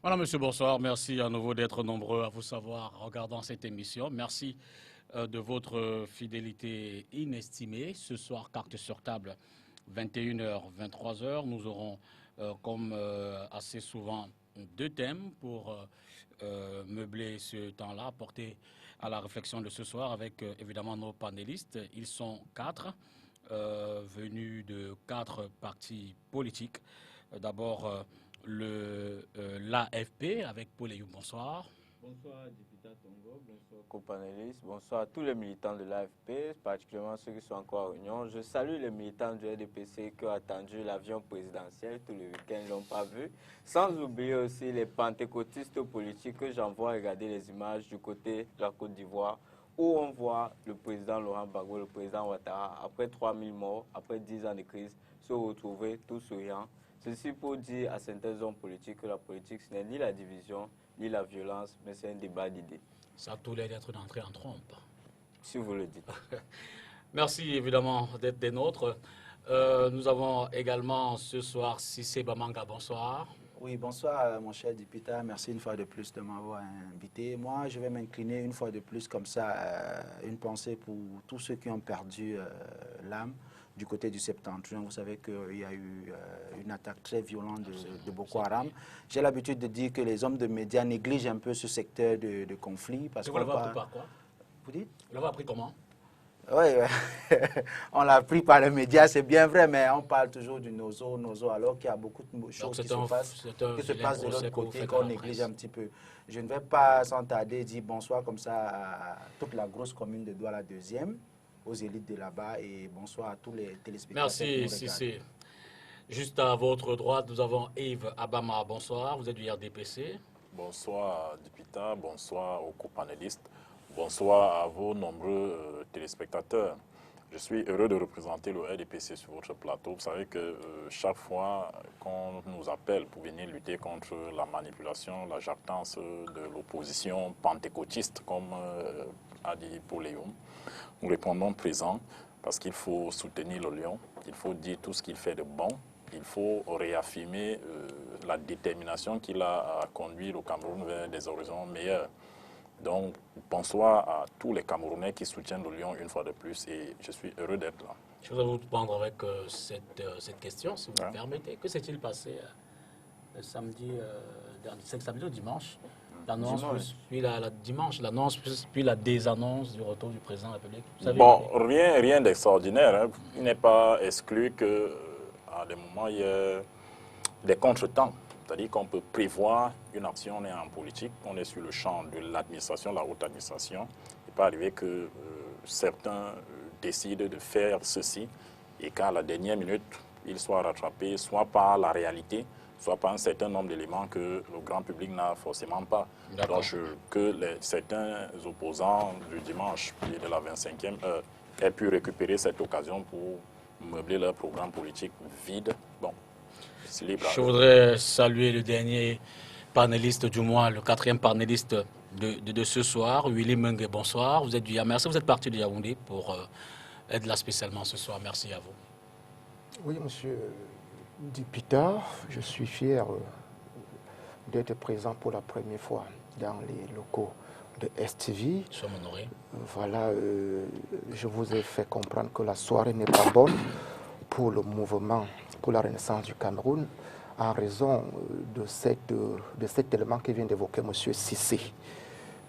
Voilà, monsieur, bonsoir. Merci à nouveau d'être nombreux à vous savoir en regardant cette émission. Merci de votre fidélité inestimée. Ce soir, carte sur table, 21h, 23h. Nous aurons, comme assez souvent, deux thèmes pour meubler ce temps-là, porter à la réflexion de ce soir avec évidemment nos panélistes. Ils sont quatre, venus de quatre partis politiques. D'abord, l'AFP avec Paul Eyou. Bonsoir. Bonsoir, député Tongo, bonsoir, copanélistes, bonsoir à tous les militants de l'AFP, particulièrement ceux qui sont encore en réunion. Je salue les militants du RDPC qui ont attendu l'avion présidentiel tout le week-end, ils ne l'ont pas vu. Sans oublier aussi les pentecôtistes politiques que j'envoie regarder les images du côté de la Côte d'Ivoire, où on voit le président Laurent Gbagbo, le président Ouattara, après 3000 morts, après 10 ans de crise, se retrouver tout souriant. Ceci pour dire à certains hommes politiques que la politique, ce n'est ni la division, ni la violence, mais c'est un débat d'idées. Ça a tout l'air d'être d'entrer en trompe. Si vous le dites. Merci évidemment d'être des nôtres. Nous avons également ce soir Cissé Bamanga. Bonsoir. Oui, bonsoir mon cher député. Merci une fois de plus de m'avoir invité. Moi, je vais m'incliner une fois de plus comme ça, une pensée pour tous ceux qui ont perdu l'âme du côté du septentrion. Vous savez qu'il y a eu une attaque très violente de Boko Haram. J'ai l'habitude de dire que les hommes de médias négligent un peu ce secteur de conflit. Parce vous l'avez appris par quoi? Vous dites? Vous l'avez appris comment? Oui, on l'a pris par les médias, c'est bien vrai, mais on parle toujours du nozo, alors qu'il y a beaucoup de choses qui se passent de l'autre côté qu'on néglige un petit peu. Je ne vais pas sans tarder dire bonsoir comme ça à toute la grosse commune de Douala 2e, aux élites de là-bas, et bonsoir à tous les téléspectateurs. Merci, Cissé. Juste à votre droite, nous avons Yves Abama. Bonsoir, vous êtes du RDPC. Bonsoir, député, bonsoir aux copanélistes. Bonsoir à vos nombreux téléspectateurs. Je suis heureux de représenter le RDPC sur votre plateau. Vous savez que chaque fois qu'on nous appelle pour venir lutter contre la manipulation, la jactance de l'opposition pentecôtiste, comme a dit Paul Eyou, nous répondons présent parce qu'il faut soutenir le lion, il faut dire tout ce qu'il fait de bon, il faut réaffirmer la détermination qu'il a à conduire le Cameroun vers des horizons meilleurs. Donc, bonsoir à tous les Camerounais qui soutiennent le Lion une fois de plus et je suis heureux d'être là. Je voudrais vous prendre avec cette question, si vous me permettez. Que s'est-il passé le samedi dernier? C'est samedi ou dimanche? L'annonce, puis dimanche, l'annonce, puis la désannonce du retour du président de la République. Bon, rien d'extraordinaire. Hein. Il n'est pas exclu qu'à des moments, il y ait des contretemps. C'est-à-dire qu'on peut prévoir une action, on est en politique, on est sur le champ de l'administration, la haute administration. Il peut arriver que certains décident de faire ceci et qu'à la dernière minute, ils soient rattrapés soit par la réalité, soit par un certain nombre d'éléments que le grand public n'a forcément pas. Donc que certains opposants du dimanche et de la 25e heure aient pu récupérer cette occasion pour meubler leur programme politique vide. Bon. Je voudrais saluer le dernier panéliste du mois, le quatrième panéliste de ce soir, Willy Mengue. Bonsoir, vous êtes du Yaoundé. Merci, vous êtes parti de Yaoundé pour être là spécialement ce soir. Merci à vous. Oui, monsieur Dipita, je suis fier d'être présent pour la première fois dans les locaux de STV. Nous sommes honorés. Voilà, je vous ai fait comprendre que la soirée n'est pas bonne pour le mouvement, pour la renaissance du Cameroun, en raison de cet élément que vient d'évoquer M. Cissé,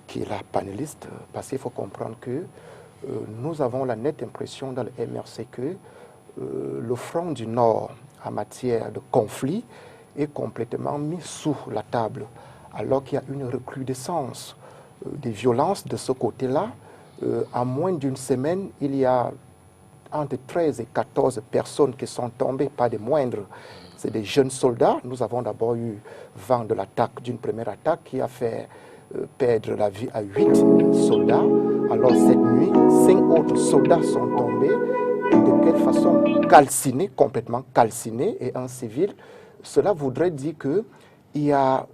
qui est la panéliste, parce qu'il faut comprendre que nous avons la nette impression dans le MRC que le front du Nord en matière de conflit est complètement mis sous la table, alors qu'il y a une recrudescence des violences de ce côté-là. En moins d'une semaine, il y a entre 13 et 14 personnes qui sont tombées, pas des moindres. C'est des jeunes soldats. Nous avons d'abord eu vent de l'attaque, d'une première attaque qui a fait perdre la vie à 8 soldats. Alors cette nuit, 5 autres soldats sont tombés. De quelle façon? Calcinés, complètement calcinés, et un civil. Cela voudrait dire qu'il y a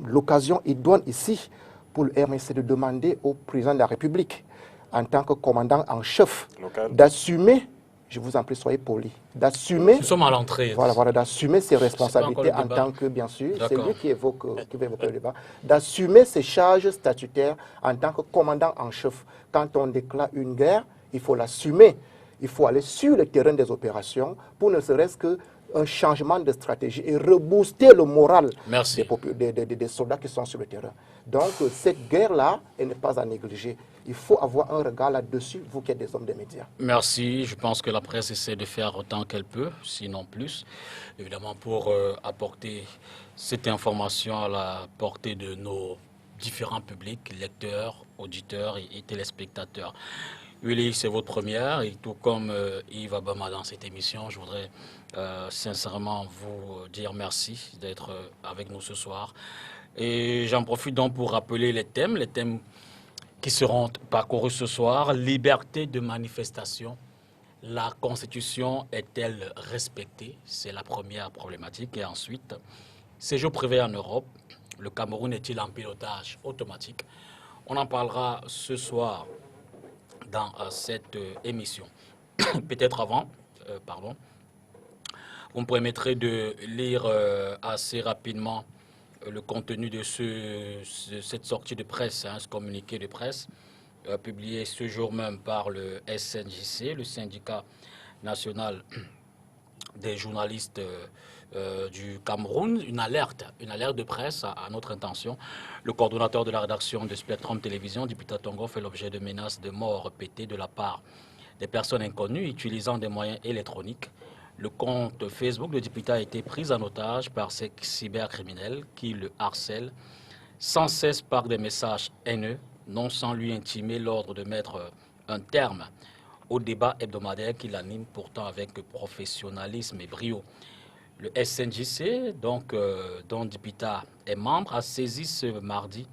l'occasion idoine ici pour le RMC de demander au président de la République, en tant que commandant en chef, d'assumer je vous en prie, soyez poli, d'assumer. Nous sommes à l'entrée. Voilà, d'assumer ses responsabilités en tant que, bien sûr, c'est lui qui va évoquer le débat, d'assumer ses charges statutaires en tant que commandant en chef. Quand on déclare une guerre, il faut l'assumer. Il faut aller sur le terrain des opérations pour ne serait-ce qu'un changement de stratégie et rebooster le moral des soldats qui sont sur le terrain. Donc, cette guerre-là, elle n'est pas à négliger. Il faut avoir un regard là-dessus, vous qui êtes des hommes des médias. Merci. Je pense que la presse essaie de faire autant qu'elle peut, sinon plus, évidemment pour apporter cette information à la portée de nos différents publics, lecteurs, auditeurs et téléspectateurs. Willy, c'est votre première et tout comme Yves Abama dans cette émission, je voudrais sincèrement vous dire merci d'être avec nous ce soir. Et j'en profite donc pour rappeler les thèmes qui seront parcourus ce soir. Liberté de manifestation. La Constitution est-elle respectée? C'est la première problématique. Et ensuite, séjour privé en Europe. Le Cameroun est-il en pilotage automatique? On en parlera ce soir dans cette émission. Peut-être avant, vous me permettrez de lire assez rapidement le contenu de cette sortie de presse, ce communiqué de presse, publié ce jour même par le SNJC, le syndicat national des journalistes du Cameroun, une alerte de presse à notre intention. Le coordonnateur de la rédaction de Spectrum Télévision, Dipita Tongo, fait l'objet de menaces de mort répétées de la part des personnes inconnues utilisant des moyens électroniques. Le compte Facebook de Dipita a été pris en otage par ces cybercriminels qui le harcèlent sans cesse par des messages haineux, non sans lui intimer l'ordre de mettre un terme au débat hebdomadaire qu'il anime pourtant avec professionnalisme et brio. Le SNJC, donc, dont Dipita est membre, a saisi ce mardi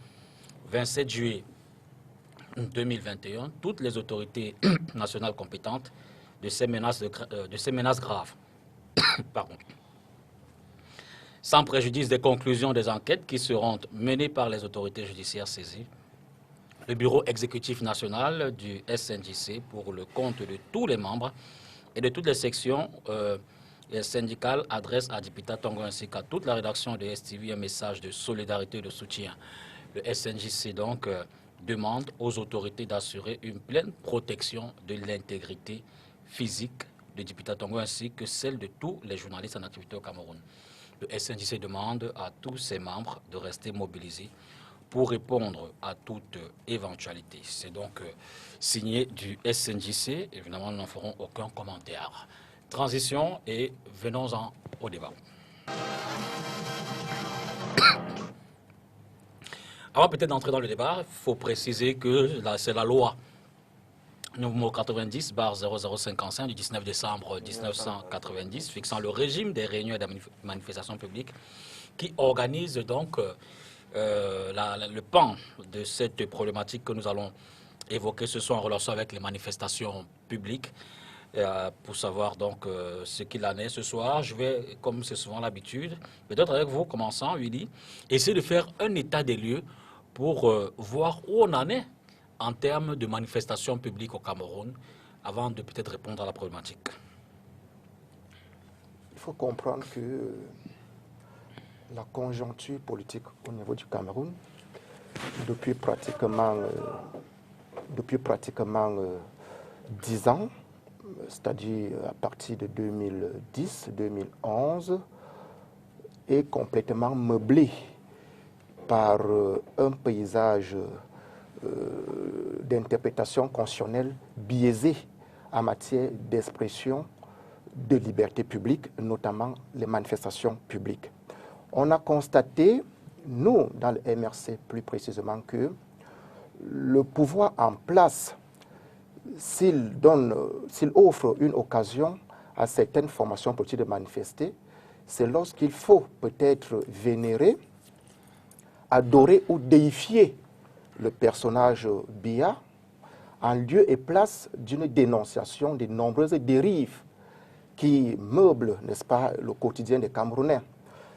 27 juillet 2021 toutes les autorités nationales compétentes de ces menaces graves. Pardon. Sans préjudice des conclusions des enquêtes qui seront menées par les autorités judiciaires saisies, le bureau exécutif national du SNJC, pour le compte de tous les membres et de toutes les sections syndicales, adresse à Dipita Tongo ainsi qu'à toute la rédaction de STV un message de solidarité et de soutien. Le SNJC donc demande aux autorités d'assurer une pleine protection de l'intégrité physique de Dipita Tongo ainsi que celle de tous les journalistes en activité au Cameroun. Le SNJC demande à tous ses membres de rester mobilisés pour répondre à toute éventualité. C'est donc signé du SNJC. Évidemment, nous n'en ferons aucun commentaire. Transition et venons-en au débat. Avant peut-être d'entrer dans le débat, il faut préciser que c'est la loi numéro 90/0055 du 19 décembre 1990 fixant le régime des réunions et des manifestations publiques qui organise donc le pan de cette problématique que nous allons évoquer ce soir en relation avec les manifestations publiques. Pour savoir donc ce qu'il en est ce soir, je vais, comme c'est souvent l'habitude, peut-être avec vous, commençant, Willy, essayer de faire un état des lieux pour voir où on en est en termes de manifestations publiques au Cameroun, avant de peut-être répondre à la problématique. Il faut comprendre que la conjoncture politique au niveau du Cameroun, depuis pratiquement 10 ans, c'est-à-dire à partir de 2010-2011, est complètement meublée par un paysage d'interprétation constitutionnelle biaisée en matière d'expression de liberté publique, notamment les manifestations publiques. On a constaté, nous, dans le MRC plus précisément, que le pouvoir en place, s'il offre une occasion à certaines formations politiques de manifester, c'est lorsqu'il faut peut-être vénérer, adorer ou déifier le personnage Biya en lieu et place d'une dénonciation des nombreuses dérives qui meublent, n'est-ce pas, le quotidien des Camerounais.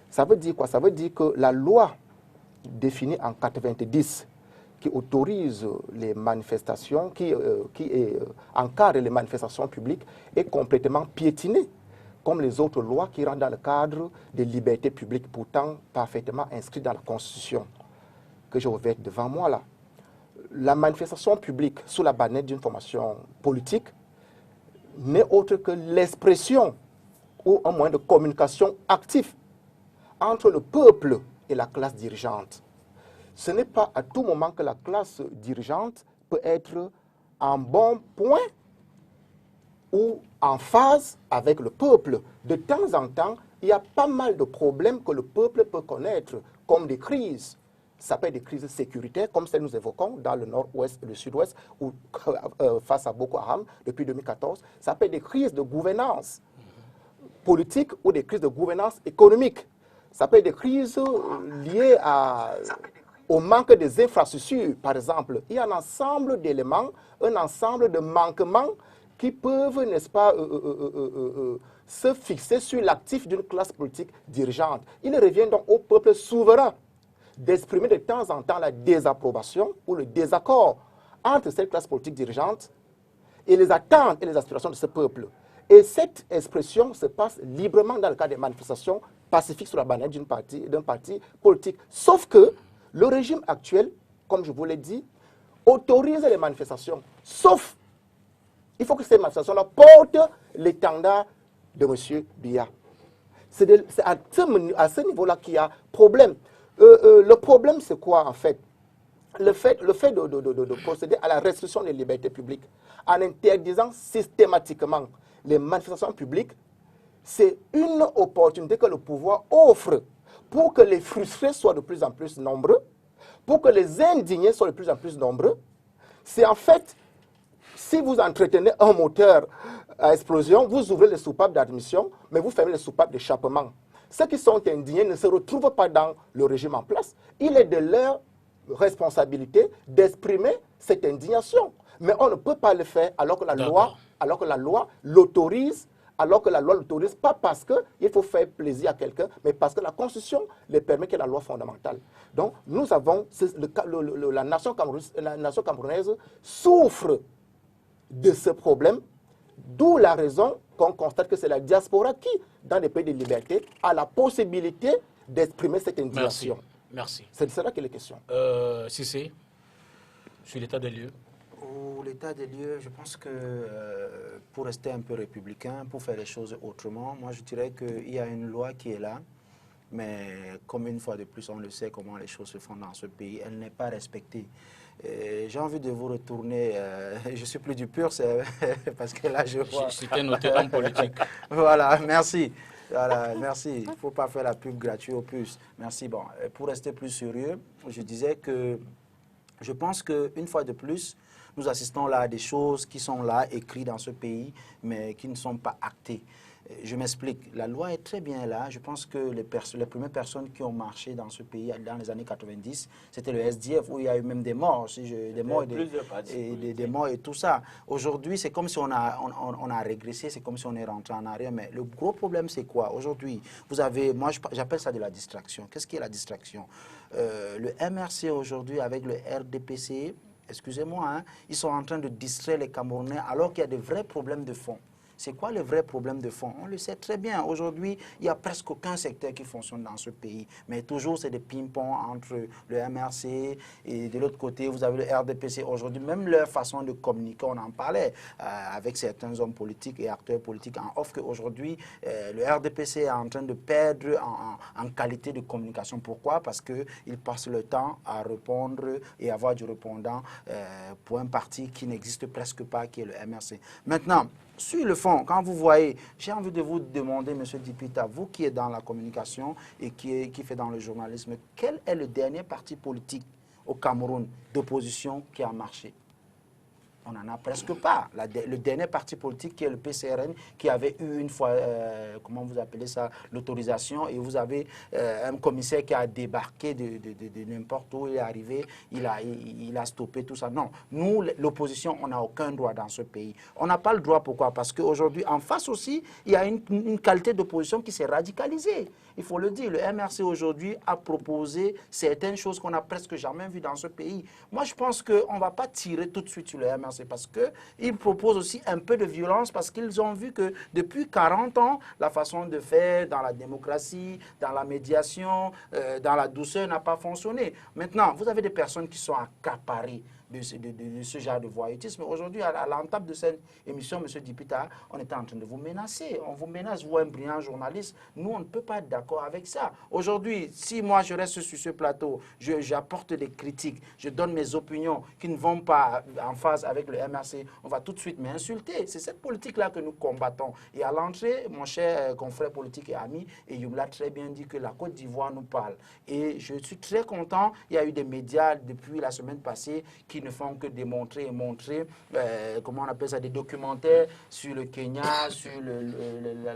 Ça veut dire quoi? Ça veut dire que la loi définie en 90, qui autorise les manifestations, qui encadre les manifestations publiques, est complètement piétinée, comme les autres lois qui rentrent dans le cadre des libertés publiques, pourtant parfaitement inscrites dans la Constitution, que je vais devant moi là. La manifestation publique sous la bannière d'une formation politique n'est autre que l'expression ou un moyen de communication actif entre le peuple et la classe dirigeante. Ce n'est pas à tout moment que la classe dirigeante peut être en bon point ou en phase avec le peuple. De temps en temps, il y a pas mal de problèmes que le peuple peut connaître, comme des crises. Ça peut être des crises sécuritaires, comme celles que nous évoquons dans le nord-ouest et le sud-ouest, ou face à Boko Haram depuis 2014. Ça peut être des crises de gouvernance politique ou des crises de gouvernance économique. Ça peut être des crises liées au manque des infrastructures, par exemple. Il y a un ensemble d'éléments, un ensemble de manquements qui peuvent, n'est-ce pas, se fixer sur l'actif d'une classe politique dirigeante. Il revient donc au peuple souverain d'exprimer de temps en temps la désapprobation ou le désaccord entre cette classe politique dirigeante et les attentes et les aspirations de ce peuple. Et cette expression se passe librement dans le cadre des manifestations pacifiques sur la bannière d'un parti politique. Sauf que le régime actuel, comme je vous l'ai dit, autorise les manifestations. Sauf, il faut que ces manifestations-là portent l'étendard de M. Biya. C'est à ce niveau-là qu'il y a problème. Le problème, c'est quoi, en fait? Le fait de procéder à la restriction des libertés publiques en interdisant systématiquement les manifestations publiques, c'est une opportunité que le pouvoir offre pour que les frustrés soient de plus en plus nombreux, pour que les indignés soient de plus en plus nombreux. C'est en fait, si vous entretenez un moteur à explosion, vous ouvrez les soupapes d'admission, mais vous fermez les soupapes d'échappement. Ceux qui sont indignés ne se retrouvent pas dans le régime en place. Il est de leur responsabilité d'exprimer cette indignation. Mais on ne peut pas le faire alors que la loi l'autorise, pas parce qu'il faut faire plaisir à quelqu'un, mais parce que la Constitution le permet, que la loi fondamentale. Donc, nous avons, la nation camerounaise souffre de ce problème, d'où la raison qu'on constate que c'est la diaspora qui, dans les pays de liberté, a la possibilité d'exprimer cette indignation. Merci. C'est de cela qu'il est question. Cissé, sur l'état des lieux. L'état des lieux, je pense que pour rester un peu républicain, pour faire les choses autrement, moi je dirais qu'il y a une loi qui est là, mais comme une fois de plus on le sait comment les choses se font dans ce pays, elle n'est pas respectée. J'ai envie de vous retourner, je suis plus du pur, parce que là je vois... C'était noté homme politique. Voilà, merci. Voilà, merci. Il ne faut pas faire la pub gratuite au plus. Merci. Bon, pour rester plus sérieux, je disais que je pense qu'une fois de plus, nous assistons là à des choses qui sont là, écrites dans ce pays, mais qui ne sont pas actées. Je m'explique. La loi est très bien là. Je pense que les premières personnes qui ont marché dans ce pays dans les années 90, c'était le SDF, où il y a eu même des morts, des morts et tout ça. Aujourd'hui, c'est comme si on a régressé, c'est comme si on est rentré en arrière. Mais le gros problème, c'est quoi? Aujourd'hui, vous avez, moi j'appelle ça de la distraction. Qu'est-ce qui est la distraction? Le MRC aujourd'hui avec le RDPC, excusez-moi, hein, ils sont en train de distraire les Camerounais alors qu'il y a de vrais problèmes de fond. C'est quoi le vrai problème de fond? On le sait très bien. Aujourd'hui, il n'y a presque aucun secteur qui fonctionne dans ce pays. Mais toujours, c'est des ping-pong entre le MRC et de l'autre côté, vous avez le RDPC. Aujourd'hui, même leur façon de communiquer, on en parlait avec certains hommes politiques et acteurs politiques en off qu'aujourd'hui, le RDPC est en train de perdre en qualité de communication. Pourquoi? Parce qu'ils passent le temps à répondre et avoir du répondant pour un parti qui n'existe presque pas, qui est le MRC. Maintenant, sur le fond, quand vous voyez, j'ai envie de vous demander, M. Dipita, vous qui êtes dans la communication et qui fait dans le journalisme, quel est le dernier parti politique au Cameroun d'opposition qui a marché? On n'en a presque pas. Le dernier parti politique qui est le PCRN, qui avait eu une fois, comment vous appelez ça, l'autorisation, et vous avez un commissaire qui a débarqué de n'importe où, il est arrivé, il a stoppé tout ça. Non, nous, l'opposition, on n'a aucun droit dans ce pays. On n'a pas le droit, pourquoi? Parce qu'aujourd'hui, en face aussi, il y a une qualité d'opposition qui s'est radicalisée. Il faut le dire, le MRC aujourd'hui a proposé certaines choses qu'on n'a presque jamais vues dans ce pays. Moi, je pense qu'on ne va pas tirer tout de suite sur le MRC parce qu'ils proposent aussi un peu de violence parce qu'ils ont vu que depuis 40 ans, la façon de faire dans la démocratie, dans la médiation, dans la douceur n'a pas fonctionné. Maintenant, vous avez des personnes qui sont accaparées de ce genre de voyoutisme. Aujourd'hui, à l'entame de cette émission, M. Dipita, on est en train de vous menacer. On vous menace, vous, un brillant journaliste. Nous, on ne peut pas être d'accord avec ça. Aujourd'hui, si moi, je reste sur ce plateau, j'apporte des critiques, je donne mes opinions qui ne vont pas en phase avec le MRC, on va tout de suite m'insulter. C'est cette politique-là que nous combattons. Et à l'entrée, mon cher confrère politique et ami, et il l'a très bien dit que la Côte d'Ivoire nous parle. Et je suis très content. Il y a eu des médias depuis la semaine passée qui ne font que démontrer et montrer, comment on appelle ça, des documentaires sur le Kenya, sur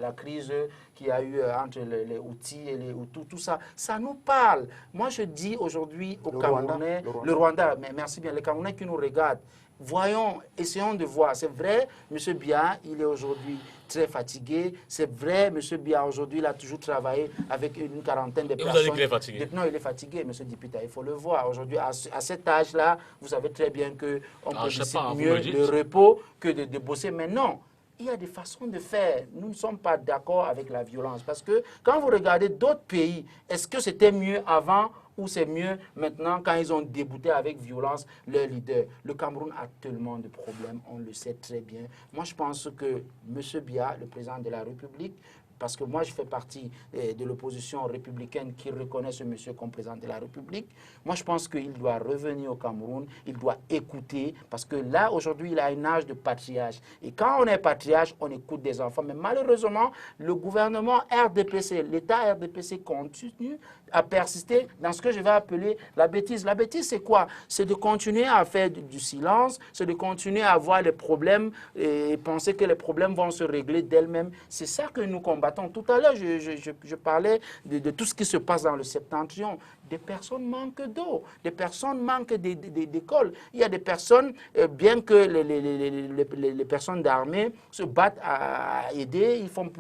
la crise qu'il y a eu entre les Houthis et les Hutus, tout ça. Ça nous parle. Moi, je dis aujourd'hui aux Camerounais, le Rwanda, mais merci bien, les Camerounais qui nous regardent, voyons, essayons de voir. C'est vrai, M. Biya, il est aujourd'hui très fatigué. C'est vrai, M. Biya, aujourd'hui, il a toujours travaillé avec une quarantaine de personnes. Vous avez dit qu'il est fatigué? Non, il est fatigué, M. Dipita, il faut le voir. Aujourd'hui, à cet âge-là, vous savez très bien qu'on peut décider mieux de repos que de bosser. Mais non, il y a des façons de faire. Nous ne sommes pas d'accord avec la violence. Parce que quand vous regardez d'autres pays, est-ce que c'était mieux avant ou c'est mieux maintenant quand ils ont débouté avec violence leur leader? Le Cameroun a tellement de problèmes, on le sait très bien. Moi, je pense que M. Biya, le président de la République, parce que moi, je fais partie de l'opposition républicaine qui reconnaît ce monsieur comme président de la République. Moi, je pense qu'il doit revenir au Cameroun, il doit écouter, parce que là, aujourd'hui, il a un âge de patriarche. Et quand on est patriarche, on écoute des enfants. Mais malheureusement, le gouvernement RDPC, l'État RDPC continue à persister dans ce que je vais appeler la bêtise. La bêtise, c'est quoi? C'est de continuer à faire du silence, c'est de continuer à avoir les problèmes et penser que les problèmes vont se régler d'elles-mêmes. C'est ça que nous combattons. Tout à l'heure, je parlais de tout ce qui se passe dans le septentrion. Des personnes manquent d'eau, des personnes manquent d'écoles. Il y a des personnes, bien que les personnes d'armée se battent à aider, ils font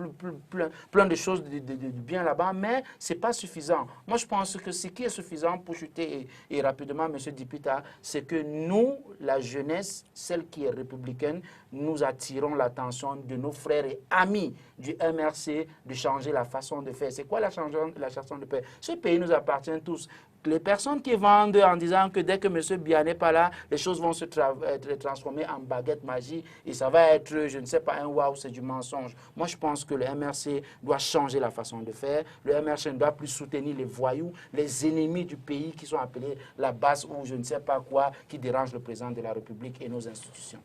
plein de choses de bien là-bas, mais ce n'est pas suffisant. Moi, je pense que ce qui est suffisant pour chuter et rapidement, M. Dipita, c'est que nous, la jeunesse, celle qui est républicaine, nous attirons l'attention de nos frères et amis du MRC de changer la façon de faire. C'est quoi la façon de faire? Ce pays nous appartient tous. Les personnes qui vendent en disant que dès que M. Biya n'est pas là, les choses vont se transformer en baguette magique et ça va être, je ne sais pas, un waouh, c'est du mensonge. Moi, je pense que le MRC doit changer la façon de faire. Le MRC ne doit plus soutenir les voyous, les ennemis du pays qui sont appelés la base ou je ne sais pas quoi, qui dérangent le président de la République et nos institutions.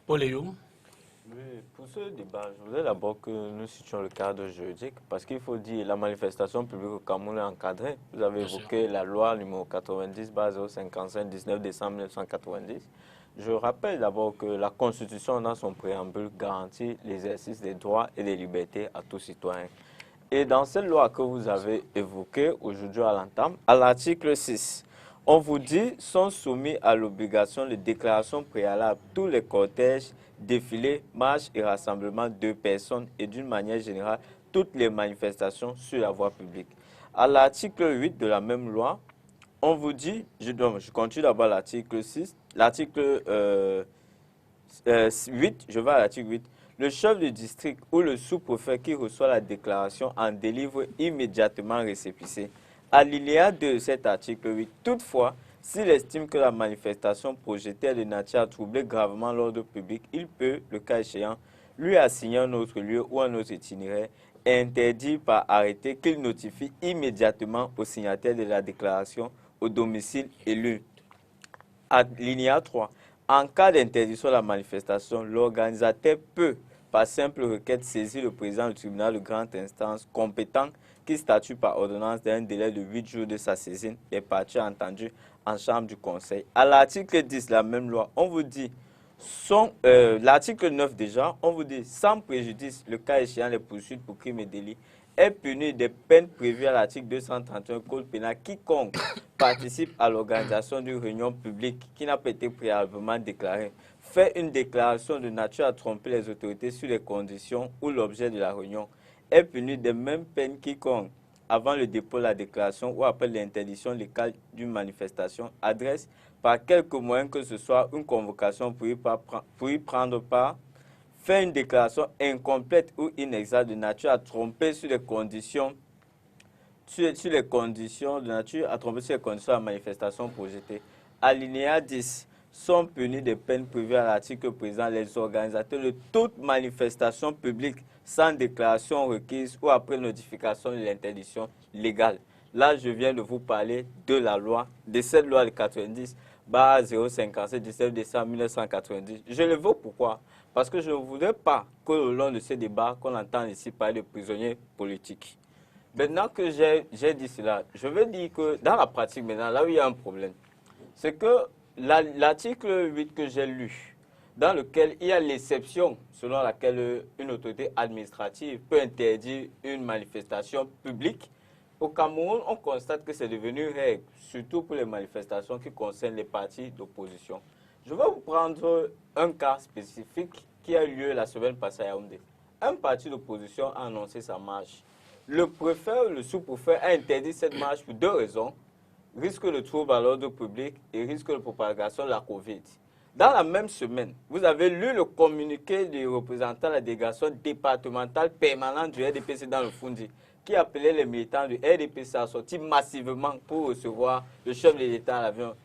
Paul Eyou. Oui, pour ce débat, je voudrais d'abord que nous situions le cadre juridique, parce qu'il faut dire la manifestation publique au Cameroun est encadrée. Vous avez évoqué la loi numéro 90/055 19 décembre 1990. Je rappelle d'abord que la Constitution, dans son préambule, garantit l'exercice des droits et des libertés à tout citoyen. Et dans cette loi que vous avez évoquée aujourd'hui à l'entame, à l'article 6, on vous dit sont soumis à l'obligation de déclaration préalable tous les cortèges, défilés, marches et rassemblements de personnes et d'une manière générale toutes les manifestations sur la voie publique. À l'article 8 de la même loi, on vous dit, je continue d'abord l'article 6, l'article 8, je vais à l'article 8. Le chef de district ou le sous-préfet qui reçoit la déclaration en délivre immédiatement récépissé. Alinéa 2 de cet article 8. Toutefois, s'il estime que la manifestation projetée est de nature à troubler gravement l'ordre public, il peut, le cas échéant, lui assigner un autre lieu ou un autre itinéraire et interdire par arrêté qu'il notifie immédiatement au signataire de la déclaration au domicile élu. Alinéa 3. En cas d'interdiction de la manifestation, l'organisateur peut, par simple requête, saisir le président du tribunal de grande instance compétent qui statue par ordonnance d'un délai de 8 jours de sa saisine des parties entendues en chambre du conseil. À l'article 10 de la même loi, on vous dit L'article 9 déjà, on vous dit, sans préjudice, le cas échéant, les poursuites pour crimes et délits, est puni des peines prévues à l'article 231 Code pénal quiconque participe à l'organisation d'une réunion publique qui n'a pas été préalablement déclarée, fait une déclaration de nature à tromper les autorités sur les conditions ou l'objet de la réunion, est puni des mêmes peines quiconque, avant le dépôt de la déclaration ou après l'interdiction légale d'une manifestation, adresse par quelque moyen que ce soit une convocation pour y prendre part, fait une déclaration incomplète ou inexacte de nature à tromper sur les conditions de nature à tromper sur les conditions de la manifestation projetée. Alinéa 10. Sont punis des peines prévues à l'article présent les organisateurs de toute manifestation publique sans déclaration requise ou après notification de l'interdiction légale. Là, je viens de vous parler de la loi, de cette loi de 90, 057, 17 décembre 1990. Je le veux pourquoi? Parce que je ne voudrais pas qu'au long de ce débat, qu'on entende ici parler de prisonniers politiques. Maintenant que j'ai dit cela, je veux dire que dans la pratique maintenant, là où il y a un problème, c'est que l'article 8 que j'ai lu, dans lequel il y a l'exception selon laquelle une autorité administrative peut interdire une manifestation publique, au Cameroun, on constate que c'est devenu règle, surtout pour les manifestations qui concernent les partis d'opposition. Je vais vous prendre un cas spécifique qui a eu lieu la semaine passée à Yaoundé. Un parti d'opposition a annoncé sa marche. Le préfet, le sous-préfet a interdit cette marche pour deux raisons. Risque de trouble à l'ordre public et risque de propagation de la Covid. Dans la même semaine, vous avez lu le communiqué du représentant de la délégation départementale permanente du RDPC dans le Fundi, qui appelait les militants du RDPC à sortir massivement pour recevoir le chef de l'État à l'avion.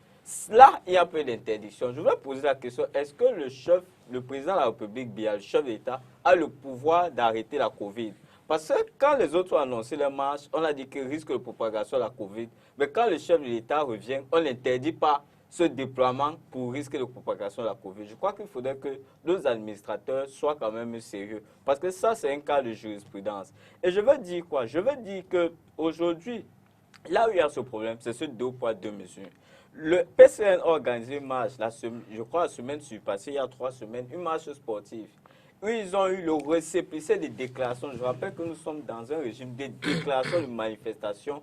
Là, il y a peu d'interdiction. Je voudrais poser la question, est-ce que le président de la République, le chef de l'État, a le pouvoir d'arrêter la Covid? Parce que quand les autres ont annoncé leur marche, on a dit qu'il risque de propagation de la Covid. Mais quand le chef de l'État revient, on n'interdit pas ce déploiement pour risque de propagation de la Covid. Je crois qu'il faudrait que nos administrateurs soient quand même sérieux. Parce que ça, c'est un cas de jurisprudence. Et je veux dire quoi? Je veux dire qu'aujourd'hui, là où il y a ce problème, c'est ce 2 poids 2 mesures. Le PCN a organisé une marche, je crois la semaine passée, il y a 3 semaines, une marche sportive. Où ils ont eu le récépissé des déclarations. Je rappelle que nous sommes dans un régime de déclaration de manifestation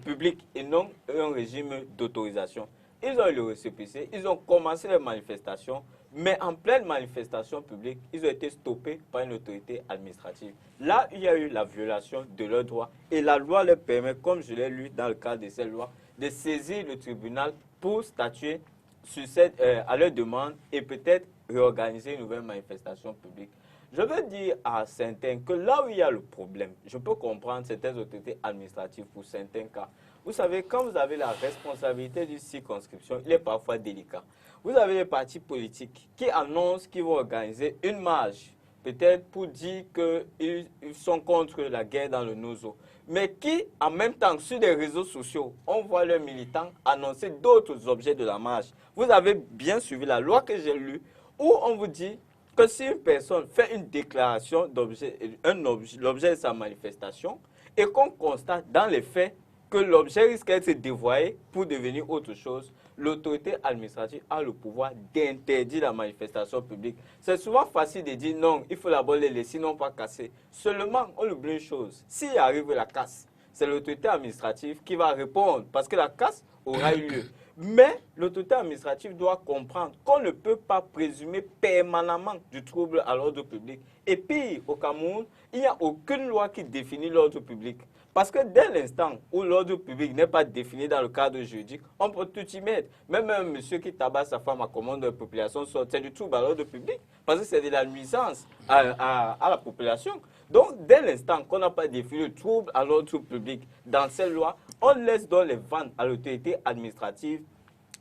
publique et non un régime d'autorisation. Ils ont eu le récépissé, ils ont commencé les manifestations, mais en pleine manifestation publique, ils ont été stoppés par une autorité administrative. Là, il y a eu la violation de leurs droits et la loi leur permet, comme je l'ai lu dans le cadre de cette loi, de saisir le tribunal pour statuer sur à leur demande et peut-être réorganiser une nouvelle manifestation publique. Je veux dire à certains que là où il y a le problème, je peux comprendre certaines autorités administratives pour certains cas. Vous savez, quand vous avez la responsabilité d'une circonscription, il est parfois délicat. Vous avez les partis politiques qui annoncent qu'ils vont organiser une marche, peut-être pour dire qu'ils sont contre la guerre dans le Nozo, mais qui, en même temps, sur les réseaux sociaux, on voit leurs militants annoncer d'autres objets de la marche. Vous avez bien suivi la loi que j'ai lue, où on vous dit que si une personne fait une déclaration d'objet, l'objet de sa manifestation, et qu'on constate dans les faits que l'objet risque d'être dévoyé pour devenir autre chose, l'autorité administrative a le pouvoir d'interdire la manifestation publique. C'est souvent facile de dire non, il faut d'abord les laisser, sinon pas casser. Seulement, on oublie une chose, s'il arrive la casse, c'est l'autorité administrative qui va répondre parce que la casse aura eu lieu. Mais l'autorité administrative doit comprendre qu'on ne peut pas présumer permanemment du trouble à l'ordre public. Et puis, au Cameroun, il n'y a aucune loi qui définit l'ordre public. Parce que dès l'instant où l'ordre public n'est pas défini dans le cadre juridique, on peut tout y mettre. Même un monsieur qui tabasse sa femme à commande de la population, c'est du trouble à l'ordre public. Parce que c'est de la nuisance à la population. Donc, dès l'instant qu'on n'a pas défini le trouble à l'ordre public dans cette loi, on laisse donc les ventes à l'autorité administrative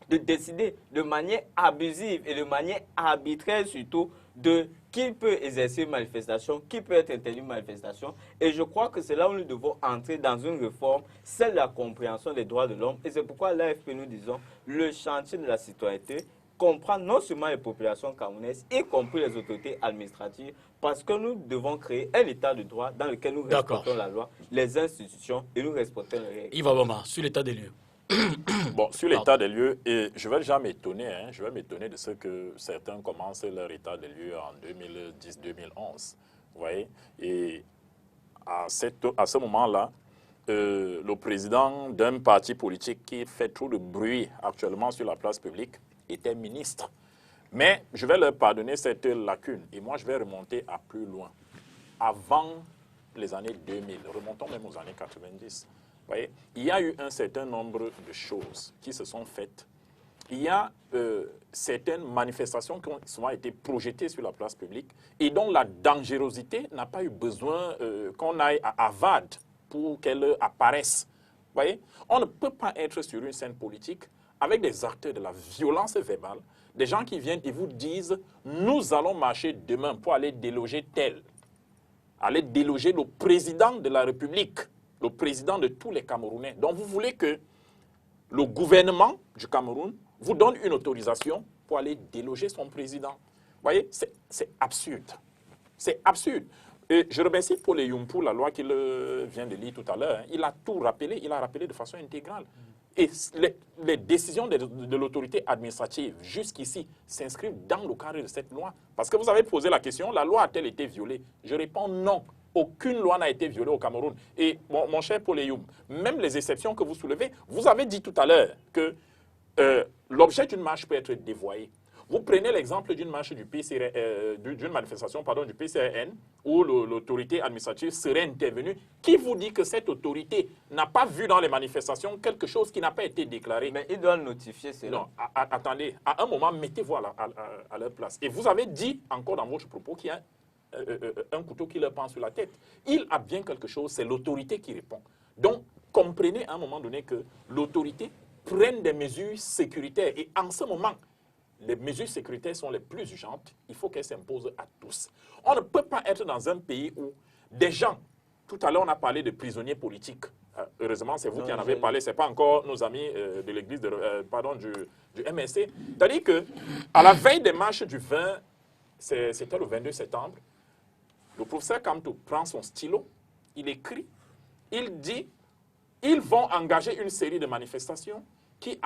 de décider de manière abusive et de manière arbitraire surtout de qui peut exercer une manifestation, qui peut être interdit une manifestation. Et je crois que c'est là où nous devons entrer dans une réforme, celle de la compréhension des droits de l'homme. Et c'est pourquoi l'AFP, nous disons, le chantier de la citoyenneté comprend non seulement les populations camerounaises, y compris les autorités administratives, parce que nous devons créer un état de droit dans lequel nous respectons la loi, les institutions et nous respectons les règles. Yves Abama, sur l'état des lieux. Bon, sur l'état des lieux, et je vais déjà m'étonner, je vais m'étonner de ce que certains commencent leur état des lieux en 2010-2011. Vous voyez? Et à ce moment-là, le président d'un parti politique qui fait trop de bruit actuellement sur la place publique était ministre. Mais je vais leur pardonner cette lacune. Et moi, je vais remonter à plus loin. Avant les années 2000, remontons même aux années 90. Vous voyez, il y a eu un certain nombre de choses qui se sont faites. Il y a certaines manifestations qui ont souvent été projetées sur la place publique et dont la dangerosité n'a pas eu besoin qu'on aille à Harvard pour qu'elles apparaissent. Vous voyez, on ne peut pas être sur une scène politique avec des acteurs de la violence verbale, des gens qui viennent et vous disent « nous allons marcher demain pour aller déloger tel ». Aller déloger le président de la République, le président de tous les Camerounais. Donc vous voulez que le gouvernement du Cameroun vous donne une autorisation pour aller déloger son président. Vous voyez, c'est absurde. C'est absurde. Et je remercie Paul Eyum pour la loi qu'il vient de lire tout à l'heure. Il a tout rappelé, il a rappelé de façon intégrale. Et les décisions de l'autorité administrative jusqu'ici s'inscrivent dans le cadre de cette loi. Parce que vous avez posé la question, la loi a-t-elle été violée? Je réponds non. Aucune loi n'a été violée au Cameroun. Et mon cher Paul Eyum, même les exceptions que vous soulevez, vous avez dit tout à l'heure que l'objet d'une marche peut être dévoyé. Vous prenez l'exemple d'une marche du d'une manifestation du PCRN où l'autorité administrative serait intervenue. Qui vous dit que cette autorité n'a pas vu dans les manifestations quelque chose qui n'a pas été déclaré? Mais ils doivent notifier cela. Non, attendez. À un moment, mettez-vous à leur place. Et vous avez dit encore dans votre propos qu'il y a un couteau qui leur pend sur la tête. Il a bien quelque chose, c'est l'autorité qui répond. Donc, comprenez à un moment donné que l'autorité prenne des mesures sécuritaires. Et en ce moment, les mesures sécuritaires sont les plus urgentes. Il faut qu'elles s'imposent à tous. On ne peut pas être dans un pays où des gens, tout à l'heure on a parlé de prisonniers politiques. Heureusement, c'est vous qui en avez parlé, ce n'est pas encore nos amis de l'église, du MSC. C'est-à-dire qu'à la veille des marches du 20, c'était le 22 septembre, le professeur Kamto prend son stylo, il écrit, il dit, ils vont engager une série de manifestations qui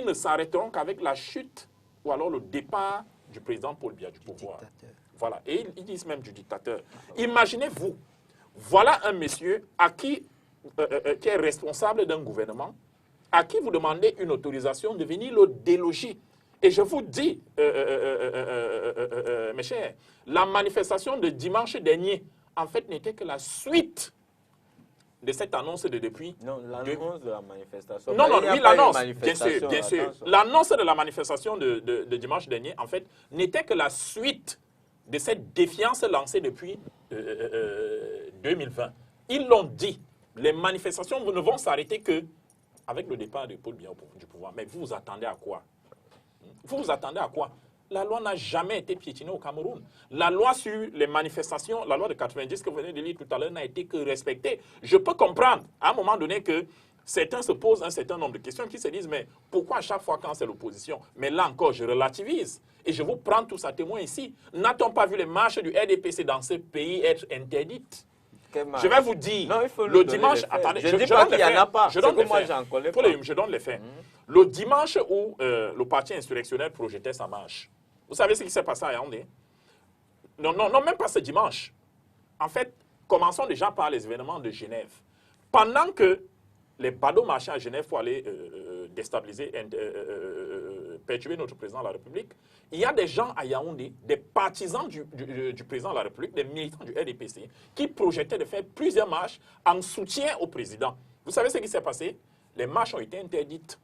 ne s'arrêteront qu'avec la chute ou alors le départ du président Paul Biya du pouvoir. Voilà. Et ils disent même du dictateur. Imaginez-vous, voilà un monsieur qui est responsable d'un gouvernement, à qui vous demandez une autorisation de venir le déloger. Et je vous dis, mes chers, la manifestation de dimanche dernier, en fait, n'était que la suite de cette annonce de depuis... Non, l'annonce de la manifestation. Non, oui, l'annonce, bien sûr, bien sûr. L'annonce de la manifestation de dimanche dernier, en fait, n'était que la suite de cette défiance lancée depuis 2020. Ils l'ont dit, les manifestations ne vont s'arrêter qu'avec le départ de Paul Biya du pouvoir. Mais vous vous attendez à quoi? Vous vous attendez à quoi? La loi n'a jamais été piétinée au Cameroun. La loi sur les manifestations, la loi de 90 que vous venez de lire tout à l'heure n'a été que respectée. Je peux comprendre à un moment donné que certains se posent un certain nombre de questions qui se disent mais pourquoi à chaque fois quand c'est l'opposition? Mais là encore, je relativise et je vous prends tous à témoin ici. N'a-t-on pas vu les marches du RDPC dans ce pays être interdites? Je vais vous dire, non, il faut le dimanche, attendez, je dis pas qu'il n'y en a pas. Je donne les faits. Je donne les faits. Le dimanche où le parti insurrectionnel projetait sa marche, vous savez ce qui s'est passé à Yaoundé? Non, même pas ce dimanche. En fait, commençons déjà par les événements de Genève. Pendant que les badauds marchaient à Genève pour aller déstabiliser, perturber notre président de la République, il y a des gens à Yaoundé, des partisans du président de la République, des militants du RDPC, qui projetaient de faire plusieurs marches en soutien au président. Vous savez ce qui s'est passé? Les marches ont été interdites.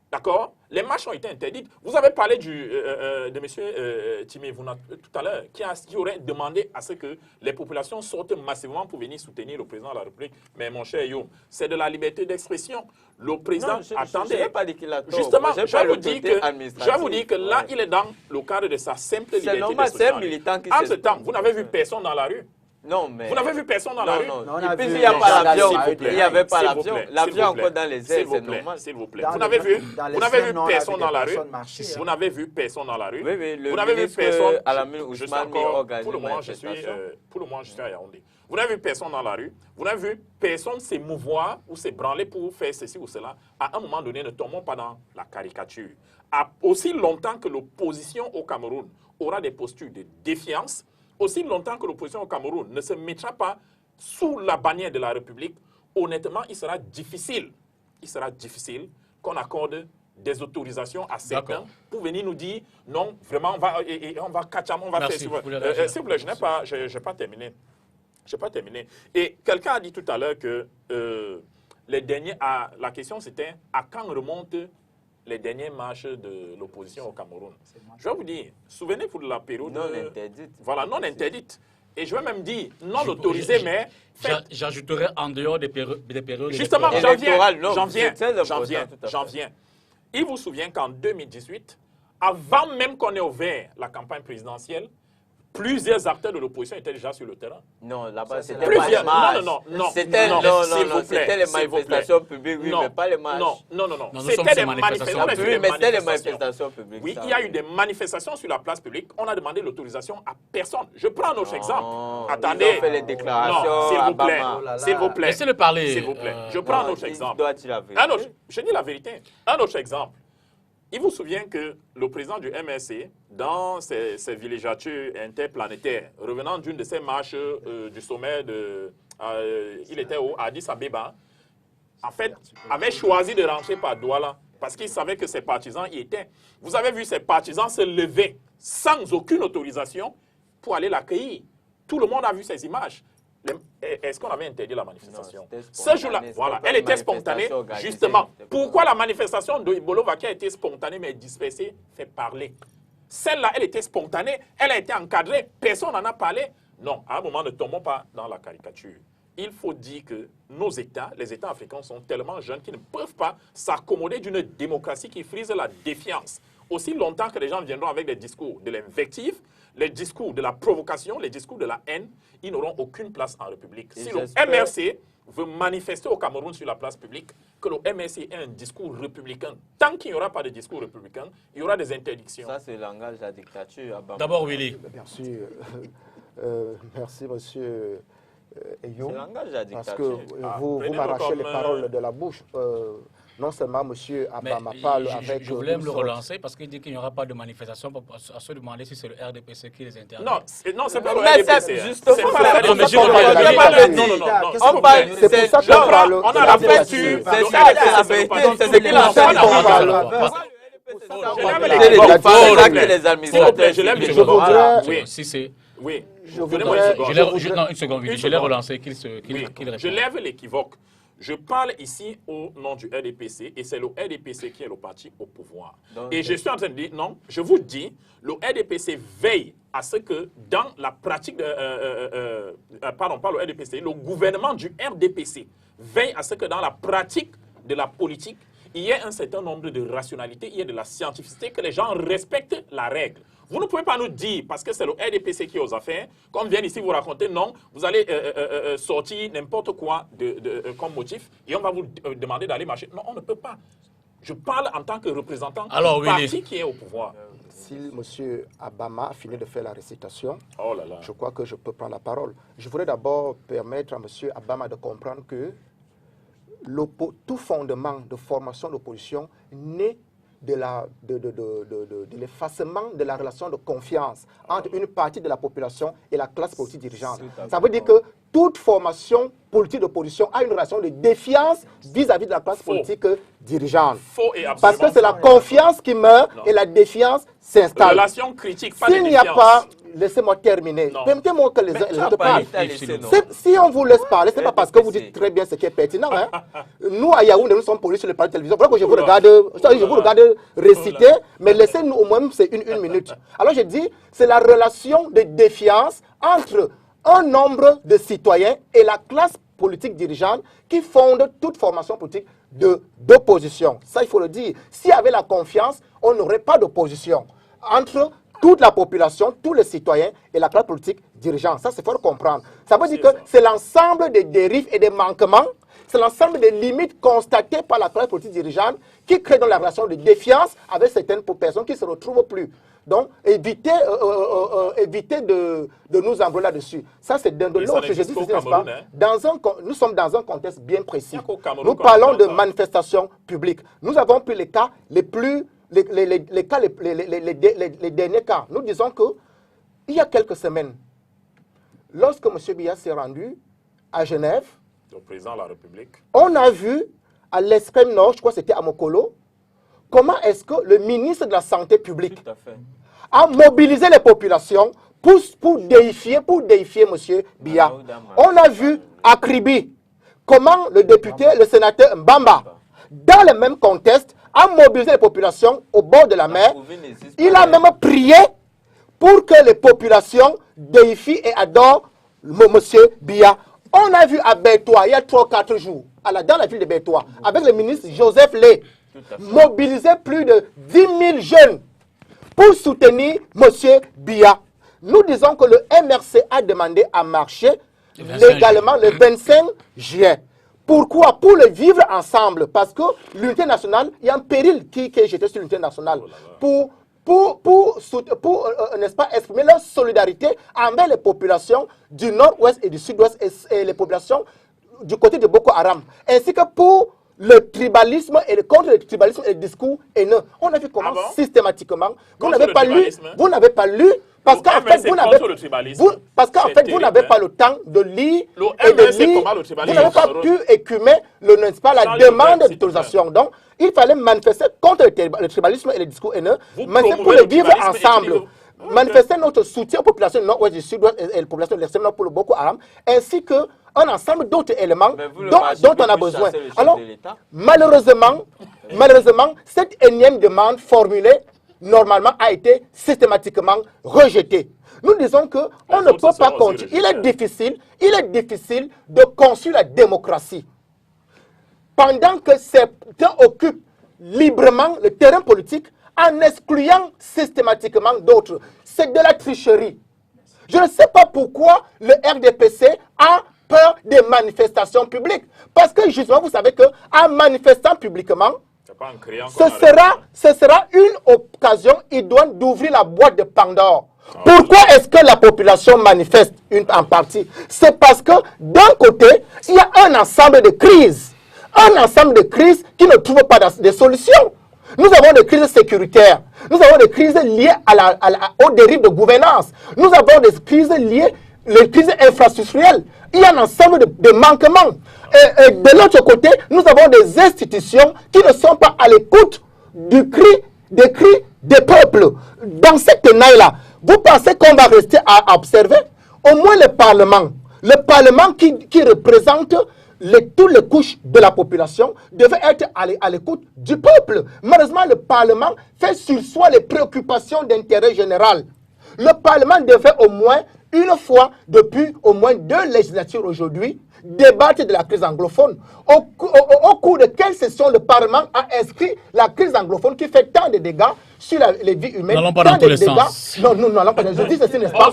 D'accord? Les marches ont été interdites. Vous avez parlé de M. Timé Vouna tout à l'heure, qui aurait demandé à ce que les populations sortent massivement pour venir soutenir le président de la République. Mais mon cher Youm, c'est de la liberté d'expression. Le président, attendez. Je n'ai pas dit qu'il a tort. Justement, je vais vous dire que là, il est dans le cadre de sa simple liberté d'expression. C'est normal, c'est un militant qui En ce temps, vous n'avez vu personne dans la rue. Non, mais... Vous n'avez vu personne dans la rue? Non, Et puis, il n'y a pas l'avion. il n'y avait pas S'il vous l'avion. plaît, L'avion s'il vous encore dans les airs, c'est normal. S'il vous plaît. Dans Vous les- n'avez vu, dans les vous n'avez vu scènes, on a personne vu dans des la rue? personnes marcher, Vous n'avez vu personne dans la rue? Oui, oui, le Vous n'avez vu ministre personne? Alamine Je suis Ousmane encore, organise pour le une moment, je suis à Yaoundé. Vous n'avez vu personne dans la rue? Vous n'avez vu personne s'émouvoir ou s'ébranler pour faire ceci ou cela? À un moment donné, ne tombons pas dans la caricature. Aussi longtemps que l'opposition au Cameroun aura des postures de défiance, aussi longtemps que l'opposition au Cameroun ne se mettra pas sous la bannière de la République, honnêtement, il sera difficile qu'on accorde des autorisations à certains pour venir nous dire non, vraiment, on va catch up, on va Merci, faire. S'il vous plaît, je n'ai pas terminé. Je n'ai pas terminé. Et quelqu'un a dit tout à l'heure que la question c'était à quand remontent les dernières marches de l'opposition au Cameroun. Je vais vous dire, souvenez-vous de la période... Non interdite. Voilà, non interdite. Et je vais même dire non autorisée, mais... J'ajouterais en dehors des périodes... Justement, électorales. j'en viens. Il vous souvient qu'en 2018, avant même qu'on ait ouvert la campagne présidentielle, plusieurs acteurs de l'opposition étaient déjà sur le terrain. Non, là-bas, c'était Plusieurs. Non. C'était les s'il vous plaît. manifestations publiques, oui, mais pas les marches. Non. nous C'était sommes des ces manifestations. manifestations. Oui, mais c'était les manifestations publiques. Oui, ça, il y a eu des manifestations sur la place publique. On a demandé l'autorisation à personne. Je prends un autre exemple. Attendez. Ils ont fait les déclarations Non, s'il à vous plaît. Bama. S'il vous plaît. Laissez-le parler. S'il vous plaît. Je prends un autre exemple. Je dis la vérité. Un autre exemple. Il vous souvient que le président du MRC, dans ses villégiatures interplanétaires, revenant d'une de ses marches du sommet il était au Addis Abeba, en fait, avait choisi de rentrer par Douala parce qu'il savait que ses partisans y étaient. Vous avez vu ses partisans se lever sans aucune autorisation pour aller l'accueillir. Tout le monde a vu ces images. Est-ce qu'on avait interdit la manifestation? Ce jour-là, voilà, elle était spontanée, justement. Pourquoi la manifestation de Bolova qui a été spontanée mais dispersée fait parler? Celle-là, elle était spontanée, elle a été encadrée, personne n'en a parlé. Non, à un moment, ne tombons pas dans la caricature. Il faut dire que nos États, les États africains sont tellement jeunes qu'ils ne peuvent pas s'accommoder d'une démocratie qui frise la défiance. Aussi longtemps que les gens viendront avec des discours de l'invective, les discours de la provocation, les discours de la haine, ils n'auront aucune place en République. Si le MRC veut manifester au Cameroun sur la place publique, que le MRC ait un discours républicain. Tant qu'il n'y aura pas de discours républicain, il y aura des interdictions. Ça, c'est le langage de la dictature. D'abord, Willy. Merci, monsieur Eyo. C'est le langage de la Parce dictature. que vous m'arrachez les paroles de la bouche. Non seulement monsieur Abama parle avec... Je voulais me le relancer parce qu'il dit qu'il n'y aura pas de manifestation à se demander si c'est le RDPC qui les interdit. Non, c'est pas le Mais RDPC. c'est justement C'est pas le Non, mais RDPC. je On parle, C'est pour ça qu'on parle. On a la posture. c'est ça la vérité, c'est ce qu'il a fait. Je l'aime les Je voudrais... Oui. Si c'est... Oui. Je Donnez-moi voudrais... une seconde. Non, une seconde, Willy. Je l'ai relancé qu'il réponde. Je lève l'équivoque. Je parle ici au nom du RDPC et c'est le RDPC qui est le parti au pouvoir. Et je suis en train de dire, non, je vous dis, le RDPC veille à ce que dans la pratique pardon, pas le RDPC, le gouvernement du RDPC veille à ce que dans la pratique de la politique, il y ait un certain nombre de rationalité, il y ait de la scientificité, que les gens respectent la règle. Vous ne pouvez pas nous dire, parce que c'est le RDPC qui est aux affaires, comme vient ici vous raconter, non, vous allez sortir n'importe quoi comme motif et on va vous demander d'aller marcher. Non, on ne peut pas. Je parle en tant que représentant du parti qui est au pouvoir. Si M. Abama a fini de faire la récitation, oh là là. Je crois que je peux prendre la parole. Je voudrais d'abord permettre à M. Abama de comprendre que tout fondement de formation d'opposition naît de l'effacement de la relation de confiance entre une partie de la population et la classe politique dirigeante. Ça veut dire que toute formation politique d'opposition a une relation de défiance vis-à-vis de la classe politique dirigeante. Faux et absolument. Parce que c'est la confiance qui meurt et la défiance s'installe. Relation critique, pas de S'il n'y défiance. a pas... Laissez-moi terminer. Permettez-moi que les autres parlent. Si on vous laisse parler, ce n'est pas parce que vous dites très bien ce qui est pertinent. Hein. Nous, à Yaoundé, nous sommes polis sur les plateaux de télévision. Voilà que je vous regarde réciter, mais laissez-nous au moins une minute. Alors je dis, c'est la relation de défiance entre un nombre de citoyens et la classe politique dirigeante qui fonde toute formation politique d'opposition. Ça, il faut le dire. S'il y avait la confiance, on n'aurait pas d'opposition entre toute la population, tous les citoyens et la classe politique dirigeante. Ça, c'est fort comprendre. Ça veut dire que c'est l'ensemble des dérives et des manquements, c'est l'ensemble des limites constatées par la classe politique dirigeante qui crée dans la relation de défiance avec certaines personnes qui ne se retrouvent plus. Donc, éviter de nous envoyer là-dessus. Ça, c'est de l'autre. Je dis ceci, n'est-ce pas? Nous sommes dans un contexte bien précis. Nous parlons de manifestations publiques. Nous avons pris les cas les derniers cas. Nous disons que il y a quelques semaines, lorsque M. Biya s'est rendu à Genève, le président de la République, on a vu à l'extrême nord, je crois que c'était à Mokolo, comment est-ce que le ministre de la Santé publique a mobilisé les populations pour déifier M. Biya. On a vu à Kribi comment le député, le sénateur Mbamba, dans le même contexte, a mobilisé les populations au bord de la mer. Il a même prié pour que les populations déifient et adorent M. Biya. On a vu à Bertois, il y a 3-4 jours, dans la ville de Bertois, avec le ministre Joseph Lé, mobiliser plus de 10 000 jeunes pour soutenir M. Biya. Nous disons que le MRC a demandé à marcher légalement le 25 juillet. Pourquoi? Pour le vivre ensemble. Parce que l'unité nationale, il y a un péril qui est jeté sur l'unité nationale. Pour n'est-ce pas, exprimer leur solidarité envers les populations du nord-ouest et du sud-ouest et les populations du côté de Boko Haram. Ainsi que pour le tribalisme et contre le tribalisme et le discours haineux. On a vu comment systématiquement, vous n'avez pas lu, parce qu'en fait, vous n'avez pas le temps de lire et de lire. Vous n'avez pas pu écumer n'est-ce pas, la demande d'autorisation. Donc, il fallait manifester contre le tribalisme et le discours haineux, manifester pour le vivre ensemble. Manifester notre soutien aux populations du nord-ouest, du sud-ouest et aux populations de l'extrême nord pour le Boko Haram, ainsi qu'un ensemble d'autres éléments dont on a besoin. Alors, malheureusement, cette énième demande formulée, normalement, a été systématiquement rejetée. Nous disons qu'on ne peut pas continuer. Il est difficile de construire la démocratie pendant que certains occupent librement le terrain politique en excluant systématiquement d'autres. C'est de la tricherie. Je ne sais pas pourquoi le RDPC a peur des manifestations publiques. Parce que justement, vous savez qu'en manifestant publiquement, ce sera une occasion idoine d'ouvrir la boîte de Pandore. Pourquoi est-ce que la population manifeste en partie? C'est parce que d'un côté, il y a un ensemble de crises. Un ensemble de crises qui ne trouvent pas de solutions. Nous avons des crises sécuritaires. Nous avons des crises liées aux dérives de gouvernance. Nous avons des crises liées aux crises infrastructurelles. Il y a un ensemble de manquements. Et de l'autre côté, nous avons des institutions qui ne sont pas à l'écoute des cris des peuples. Dans cette tenaille-là, vous pensez qu'on va rester à observer? Au moins le Parlement qui représente toutes les couches de la population devait être à l'écoute du peuple. Malheureusement, le Parlement fait sur soi les préoccupations d'intérêt général. Le Parlement devait au moins une fois depuis au moins 2 législatures aujourd'hui débattre de la crise anglophone. Au cours de quelle session le Parlement a inscrit la crise anglophone qui fait tant de dégâts sur les vies humaines? N'allons pas dans tous les sens. Non, n'allons pas. Je dis ceci, n'est-ce pas?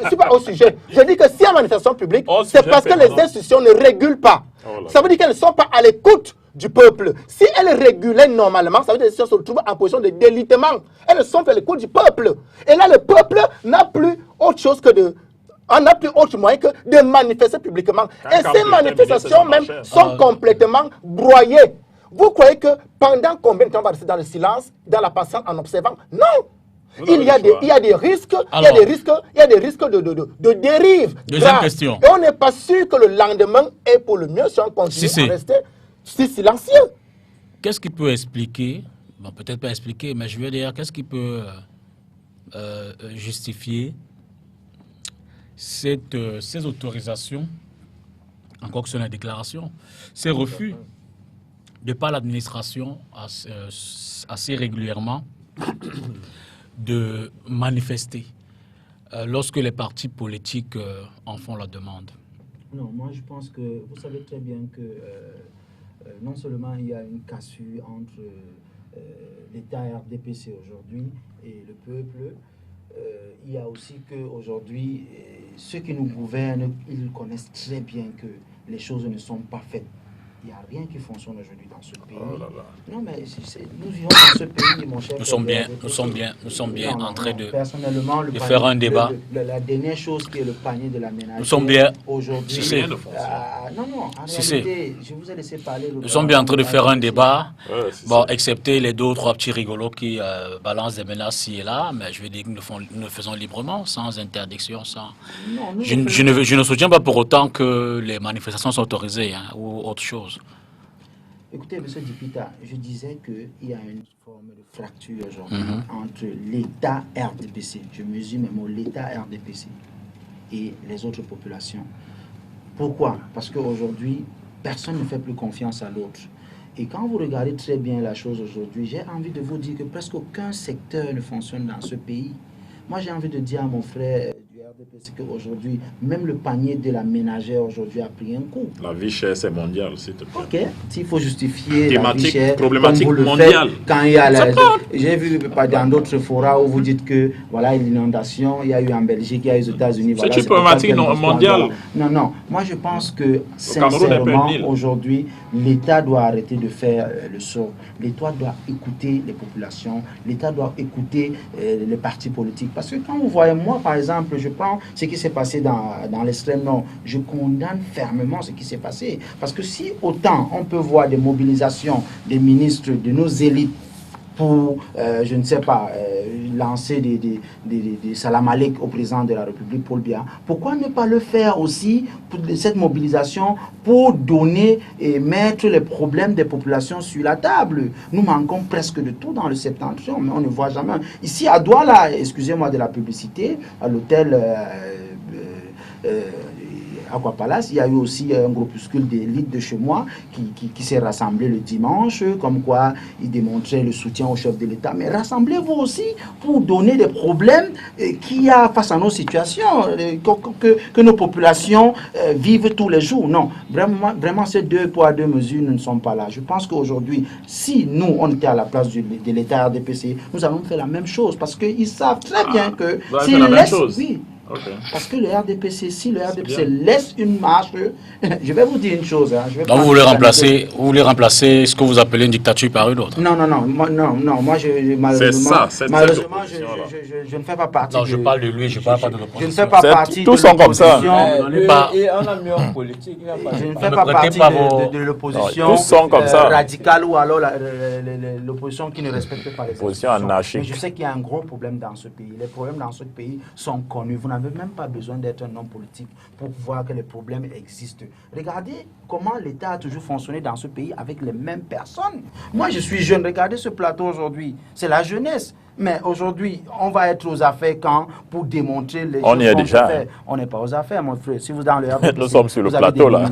C'est pas au sujet. Je dis que si il y a manifestation publique, c'est parce que les institutions ne régulent pas. Ça veut dire qu'elles ne sont pas à l'écoute du peuple. Si elles régulaient normalement, ça veut dire que les institutions se retrouvent en position de délitement. Elles ne sont pas à l'écoute du peuple. Et là, le peuple n'a plus autre chose que on n'a plus autre moyen que de manifester publiquement. Et ces manifestations même sont complètement broyées. Vous croyez que pendant combien de temps on va rester dans le silence, dans la patience, en observant? Non! Il y a des risques, il y a des risques de dérive. Deuxième question. Et on n'est pas sûr que le lendemain est pour le mieux si on continue à rester si silencieux. Qu'est-ce qui peut expliquer, bon, peut-être pas expliquer, mais je veux dire, qu'est-ce qui peut justifier ces autorisations, encore que ce soit une déclaration, ces refus de par l'administration assez régulièrement de manifester lorsque les partis politiques en font la demande? Non, moi je pense que vous savez très bien que non seulement il y a une cassure entre l'État RDPC aujourd'hui et le peuple, il y a aussi qu'aujourd'hui, ceux qui nous gouvernent, ils connaissent très bien que les choses ne sont pas faites. Il n'y a rien qui fonctionne aujourd'hui dans ce pays. Oh là là. Non, mais nous vivons dans ce pays, mon cher. Nous sommes bien en train de personnellement, faire un débat. La dernière chose qui est le panier de la ménagère. Nous sommes bien. Aujourd'hui. Non, en réalité, je vous ai laissé parler. Nous sommes bien en train de faire un débat. Ouais, Bon, excepté les 2 ou 3 petits rigolos qui balancent des menaces ci et là, mais je vais dire que nous le faisons librement, sans interdiction, sans. Non, Je ne soutiens pas pour autant que les manifestations sont autorisées ou autre chose. Écoutez, M. Dipita, je disais qu'il y a une forme de fracture aujourd'hui entre l'État RDPC, je mesure mes mots, l'État RDPC et les autres populations. Pourquoi? Parce qu'aujourd'hui, personne ne fait plus confiance à l'autre. Et quand vous regardez très bien la chose aujourd'hui, j'ai envie de vous dire que presque aucun secteur ne fonctionne dans ce pays. Moi, j'ai envie de dire à mon frère du RDPC qu'aujourd'hui, même le panier de la ménagère aujourd'hui a pris un coup. La vie chère, c'est mondial, s'il te plaît. Ok, s'il faut justifier Thématique, la vie chère, problématique comme vous le mondiale. faites, quand il y a j'ai vu dans d'autres forats où vous dites que voilà l'inondation, il y a eu en Belgique, il y a eu aux États-Unis. Voilà, une problématique mondiale. Non, moi je pense que sincèrement aujourd'hui, l'État doit arrêter de faire le sort. L'État doit écouter les populations, l'État doit écouter les partis politiques. Parce que quand vous voyez, moi par exemple, je prends ce qui s'est passé dans l'extrême nord, je condamne fermement ce qui s'est passé. Parce que si autant on peut voir des mobilisations des ministres, de nos élites, pour, je ne sais pas, lancer des salam alek au président de la République, Paul Biya. Pourquoi ne pas le faire aussi, pour cette mobilisation, pour donner et mettre les problèmes des populations sur la table? Nous manquons presque de tout dans le septentrion, mais on ne voit jamais. Ici, à Douala, excusez-moi de la publicité, à l'hôtel Aqua Palace, il y a eu aussi un groupuscule d'élite de chez moi qui s'est rassemblé le dimanche, comme quoi il démontrait le soutien au chef de l'État. Mais rassemblez-vous aussi pour donner des problèmes qu'il y a face à nos situations, que nos populations vivent tous les jours. Non, vraiment ces 2 poids 2 mesures ne sont pas là. Je pense qu'aujourd'hui, si nous, on était à la place de l'État RDPC, nous allons faire la même chose, parce qu'ils savent très bien que s'ils laissent... Oui, okay. Parce que le RDPC, si le RDPC laisse une marche, je vais vous dire une chose. Donc vous voulez remplacer ce que vous appelez une dictature par une autre? Non, moi malheureusement, je ne fais pas partie. Non, je parle de lui, je ne parle pas de l'opposition. Je ne fais pas partie tous sont comme ça. Et on a mis en politique. Je ne fais pas partie de l'opposition radicale ou alors l'opposition qui ne respecte pas les institutions. Mais je sais qu'il y a un gros problème dans ce pays. Les problèmes dans ce pays sont connus. Vous n'avez même pas besoin d'être un homme politique pour voir que les problèmes existent. Regardez comment l'État a toujours fonctionné dans ce pays avec les mêmes personnes. Moi, je suis jeune. Regardez ce plateau aujourd'hui. C'est la jeunesse. Mais aujourd'hui, on va être aux affaires quand pour démontrer les choses. On y est déjà. On n'est pas aux affaires, mon frère. Si vous dans le RDPC, nous sommes sur le plateau là.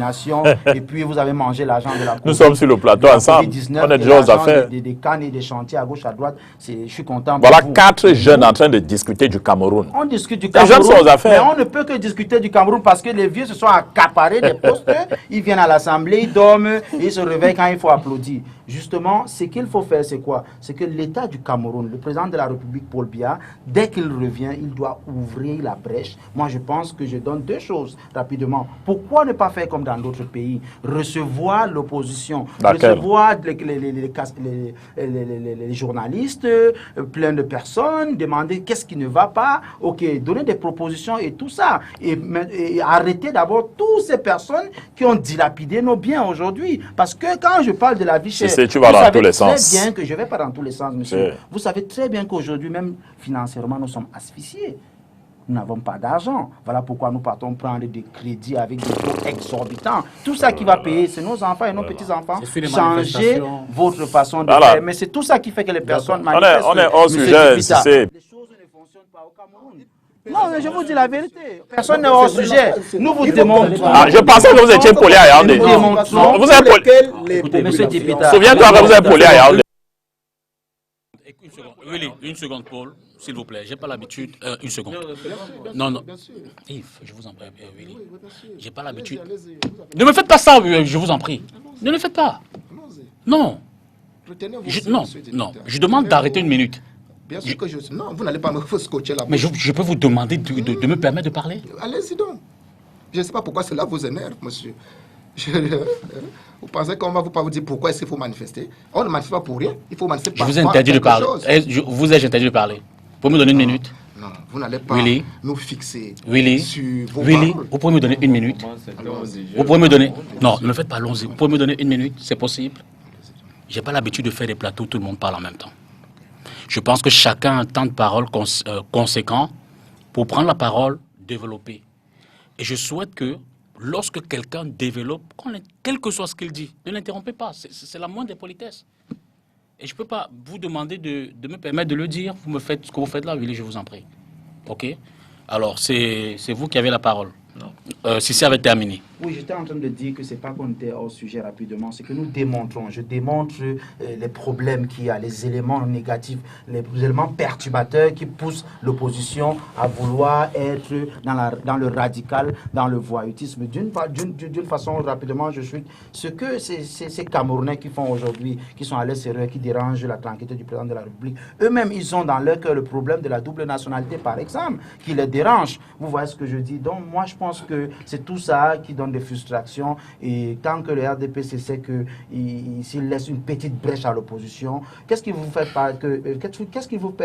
Et puis vous avez mangé l'argent de la COVID. Nous sommes sur le plateau ensemble. On est déjà aux affaires. Des cannes et des chantiers à gauche, à droite. Je suis content. Voilà 4 jeunes en train de discuter du Cameroun. On discute du Cameroun. Les jeunes sont aux affaires. Mais on ne peut que discuter du Cameroun parce que les vieux se sont accaparés des postes. Ils viennent à l'Assemblée, ils dorment, et ils se réveillent quand il faut applaudir. Justement, ce qu'il faut faire, c'est quoi? C'est que l'État du Cameroun, le président de la République, Paul Biya, dès qu'il revient, il doit ouvrir la brèche. Moi, je pense que je donne 2 choses rapidement. Pourquoi ne pas faire comme dans d'autres pays? Recevoir l'opposition, recevoir les journalistes, plein de personnes, demander qu'est-ce qui ne va pas, ok, donner des propositions et tout ça. Et arrêter d'abord toutes ces personnes qui ont dilapidé nos biens aujourd'hui. Parce que quand je parle de la vie chère, tu vas dans tous les sens. Très bien que je ne vais pas dans tous les sens, monsieur. Vous savez très bien qu'aujourd'hui, même financièrement, nous sommes asphyxiés. Nous n'avons pas d'argent. Voilà pourquoi nous partons prendre des crédits avec des taux exorbitants. Tout ça qui va payer, c'est nos enfants et nos petits-enfants. Changez votre façon de faire. Mais c'est tout ça qui fait que les personnes manifestent. On est hors sujet. Les choses ne fonctionnent pas au Cameroun. Non, mais je vous dis la vérité. Personne n'est hors sujet. Nous vous démontrons. Je pensais que vous étiez poli à Yaoundé. Vous êtes poli. Monsieur Dipita. Souviens-toi que vous êtes poli à Yaoundé. Willy, une seconde, Paul, s'il vous plaît. J'ai pas l'habitude. Une seconde. Non. Yves, je vous en prie, Willy. J'ai pas l'habitude. Ne me faites pas ça, je vous en prie. Ne le faites pas. Non. Non. Je demande d'arrêter une minute. Bien sûr que je... Non, vous n'allez pas me scotcher la bouche. Mais je peux vous demander de me permettre de parler? Allez-y donc. Je ne sais pas pourquoi cela vous énerve, monsieur. Vous pensez qu'on va pas vous dire pourquoi est-ce qu'il faut manifester? On ne manifeste pas pour rien. Il faut manifester Je pour vous ai interdit de parler. Vous ai interdit de parler. Vous pouvez me donner une minute? Non, vous n'allez pas nous fixer sur vos paroles. Vous pouvez me donner une minute? Vous pouvez me donner... Non, ne me faites pas allons-y. Vous pouvez me donner une minute? C'est possible? Je n'ai pas l'habitude de faire des plateaux où tout le monde parle en même temps. Je pense que chacun a un temps de parole conséquent pour prendre la parole, développer. Et je souhaite que lorsque quelqu'un développe, quel que soit ce qu'il dit, ne l'interrompez pas. C'est la moindre des politesses. Et je ne peux pas vous demander de me permettre de le dire. Vous me faites ce que vous faites là, Willy, je vous en prie. OK? Alors, c'est vous qui avez la parole. Si ça avait terminé. Oui, j'étais en train de dire que ce n'est pas qu'on était hors sujet rapidement, c'est que nous démontrons, je démontre les problèmes qu'il y a, les éléments négatifs, les éléments perturbateurs qui poussent l'opposition à vouloir être dans le radical, dans le voyoutisme. D'une façon, rapidement, je suis ce que ces Camerounais qui font aujourd'hui, qui sont à l'extérieur, qui dérangent la tranquillité du président de la République, eux-mêmes, ils ont dans leur cœur le problème de la double nationalité, par exemple, qui les dérange. Vous voyez ce que je dis? Donc, moi, je pense que c'est tout ça qui donne des frustrations, et tant que le RDPC sait s'il laisse une petite brèche à l'opposition, qu'est-ce qui vous fait pas que qu'est-ce qui vous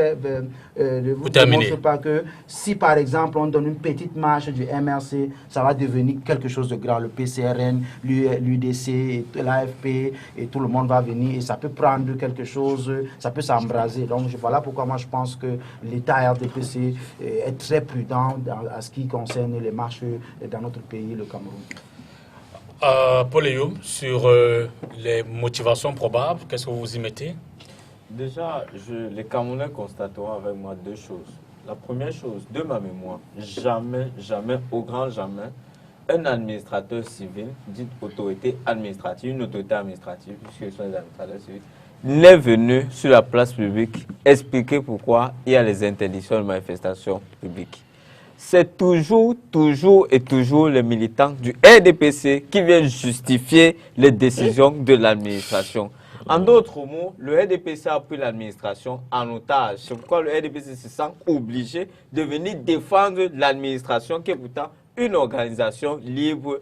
démontre pas que si par exemple on donne une petite marche du MRC, ça va devenir quelque chose de grand, le PCRN, l'UDC, l'AFP et tout le monde va venir et ça peut prendre quelque chose, ça peut s'embraser. Donc voilà pourquoi moi je pense que l'État RDPC est très prudent à ce qui concerne les marches dans notre pays, le Cameroun. Paul Eyoum, sur les motivations probables, qu'est-ce que vous y mettez? Déjà, les Camerounais constateront avec moi deux choses. La première chose, de ma mémoire, jamais, au grand jamais, un administrateur civil, dit autorité administrative, une autorité administrative, puisque ce sont les administrateurs civils, n'est venu sur la place publique expliquer pourquoi il y a les interdictions de manifestations publiques. C'est toujours les militants du RDPC qui viennent justifier les décisions de l'administration. En d'autres mots, le RDPC a pris l'administration en otage. C'est pourquoi le RDPC se sent obligé de venir défendre l'administration, qui est pourtant une organisation libre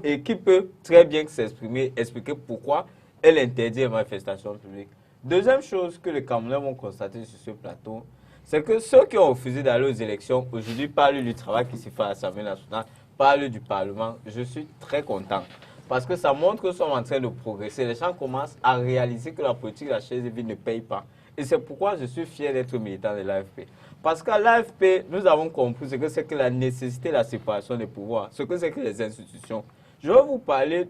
et qui peut très bien s'exprimer, expliquer pourquoi elle interdit les manifestations publiques. Deuxième chose que les Camerounais vont constater sur ce plateau, c'est que ceux qui ont refusé d'aller aux élections, aujourd'hui, parlent du travail qui se fait à l'Assemblée nationale, parlent du Parlement. Je suis très content. Parce que ça montre que nous sommes en train de progresser. Les gens commencent à réaliser que la politique de la chaise vide ne paye pas. Et c'est pourquoi je suis fier d'être militant de l'AFP. Parce qu'à l'AFP, nous avons compris ce que c'est que la nécessité de la séparation des pouvoirs, ce que c'est que les institutions. Je vais vous parler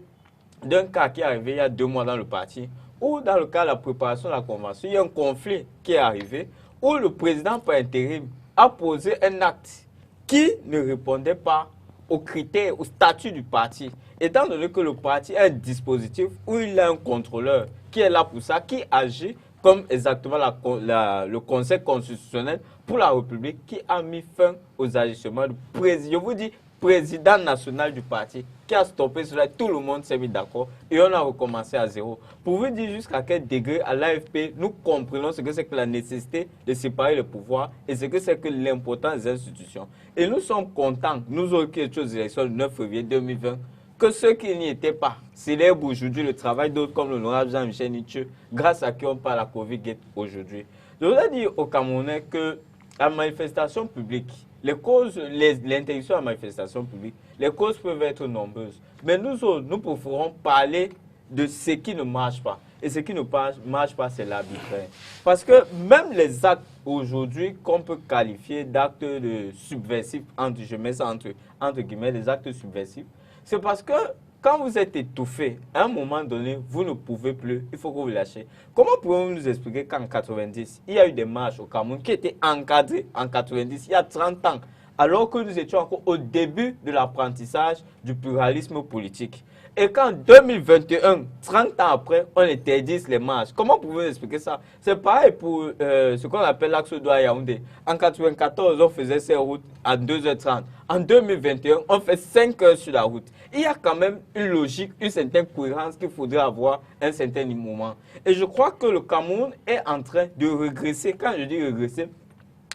d'un cas qui est arrivé il y a 2 mois dans le parti, où dans le cas de la préparation de la convention, il y a un conflit qui est arrivé, où le président par intérim a posé un acte qui ne répondait pas aux critères, au statut du parti. Étant donné que le parti a un dispositif où il a un contrôleur qui est là pour ça, qui agit comme exactement le Conseil constitutionnel pour la République, qui a mis fin aux agissements du président. Je vous dis, président national du parti, qui a stoppé cela, tout le monde s'est mis d'accord et on a recommencé à zéro. Pour vous dire jusqu'à quel degré à l'AFP, nous comprenons ce que c'est que la nécessité de séparer les pouvoirs et ce que c'est que l'importance des institutions. Et nous sommes contents, nous autres qui étions aux élections du 9 février 2020, que ceux qui n'y étaient pas célèbrent aujourd'hui le travail d'autres comme l'honorable Jean-Michel Nietzsche, grâce à qui on parle à Covid-Gate aujourd'hui. Je voudrais dire aux Camerounais que la manifestation publique, les causes, l'interdiction de la manifestation publique, les causes peuvent être nombreuses. Mais nous autres, nous préférons parler de ce qui ne marche pas. Et ce qui ne marche pas, c'est l'arbitraire. Parce que même les actes aujourd'hui qu'on peut qualifier d'actes subversifs, je mets ça entre guillemets, des actes subversifs, c'est parce que quand vous êtes étouffé, à un moment donné, vous ne pouvez plus, il faut que vous lâchez. Comment pouvez-vous nous expliquer qu'en 90, il y a eu des marches au Cameroun qui étaient encadrées en 90, il y a 30 ans, alors que nous étions encore au début de l'apprentissage du pluralisme politique. Et qu'en 2021, 30 ans après, on interdise les marches. Comment pouvez-vous expliquer ça? C'est pareil pour ce qu'on appelle l'axe Douala-Yaoundé. En 1994, on faisait ces routes à 2h30. En 2021, on fait 5 heures sur la route. Il y a quand même une logique, une certaine cohérence qu'il faudrait avoir à un certain moment. Et je crois que le Cameroun est en train de régresser. Quand je dis régresser,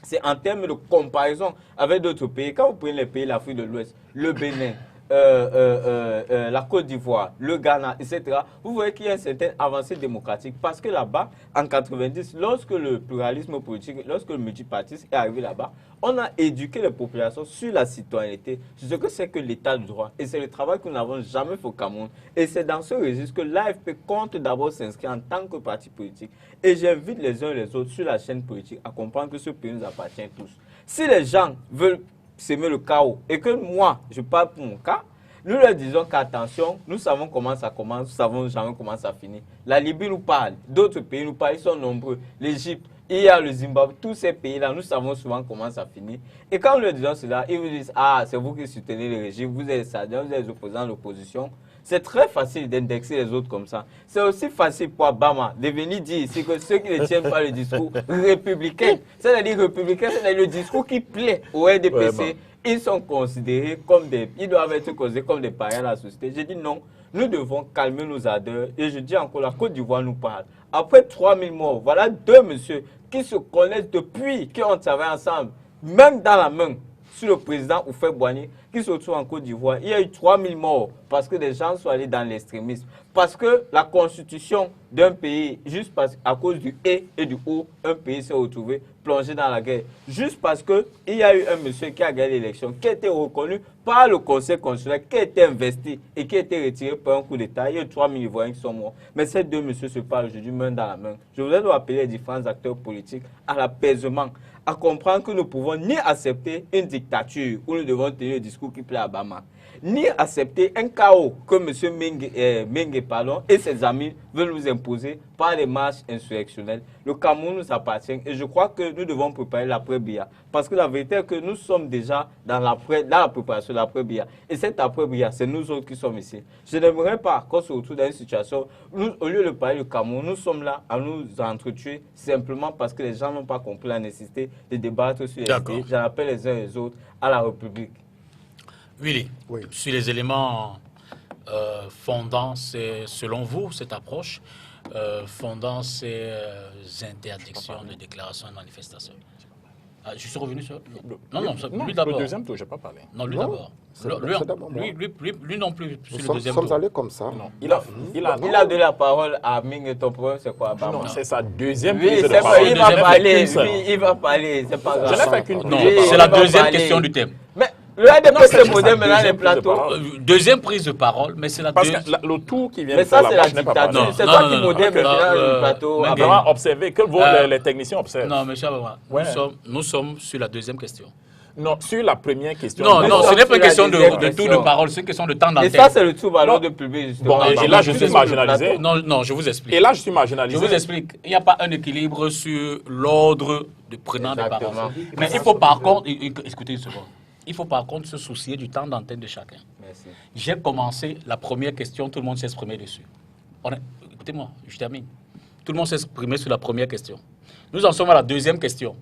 c'est en termes de comparaison avec d'autres pays. Quand vous prenez les pays de l'Afrique de l'Ouest, le Bénin, la Côte d'Ivoire, le Ghana, etc., vous voyez qu'il y a une certaine avancée démocratique. Parce que là-bas, en 90, lorsque le pluralisme politique, lorsque le multipartisme est arrivé là-bas, on a éduqué les populations sur la citoyenneté, sur ce que c'est que l'état de droit. Et c'est le travail que nous n'avons jamais fait au Cameroun. Et c'est dans ce registre que l'AFP compte d'abord s'inscrire en tant que parti politique. Et j'invite les uns et les autres sur la chaîne politique à comprendre que ce pays nous appartient tous. Si les gens veulent s'aimer le chaos et que moi, je parle pour mon cas, nous leur disons qu'attention, nous savons comment ça commence, nous savons jamais comment ça finit. La Libye nous parle, d'autres pays nous parlent, ils sont nombreux. L'Égypte, il y a le Zimbabwe, tous ces pays-là, nous savons souvent comment ça finit. Et quand nous leur disons cela, ils vous disent, ah, c'est vous qui soutenez le régime, vous êtes sadien, vous êtes opposants à l'opposition. C'est très facile d'indexer les autres comme ça. C'est aussi facile pour Obama de venir dire ici que ceux qui ne tiennent pas le discours républicain, c'est-à-dire républicain, c'est le discours qui plaît au RDPC, ils sont considérés comme ils doivent être considérés comme des païens de la société. J'ai dit non, nous devons calmer nos ardeurs. Et je dis encore, la Côte d'Ivoire nous parle. Après 3000 morts, voilà deux messieurs qui se connaissent depuis, qui ont travaillé ensemble, même dans la main, sur le président Houphouët-Boigny, qui se trouve en Côte d'Ivoire. Il y a eu 3000 morts parce que des gens sont allés dans l'extrémisme. Parce que la constitution d'un pays, juste à cause du et du O, un pays s'est retrouvé plongé dans la guerre. Juste parce qu'il y a eu un monsieur qui a gagné l'élection, qui a été reconnu par le Conseil constitutionnel, qui a été investi et qui a été retiré par un coup d'État. Il y a eu 3000 Ivoiriens qui sont morts. Mais ces deux messieurs se parlent aujourd'hui main dans la main. Je voudrais donc appeler les différents acteurs politiques à l'apaisement, à comprendre que nous ne pouvons ni accepter une dictature où nous devons tenir le discours qui plaît à Obama, ni accepter un chaos que M. Mengue et ses amis veulent nous imposer par les marches insurrectionnelles. Le Cameroun nous appartient et je crois que nous devons préparer l'après-BIA. Parce que la vérité est que nous sommes déjà dans la préparation de l'après-BIA. Et cet après-BIA, c'est nous autres qui sommes ici. Je n'aimerais pas qu'on se retrouve dans une situation où, au lieu de parler du Cameroun, nous sommes là à nous entretuer simplement parce que les gens n'ont pas compris la nécessité de débattre sur les idées. J'en appelle les uns et les autres à la République. Willy, oui. Sur les éléments fondants, c'est selon vous cette approche fondant ces interdictions de déclaration de manifestation. Ah, je suis revenu sur... Non, lui d'abord. Le deuxième tour, je n'ai pas parlé. Non, lui d'abord. Lui non plus sur le deuxième tour. Nous sommes allés comme ça. Non. Il a donné la parole à Ming et ton problème, c'est quoi? Non, c'est sa deuxième prise de parole. Il va parler, c'est pas grave. Je n'ai fait qu'une. Non, c'est la deuxième question du thème. Mais le RDPC modèle maintenant les plateaux. Deuxième prise de parole, mais c'est la deuxième. Parce que le tour qui vient de faire la dictature. C'est toi qui modèle le plateau. Vraiment observer, que les techniciens observent. Non, mais Chabama, nous sommes sur la deuxième question. Non, sur la première question. Non, ce n'est pas une question de tour de parole, c'est une question de temps d'antenne. Et ça, c'est le tour de public, justement. Bon, et là, je suis marginalisé. Non, je vous explique. Et là, je suis marginalisé. Je vous explique. Il n'y a pas un équilibre sur l'ordre de prenant des paroles. Mais il faut par contre, écoutez une seconde, il faut par contre se soucier du temps d'antenne de chacun. Merci. J'ai commencé la première question, tout le monde s'est exprimé dessus. Écoutez-moi, je termine. Tout le monde s'est exprimé sur la première question. Nous en sommes à la deuxième question.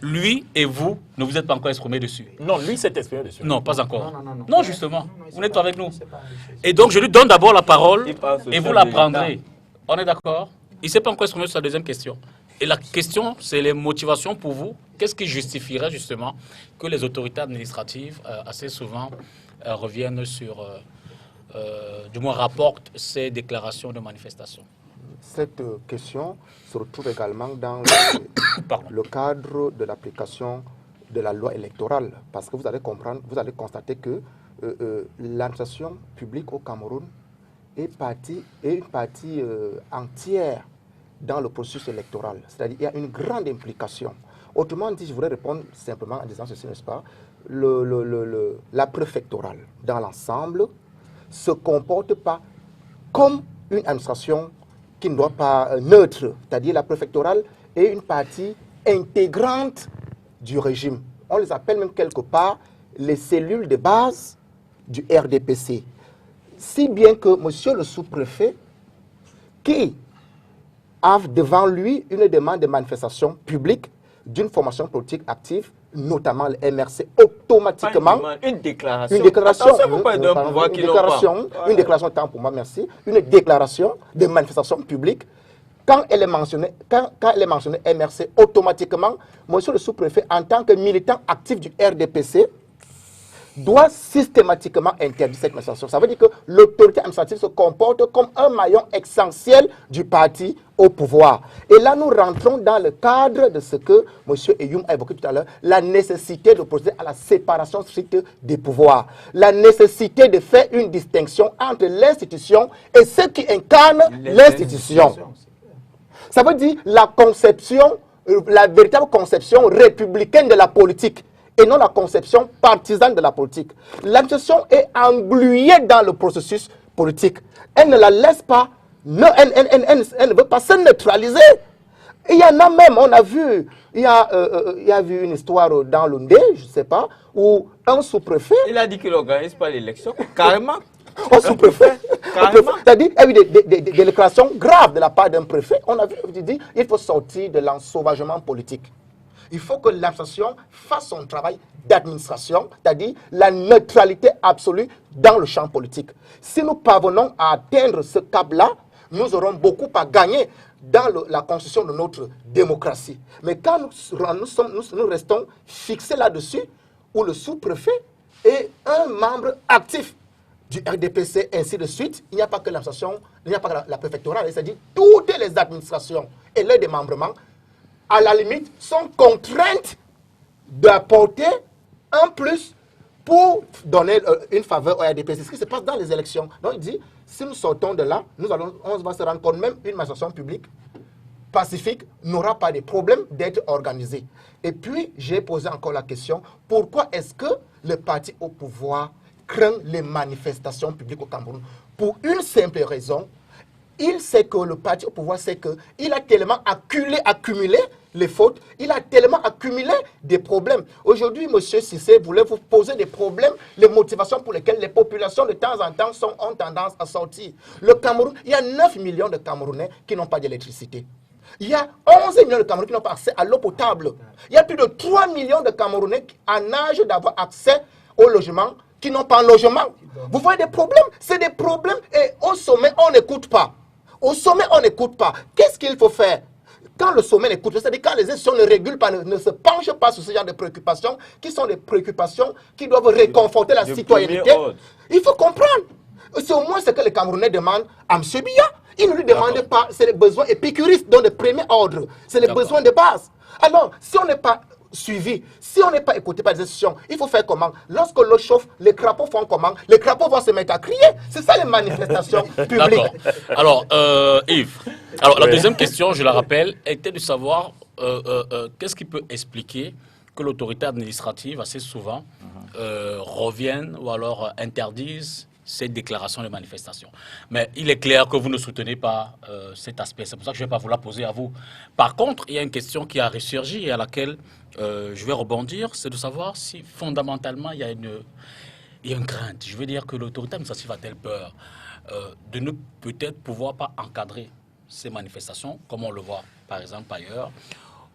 Lui et vous ne vous êtes pas encore exprimé dessus. Non, lui s'est exprimé dessus. Non, pas encore. Non, justement. Vous n'êtes pas avec nous. Et donc, je lui donne d'abord la parole et vous la prendrez. On est d'accord? Il ne s'est pas encore exprimé sur la deuxième question. Et la question, c'est les motivations pour vous. Qu'est-ce qui justifierait justement que les autorités administratives, assez souvent, reviennent sur, du moins rapportent ces déclarations de manifestation? Cette question se retrouve également dans le cadre de l'application de la loi électorale, parce que vous allez comprendre, vous allez constater que l'administration publique au Cameroun est une partie entière dans le processus électoral. C'est-à-dire qu'il y a une grande implication. Autrement dit, je voudrais répondre simplement en disant ceci, n'est-ce pas? La préfectorale, dans l'ensemble, se comporte pas comme une administration qui ne doit pas neutre, c'est-à-dire la préfectorale est une partie intégrante du régime. On les appelle même quelque part les cellules de base du RDPC. Si bien que monsieur le sous-préfet, qui a devant lui une demande de manifestation publique d'une formation politique active, notamment le MRC, automatiquement... Une déclaration. Une déclaration. Attention, vous parlez d'un pouvoir qui n'ont pas. Une déclaration, tant pour moi, merci. Une déclaration de manifestation publique. Quand elle est mentionnée MRC, automatiquement, monsieur le sous-préfet, en tant que militant actif du RDPC, doit systématiquement interdire cette manifestation. Ça veut dire que l'autorité administrative se comporte comme un maillon essentiel du parti au pouvoir. Et là, nous rentrons dans le cadre de ce que M. Eyoum a évoqué tout à l'heure, la nécessité de procéder à la séparation stricte des pouvoirs, la nécessité de faire une distinction entre l'institution et ceux qui incarnent l'institution. Ça veut dire la conception, la véritable conception républicaine de la politique, et non la conception partisane de la politique. L'administration est engluée dans le processus politique. Elle ne la laisse pas, elle ne veut pas se neutraliser. Et il y en a même, on a vu, il y a vu une histoire dans l'Undé, je ne sais pas, où un sous-préfet... Il a dit qu'il n'organise pas l'élection, carrément. Au sous-préfet. C'est-à-dire, il y a eu des déclarations graves de la part d'un préfet. On a vu, il dit, il faut sortir de l'ensauvagement politique. Il faut que l'administration fasse son travail d'administration, c'est-à-dire la neutralité absolue dans le champ politique. Si nous parvenons à atteindre ce cap-là, nous aurons beaucoup à gagner dans la construction de notre démocratie. Mais quand nous restons fixés là-dessus, où le sous-préfet est un membre actif du RDPC, ainsi de suite, il n'y a pas que l'administration, il n'y a pas que la préfectorale, c'est-à-dire toutes les administrations et les démembrements, à la limite, sont contraintes d'apporter un plus pour donner une faveur au RDPC. C'est ce qui se passe dans les élections. Donc il dit, si nous sortons de là, on va se rendre compte, même une manifestation publique pacifique n'aura pas de problème d'être organisée. Et puis, j'ai posé encore la question, pourquoi est-ce que le parti au pouvoir craint les manifestations publiques au Cameroun? Pour une simple raison, il sait que le parti au pouvoir sait qu'il a tellement accumulé les fautes, il a tellement accumulé des problèmes. Aujourd'hui, M. Cissé voulait vous poser des problèmes, les motivations pour lesquelles les populations de temps en temps ont tendance à sortir. Le Cameroun, il y a 9 millions de Camerounais qui n'ont pas d'électricité. Il y a 11 millions de Camerounais qui n'ont pas accès à l'eau potable. Il y a plus de 3 millions de Camerounais en âge d'avoir accès au logement qui n'ont pas un logement. Vous voyez des problèmes? C'est des problèmes et au sommet, on n'écoute pas. Au sommet, on n'écoute pas. Qu'est-ce qu'il faut faire? Quand le sommet n'écoute pas, c'est-à-dire quand les institutions ne régulent pas, ne se penchent pas sur ce genre de préoccupations, qui sont des préoccupations qui doivent réconforter la citoyenneté, il faut comprendre. C'est au moins ce que les Camerounais demandent à M. Biya. Ils ne lui demandent pas, c'est les besoins épicuristes, donc de premier ordre. C'est les besoins de base. Alors, si on n'est pas suivi, si on n'est pas écouté par les institutions, il faut faire comment? Lorsque l'eau chauffe, les crapauds font comment? Les crapauds vont se mettre à crier. C'est ça les manifestations publiques. D'accord. Alors, Yves, alors, la deuxième question, je la rappelle, était de savoir qu'est-ce qui peut expliquer que l'autorité administrative, assez souvent, revienne ou alors interdise ces déclarations de manifestation. Mais il est clair que vous ne soutenez pas cet aspect. C'est pour ça que je ne vais pas vous la poser à vous. Par contre, il y a une question qui a ressurgi et à laquelle je vais rebondir, c'est de savoir si fondamentalement il y a une crainte. Je veux dire que l'autorité administrative a-t-elle peur de ne peut-être pouvoir pas encadrer ces manifestations, comme on le voit par exemple ailleurs,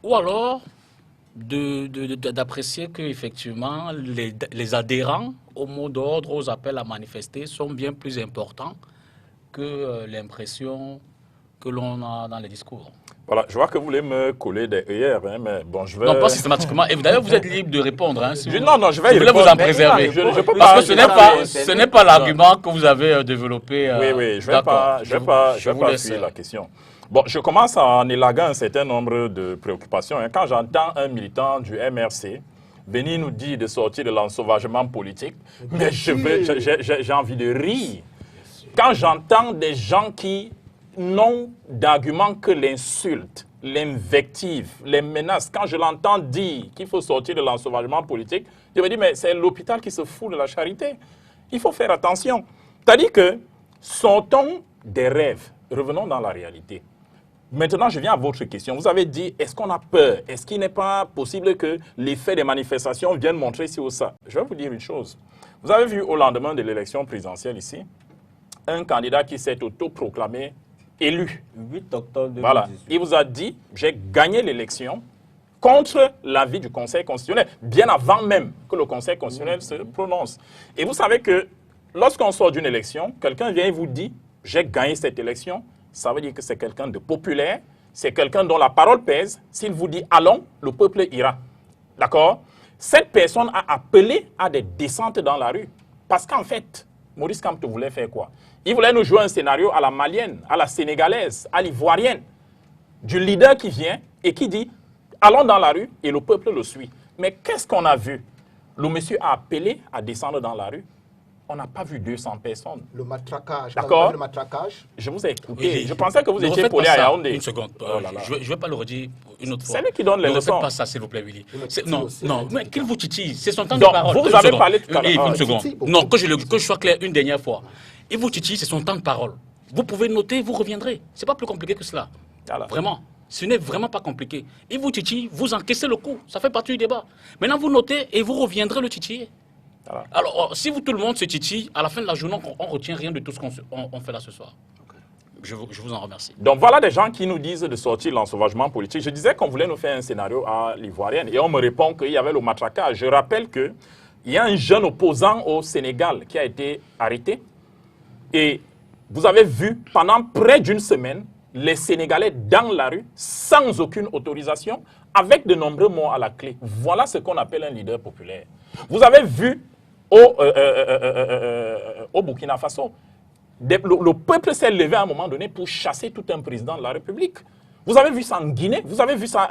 ou alors d'apprécier qu'effectivement les adhérents au mot d'ordre, aux appels à manifester sont bien plus importants que l'impression que l'on a dans les discours. Voilà, je vois que vous voulez me coller des œillères, hein, mais bon, je vais... Non, pas systématiquement. Et d'ailleurs, vous êtes libre de répondre. Hein, si non, je vais y répondre. Vous en préserver. Je peux Parce pas, que ce n'est pas l'argument que vous avez développé. Oui, je ne vais pas fuir la question. Bon, je commence en élaguant un certain nombre de préoccupations. Hein. Quand j'entends un militant du MRC venir nous dire de sortir de l'ensauvagement politique, mais j'ai envie de rire. Quand j'entends des gens qui n'ont d'argument que l'insulte, l'invective, les menaces, quand je l'entends dire qu'il faut sortir de l'ensauvagement politique, je me dis, mais c'est l'hôpital qui se fout de la charité. Il faut faire attention. C'est-à-dire que sortons des rêves, revenons dans la réalité. Maintenant, je viens à votre question. Vous avez dit, est-ce qu'on a peur? Est-ce qu'il n'est pas possible que l'effet des manifestations vienne montrer ci ou ça? Je vais vous dire une chose. Vous avez vu au lendemain de l'élection présidentielle ici, un candidat qui s'est autoproclamé élu. 8 octobre 2018. Voilà. Il vous a dit, j'ai gagné l'élection contre l'avis du Conseil constitutionnel, bien avant même que le Conseil constitutionnel se prononce. Et vous savez que lorsqu'on sort d'une élection, quelqu'un vient et vous dit, j'ai gagné cette élection, ça veut dire que c'est quelqu'un de populaire, c'est quelqu'un dont la parole pèse. S'il vous dit allons, le peuple ira. D'accord? Cette personne a appelé à des descentes dans la rue. Parce qu'en fait, Maurice Kamto voulait faire quoi? Il voulait nous jouer un scénario à la malienne, à la sénégalaise, à l'ivoirienne, du leader qui vient et qui dit allons dans la rue et le peuple le suit. Mais qu'est-ce qu'on a vu? Le monsieur a appelé à descendre dans la rue. On n'a pas vu 200 personnes. Le matraquage. D'accord. Le matraquage. Je vous ai écouté. Oui, je pensais que vous ne étiez refaites polé pas à ça. Yaoundé. Une seconde. Oh là là. Je ne vais pas le redire une autre fois. C'est lui qui donne les Ne leçons. refaites pas ça, s'il vous plaît, Willy. Non, aussi, non, le mais qu'il vous titille. C'est son temps Donc, de parole. vous Une avez seconde. parlé tout à l'heure. Une Ah, seconde. titille beaucoup. Non, que je sois clair une dernière fois. Il vous titille, c'est son temps de parole. Vous pouvez noter, vous reviendrez. Ce n'est pas plus compliqué que cela. Voilà. Vraiment. Ce n'est vraiment pas compliqué. Il vous titille, vous encaissez le coup. Ça fait partie du débat. Maintenant, vous notez et vous reviendrez le titiller. Voilà. Alors, si tout le monde se titille, à la fin de la journée, on ne retient rien de tout ce qu'on fait là ce soir. Je vous en remercie. Donc voilà des gens qui nous disent de sortir l'ensauvagement politique. Je disais qu'on voulait nous faire un scénario à l'ivoirienne et on me répond qu'il y avait le matraquage. Je rappelle qu'il y a un jeune opposant au Sénégal qui a été arrêté et vous avez vu pendant près d'une semaine les Sénégalais dans la rue sans aucune autorisation avec de nombreux morts à la clé. Voilà ce qu'on appelle un leader populaire. Vous avez vu au Burkina Faso, le peuple s'est levé à un moment donné pour chasser tout un président de la République. Vous avez vu ça en Guinée, vous avez vu ça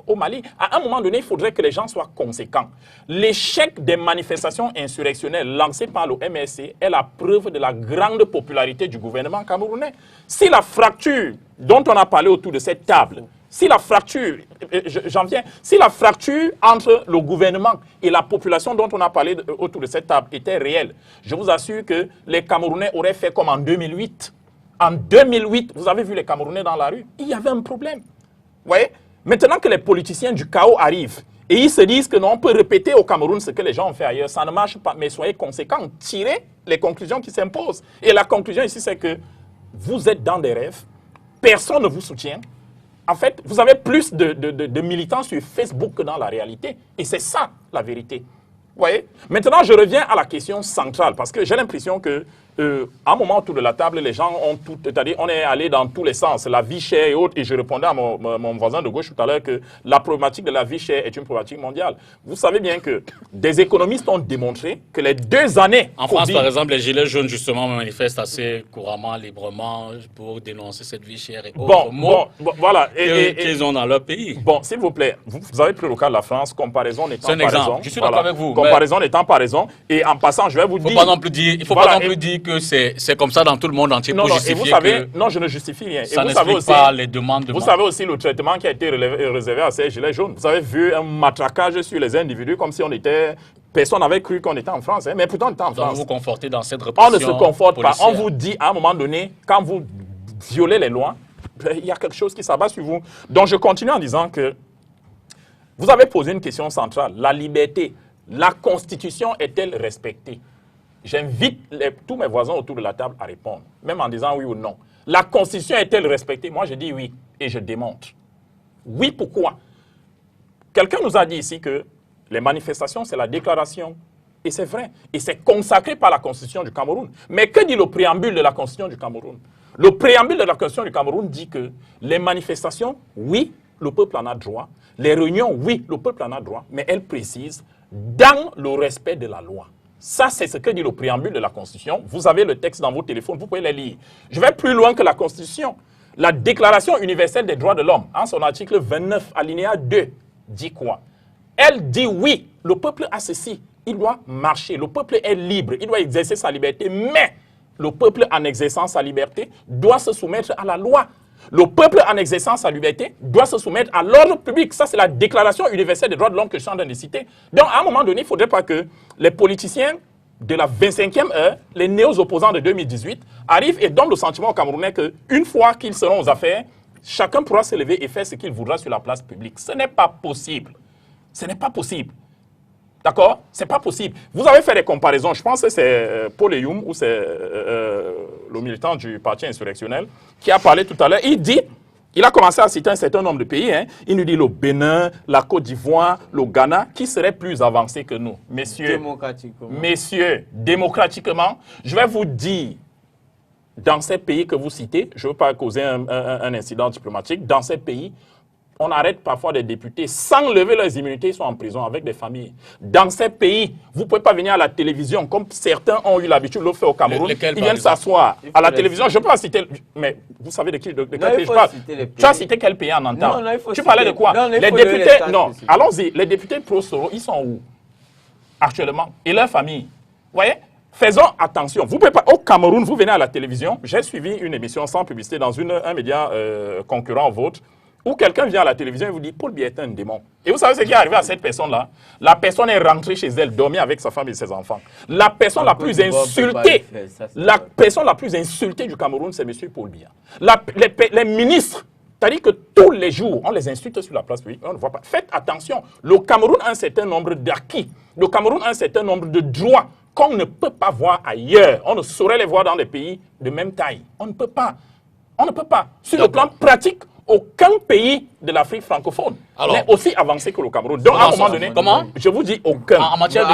au Mali. À un moment donné, il faudrait que les gens soient conséquents. L'échec des manifestations insurrectionnelles lancées par le MSC est la preuve de la grande popularité du gouvernement camerounais. Si la fracture dont on a parlé autour de cette table, si la fracture, si la fracture entre le gouvernement et la population dont on a parlé autour de cette table était réelle, je vous assure que les Camerounais auraient fait comme en 2008. En 2008, vous avez vu les Camerounais dans la rue, il y avait un problème. Vous voyez? Maintenant que les politiciens du chaos arrivent et ils se disent que non, on peut répéter au Cameroun ce que les gens ont fait ailleurs, ça ne marche pas, mais soyez conséquents, tirez les conclusions qui s'imposent. Et la conclusion ici, c'est que vous êtes dans des rêves, personne ne vous soutient. En fait, vous avez plus de militants sur Facebook que dans la réalité. Et c'est ça, la vérité. Vous voyez? Maintenant, je reviens à la question centrale, parce que j'ai l'impression que à un moment autour de la table, les gens ont tout, c'est-à-dire on est allé dans tous les sens, la vie chère et autres, et je répondais à mon voisin de gauche tout à l'heure que la problématique de la vie chère est une problématique mondiale. Vous savez bien que des économistes ont démontré que les 2 années... En France, par exemple, les Gilets jaunes, justement, manifestent assez couramment, librement, pour dénoncer cette vie chère et autres mots voilà. qu'ils ont dans leur pays. Bon, s'il vous plaît, vous avez pris le cas de la France, comparaison n'étant pas raison. Je suis d'accord avec vous. Comparaison n'étant pas raison. Et en passant, je vais vous dire... Il ne faut pas non plus dire que c'est comme ça dans tout le monde entier pour justifier et vous savez, que non, je ne justifie rien. ça et vous savez n'explique aussi, pas les demandes de vous savez aussi le traitement qui a été réservé à ces gilets jaunes. Vous avez vu un matraquage sur les individus comme si on était... Personne n'avait cru qu'on était en France, hein, mais pourtant on était en France. Vous vous confortez dans cette répression On ne se conforte policière. pas. On vous dit à un moment donné, quand vous violez les lois, il y a quelque chose qui s'abat sur vous. Donc je continue en disant que vous avez posé une question centrale. La liberté, la Constitution est-elle respectée? J'invite tous mes voisins autour de la table à répondre, même en disant oui ou non. La Constitution est-elle respectée? Moi, je dis oui, et je démontre. Oui, pourquoi? Quelqu'un nous a dit ici que les manifestations, c'est la déclaration. Et c'est vrai. Et c'est consacré par la Constitution du Cameroun. Mais que dit le préambule de la Constitution du Cameroun? Le préambule de la Constitution du Cameroun dit que les manifestations, oui, le peuple en a droit. Les réunions, oui, le peuple en a droit. Mais elle précise dans le respect de la loi. Ça, c'est ce que dit le préambule de la Constitution. Vous avez le texte dans vos téléphones, vous pouvez les lire. Je vais plus loin que la Constitution. La Déclaration universelle des droits de l'homme, en son article 29, alinéa 2, dit quoi? Elle dit oui, le peuple a ceci, il doit marcher, le peuple est libre, il doit exercer sa liberté, mais le peuple en exerçant sa liberté doit se soumettre à la loi. Le peuple en exerçant sa liberté doit se soumettre à l'ordre public. Ça, c'est la Déclaration universelle des droits de l'homme que je suis en train de citer. Donc, à un moment donné, il ne faudrait pas que les politiciens de la 25e heure, les néo-opposants de 2018, arrivent et donnent le sentiment aux Camerounais qu'une fois qu'ils seront aux affaires, chacun pourra se lever et faire ce qu'il voudra sur la place publique. Ce n'est pas possible. Ce n'est pas possible. D'accord? C'est pas possible. Vous avez fait des comparaisons. Je pense que c'est Paul Eyoum ou c'est le militant du parti insurrectionnel qui a parlé tout à l'heure. Il a commencé à citer un certain nombre de pays. Hein. Il nous dit le Bénin, la Côte d'Ivoire, le Ghana, qui seraient plus avancés que nous. Messieurs, démocratiquement, je vais vous dire, dans ces pays que vous citez, je ne veux pas causer un incident diplomatique, dans ces pays, on arrête parfois des députés sans lever leurs immunités, ils sont en prison avec des familles. Dans ces pays, vous ne pouvez pas venir à la télévision comme certains ont eu l'habitude de le faire au Cameroun. Ils viennent s'asseoir à la télévision. Je ne peux pas citer, mais vous savez de quel pays je parle. Tu as cité quel pays en entend? Tu parlais de quoi? Les députés, non, allons-y. Les députés pro-Soro, ils sont où actuellement? Et leurs familles? Vous voyez? Faisons attention. Vous pouvez pas, au Cameroun, vous venez à la télévision. J'ai suivi une émission sans publicité dans un média concurrent au vôtre, où quelqu'un vient à la télévision et vous dit Paul Biya est un démon. Et vous savez ce qui est arrivé à cette personne-là? La personne est rentrée chez elle, dormir avec sa femme et ses enfants. La personne la plus insultée, du Cameroun, c'est M. Paul Biya. Les ministres, c'est-à-dire que tous les jours, on les insulte sur la place publique, on ne voit pas. Faites attention, le Cameroun a un certain nombre d'acquis. Le Cameroun a un certain nombre de droits qu'on ne peut pas voir ailleurs. On ne saurait les voir dans des pays de même taille. On ne peut pas. On ne peut pas. Sur le plan pratique, aucun pays de l'Afrique francophone n'est aussi avancé que le Cameroun. Donc, à un moment donné, je vous dis aucun. En matière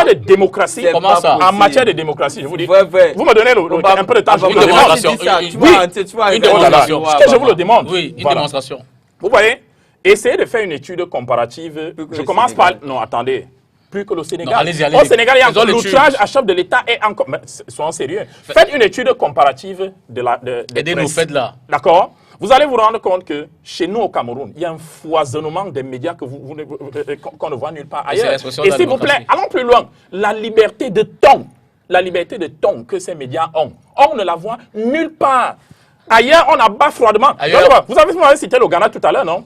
de démocratie, en matière de démocratie, je vous dis, vous me donnez un peu de temps, je vous le demande. Une démonstration. Ce que je vous le demande. Oui, une démonstration. Vous voyez, essayez de faire une étude comparative. Je commence par... Non, attendez. Plus que le Sénégal. Non, au Sénégal, il y a encore l'outrage à chef de l'État et encore... Mais soyons sérieux. Faites une étude comparative de la... Aidez-nous, faites-la. D'accord? Vous allez vous rendre compte que chez nous au Cameroun, il y a un foisonnement des médias que qu'on ne voit nulle part ailleurs. Et s'il vous plaît, allons plus loin. La liberté de ton que ces médias ont, on ne la voit nulle part. Ailleurs, on abat froidement. Vous avez cité le Ghana tout à l'heure, non?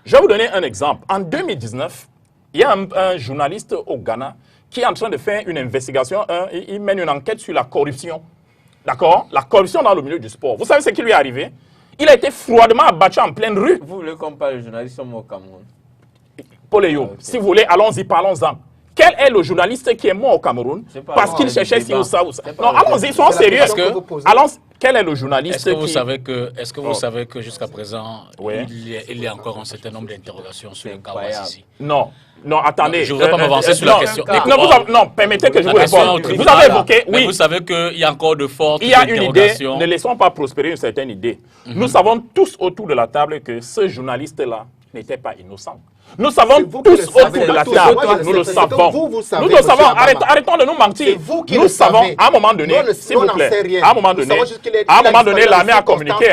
Je vais vous donner un exemple. En 2019, il y a un journaliste au Ghana qui est en train de faire une investigation, il mène une enquête sur la corruption. D'accord? La corruption dans le milieu du sport. Vous savez ce qui lui est arrivé? Il a été froidement abattu en pleine rue. Vous voulez qu'on parle de journalistes au Cameroun? Paul Eyoum, si vous voulez, allons-y, parlons-en. Quel est le journaliste qui est mort au Cameroun parce qu'il cherchait ci ou ça ou ça? Non, allons-y, soyons sérieux. Quel est le journaliste Est-ce que vous savez que jusqu'à présent, il y a encore un certain nombre d'interrogations sur le cas Ouassissi? Non. Non, attendez. Je ne voudrais pas m'avancer sur la question. Non, permettez que je vous réponde. Vous avez évoqué, oui. Vous savez qu'il y a encore de fortes interrogations. Il y a une idée, ne laissons pas prospérer une certaine idée. Nous savons tous autour de la table que ce journaliste-là n'était pas innocent. Nous savons tous autour de la table, nous le savons. Nous le savons, arrêtons de nous mentir. Nous savons, à un moment donné, s'il vous plaît, à un moment donné, l'armée a communiqué.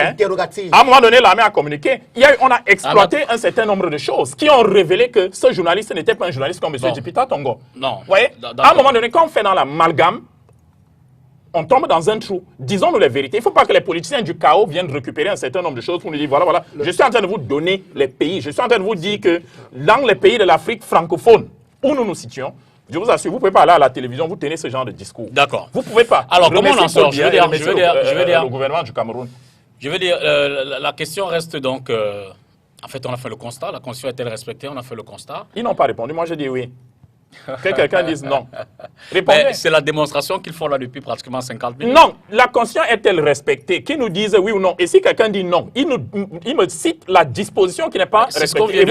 À un moment donné, l'armée a communiqué. On a exploité un certain nombre de choses qui ont révélé que ce journaliste n'était pas un journaliste comme M. Dipita Tongo. Non. Vous voyez, à un moment donné, quand on fait dans l'amalgame, on tombe dans un trou. Disons-nous les vérités. Il ne faut pas que les politiciens du chaos viennent récupérer un certain nombre de choses pour nous dire, voilà. Je suis en train de vous donner les pays. Je suis en train de vous dire que dans les pays de l'Afrique francophone où nous nous situons, je vous assure, vous ne pouvez pas aller à la télévision, vous tenez ce genre de discours. D'accord. Vous ne pouvez pas. Alors, comment on en sort? Je veux dire, le gouvernement du Cameroun. Je veux dire, la question reste donc... en fait, on a fait le constat. La Constitution est-elle respectée? On a fait le constat. Ils n'ont pas répondu. Moi, j'ai dit oui. Que quelqu'un dise non. Répondez. C'est la démonstration qu'ils font là depuis pratiquement 50 minutes. Non, la Constitution est-elle respectée? Qu'ils nous disent oui ou non. Et si quelqu'un dit non, il me cite la disposition qui n'est pas respectée.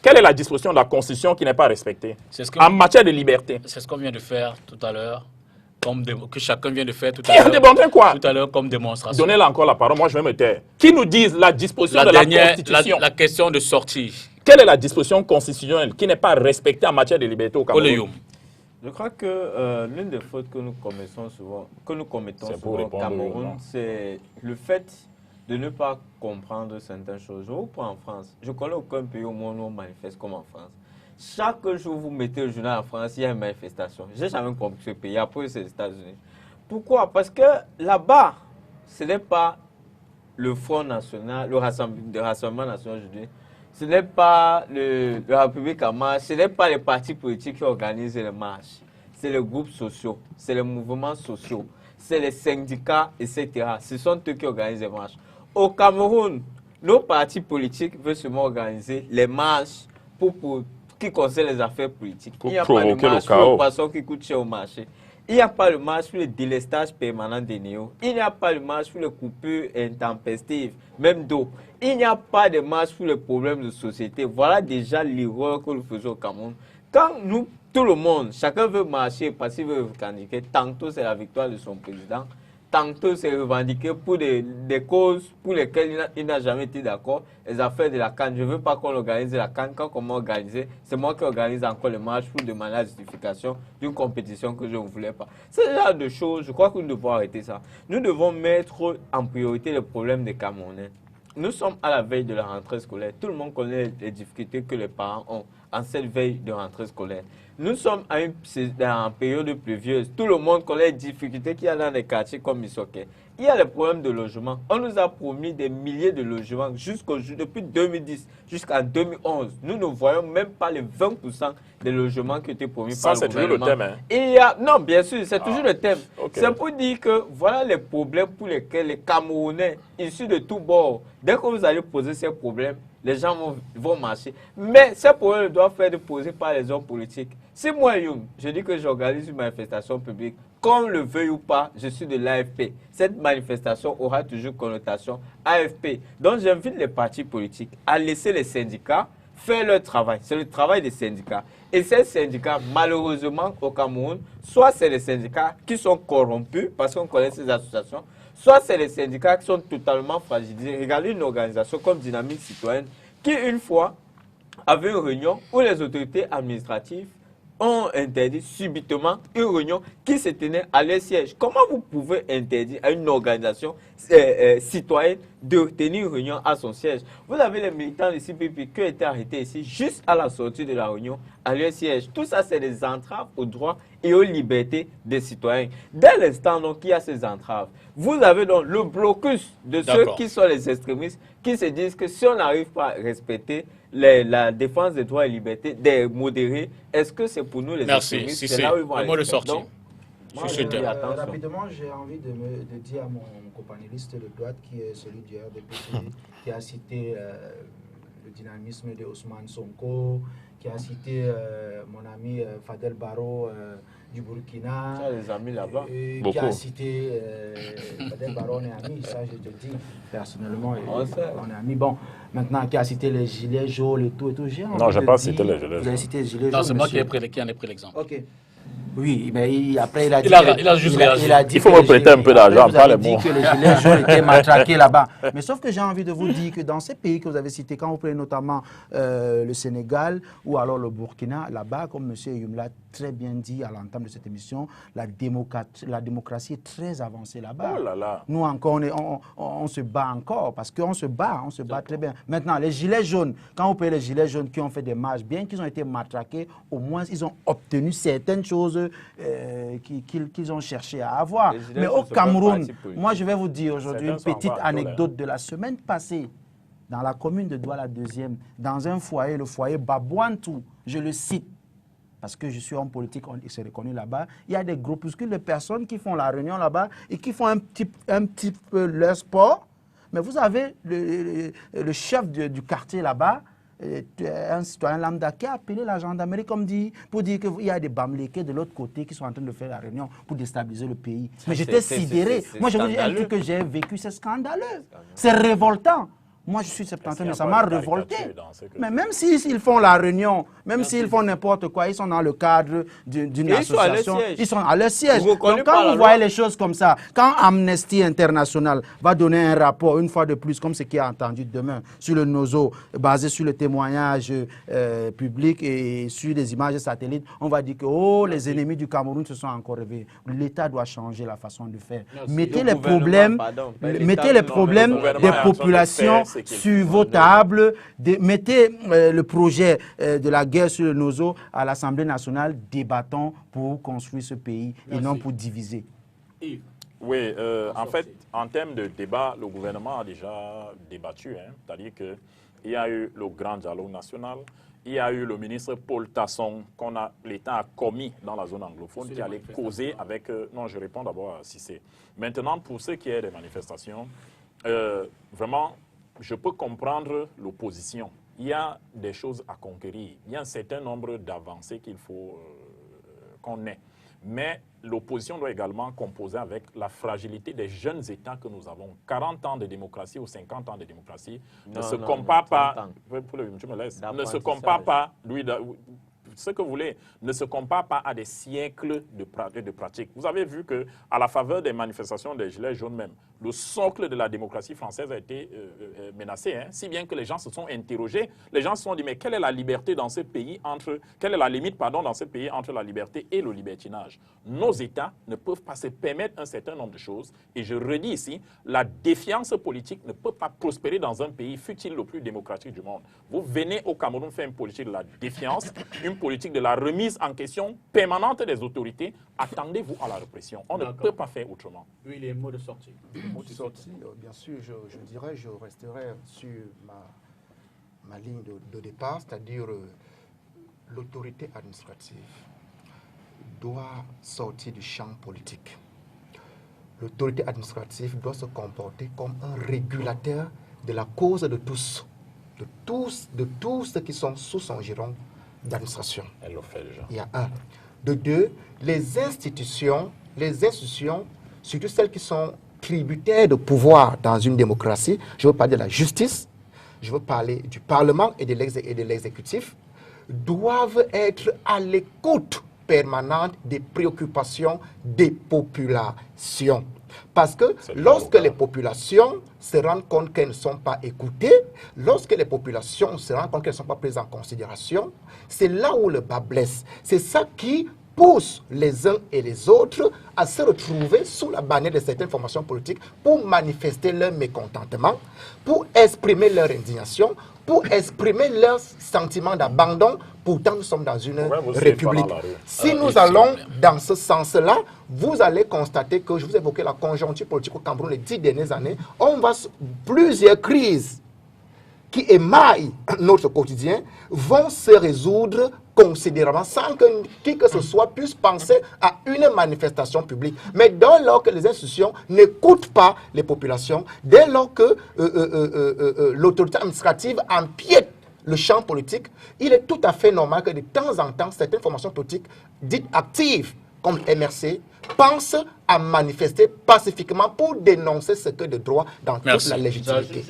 Quelle est la disposition de la Constitution qui n'est pas respectée en matière de liberté? C'est ce qu'on vient de faire tout à l'heure. Que chacun vient de faire tout à l'heure comme démonstration. Donnez-la encore la parole, moi je vais me taire. Qui nous dise la disposition de la Constitution? La question de sortie. Quelle est la disposition constitutionnelle qui n'est pas respectée en matière de liberté au Cameroun? Je crois que l'une des fautes que nous commettons souvent au Cameroun, c'est le fait de ne pas comprendre certaines choses. Je vous prends en France. Je connais aucun pays au monde où on manifeste comme en France. Chaque jour, vous mettez le journal en France, il y a une manifestation. Je n'ai jamais compris ce pays. Après, c'est les États-Unis. Pourquoi? Parce que là-bas, ce n'est pas le Front National, le Rassemblement National, je dis. Ce n'est pas la République en marche, ce n'est pas les partis politiques qui organisent les marches. C'est les groupes sociaux, c'est les mouvements sociaux, c'est les syndicats, etc. Ce sont eux qui organisent les marches. Au Cameroun, nos partis politiques veulent seulement organiser les marches qui concernent les affaires politiques. Il n'y a pas de marche pour le poisson qui coûte cher au marché. Il n'y a pas de marche pour le délestage permanent des néos. Il n'y a pas de marche pour les coupures intempestives, même d'eau. Il n'y a pas de marche pour les problèmes de société. Voilà déjà l'erreur que nous faisons au Cameroun. Quand nous, tout le monde, chacun veut marcher parce qu'il veut revendiquer, tantôt c'est la victoire de son président, tantôt c'est revendiquer pour des causes pour lesquelles il n'a jamais été d'accord, les affaires de la CAN. Je ne veux pas qu'on organise la CAN. Quand on m'a organisé, c'est moi qui organise encore les marches pour demander la justification d'une compétition que je ne voulais pas. C'est ce genre de choses, je crois que nous devons arrêter ça. Nous devons mettre en priorité les problèmes des Camerounais. Nous sommes à la veille de la rentrée scolaire. Tout le monde connaît les difficultés que les parents ont en cette veille de rentrée scolaire. Nous sommes en période pluvieuse. Tout le monde connaît les difficultés qu'il y a dans les quartiers comme Misoké. Il y a les problèmes de logement. On nous a promis des milliers de logements depuis 2010 jusqu'en 2011. Nous ne voyons même pas les 20% des logements qui étaient promis par le gouvernement. Ça, c'est toujours le thème. Hein? Non, bien sûr, c'est toujours le thème. Okay. C'est pour dire que voilà les problèmes pour lesquels les Camerounais, issus de tous bords, dès que vous allez poser ces problèmes, les gens vont marcher. Mais ces problèmes doivent être posés par les hommes politiques. Si moi, Youm, je dis que j'organise une manifestation publique, qu'on le veuille ou pas, je suis de l'AFP. Cette manifestation aura toujours connotation AFP. Donc j'invite les partis politiques à laisser les syndicats faire leur travail. C'est le travail des syndicats. Et ces syndicats, malheureusement, au Cameroun, soit c'est les syndicats qui sont corrompus, parce qu'on connaît ces associations, soit c'est les syndicats qui sont totalement fragilisés. Regardez une organisation comme Dynamique Citoyenne, qui une fois avait une réunion où les autorités administratives ont interdit subitement une réunion qui se tenait à leur siège. Comment vous pouvez interdire à une organisation citoyenne de tenir une réunion à son siège? Vous avez les militants du CPP qui ont été arrêtés ici juste à la sortie de la réunion à leur siège. Tout ça, c'est des entraves aux droits et aux libertés des citoyens. Dès l'instant donc il y a ces entraves, vous avez donc le blocus de ceux qui sont les extrémistes qui se disent que si on n'arrive pas à respecter la défense des droits et libertés des modérés, est-ce que c'est pour nous les extrémistes? Merci, c'est là où ils vont aller. Rapidement, j'ai envie de dire à mon copanéliste de droite, qui est celui du RDPC, qui a cité le dynamisme de Ousmane Sonko, qui a cité mon ami Fadel Barro du Burkina. Tu as des amis là-bas. Qui a cité Fadel Barro, on est amis, ça je te dis personnellement. On est amis. Bon, maintenant, qui a cité les gilets jaunes et tout. Non, je n'ai pas cité les gilets jaunes. Vous avez cité les gilets jaunes. Non, c'est moi qui en ai pris l'exemple. Ok. Oui, mais après il a dit il faut me prêter un peu d'argent, pas les mots. Que les gilets jaunes étaient matraqués là-bas. Mais sauf que j'ai envie de vous dire que dans ces pays que vous avez cités, quand vous prenez notamment le Sénégal ou alors le Burkina, là-bas, comme M. Youm l'a très bien dit à l'entame de cette émission, la démocratie est très avancée là-bas. Oh là là. Nous encore, on se bat encore parce qu'on se bat très bien. Maintenant, les gilets jaunes, quand vous prenez les gilets jaunes qui ont fait des marches, bien qu'ils ont été matraqués, au moins ils ont obtenu certaines choses qu'ils ont cherché à avoir. Mais au Cameroun, moi je vais vous dire aujourd'hui une petite anecdote de la semaine passée. Dans la commune de Douala 2e, dans un foyer, le foyer Babouantou, je le cite, parce que je suis homme politique, c'est reconnu là-bas, il y a des groupuscules de personnes qui font la réunion là-bas et qui font un petit peu leur sport. Mais vous avez le chef du quartier là-bas, un citoyen lambda qui a appelé la gendarmerie pour dire qu'il y a des Bamlékés de l'autre côté qui sont en train de faire la réunion pour déstabiliser le pays. Mais j'étais sidéré. Moi, je vous dis, un truc que j'ai vécu, c'est scandaleux. C'est révoltant. Moi, je suis septentrional, ça m'a révolté. Mais même s'ils font la réunion, même s'ils font n'importe quoi, ils sont dans le cadre d'une association. Ils sont à leur siège. Donc, quand vous voyez les choses comme ça, quand Amnesty International va donner un rapport, une fois de plus, comme ce qui est entendu demain, sur le NOZO, basé sur le témoignage public et sur les images satellites, on va dire que les ennemis du Cameroun se sont encore réveillés. L'État doit changer la façon de faire. Mettez les problèmes des populations sur vos tables, mettez le projet de la guerre sur le NOZO à l'Assemblée nationale, débattons pour construire ce pays et non pour diviser. Oui, en fait, en termes de débat, le gouvernement a déjà débattu, c'est-à-dire qu'il y a eu le grand dialogue national, il y a eu le ministre Paul Tasson l'État a commis dans la zone anglophone qui allait causer avec... non, je réponds d'abord à Cissé. Maintenant, pour ce qui est des manifestations, vraiment, je peux comprendre l'opposition. Il y a des choses à conquérir. Il y a un certain nombre d'avancées qu'il faut qu'on ait. Mais l'opposition doit également composer avec la fragilité des jeunes États que nous avons. 40 ans de démocratie ou 50 ans de démocratie ne se compare pas. Tu me laisses. Ne se compare pas, ce que vous voulez, ne se compare pas à des siècles de pratique. Vous avez vu qu'à la faveur des manifestations des Gilets jaunes même, le socle de la démocratie française a été menacé, hein, si bien que les gens se sont interrogés, les gens se sont dit, mais quelle est la liberté dans ce pays quelle est la limite, pardon, dans ce pays entre la liberté et le libertinage? Nos États ne peuvent pas se permettre un certain nombre de choses, et je redis ici, la défiance politique ne peut pas prospérer dans un pays, fût-il le plus démocratique du monde. Vous venez au Cameroun faire une politique de la défiance, une politique de la remise en question permanente des autorités, attendez-vous à la répression. On ne peut pas faire autrement. Oui, les mots de sortie. Les mots de sortie, bien sûr, je dirais, je resterai sur ma ligne de départ, c'est-à-dire l'autorité administrative doit sortir du champ politique. L'autorité administrative doit se comporter comme un régulateur de la cause de tous ceux qui sont sous son giron d'administration. Elle le fait déjà. Il y a un. De deux, les institutions, surtout celles qui sont tributaires de pouvoir dans une démocratie, je veux parler de la justice, je veux parler du Parlement et de l'exécutif, doivent être à l'écoute permanente des préoccupations des populations. Parce que lorsque les populations se rendent compte qu'elles ne sont pas écoutées, lorsque les populations se rendent compte qu'elles ne sont pas prises en considération, c'est là où le bas blesse. C'est ça qui pousse les uns et les autres à se retrouver sous la bannière de certaines formations politiques pour manifester leur mécontentement, pour exprimer leur indignation, pour exprimer leur sentiment d'abandon. Pourtant, nous sommes dans une république. Si nous allons dans ce sens-là, vous allez constater que, je vous évoquais la conjoncture politique au Cameroun les 10 dernières années, on voit plusieurs crises qui émaillent notre quotidien vont se résoudre considérablement sans que qui que ce soit puisse penser à une manifestation publique. Mais dès lors que les institutions n'écoutent pas les populations, dès lors que l'autorité administrative empiète le champ politique, il est tout à fait normal que de temps en temps, certaines formations politiques dites actives, comme MRC, pensent à manifester pacifiquement pour dénoncer ce que de droit dans toute la légitimité.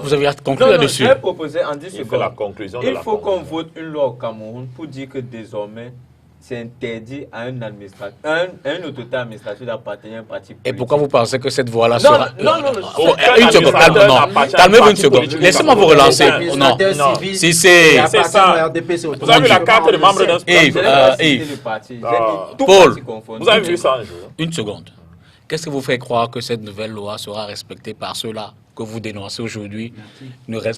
Vous avez conclu là-dessus. Je vais proposer en 10 secondes. La conclusion il faut qu'on vote une loi au Cameroun pour dire que désormais, c'est interdit à un administrateur, une autorité administrative d'appartenir à un parti politique. Et pourquoi vous pensez que cette voie-là sera... Non. Une seconde, calmez-vous une seconde. Laissez-moi vous relancer. Non. Si c'est ça. Vous avez vu la carte de membre d'un Paul, vous avez vu ça un jour? Une seconde. Qu'est-ce que vous fait croire que cette nouvelle loi sera respectée par ceux-là que vous dénoncez aujourd'hui,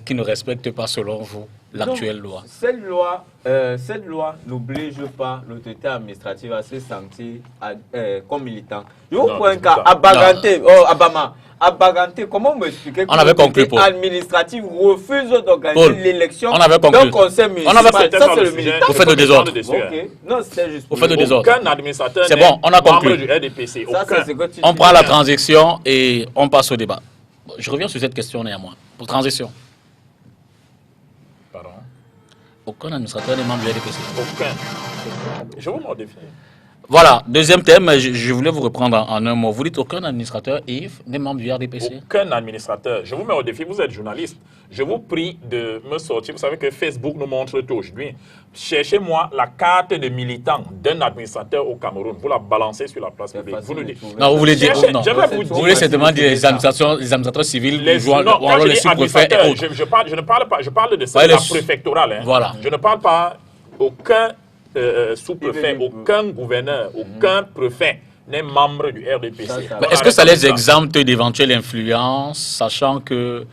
qui ne respectent pas, selon vous, l'actuelle loi? Cette loi n'oblige pas l'autorité administrative à se sentir comme militant. Je vous prends un cas, à Baganté, comment vous expliquez que l'autorité administrative refuse d'organiser l'élection d'un conseil municipal? Ça, c'est le militant. Vous faites de désordre. Non, c'était juste vous faites de désordre. Aucun administrateur c'est bon, on a conclu. Du RDPC. On prend la transition et on passe au débat. Je reviens sur cette question néanmoins. Pour transition. Pardon? Aucun administrateur n'est membre du RDPC. Aucun. Je vous m'en définis. Voilà, deuxième thème, je voulais vous reprendre en un mot. Vous dites aucun administrateur, Yves, n'est membre du RDPC? Aucun administrateur. Je vous mets au défi, vous êtes journaliste. Je vous prie de me sortir. Vous savez que Facebook nous montre tout aujourd'hui. Cherchez-moi la carte de militant d'un administrateur au Cameroun. Vous la balancez sur la place publique. Vous nous dites. Non, vous voulez dire. Je vais vous voulez certainement dire les administrateurs civils, les sous-préfets et autres. Je ne parle pas, je parle de ça, la préfectorale. Hein. Voilà. Je ne parle pas aucun sous-préfet, aucun gouverneur, aucun préfet n'est membre du RDPC. Est-ce que ça les exempte d'éventuelles influences, sachant que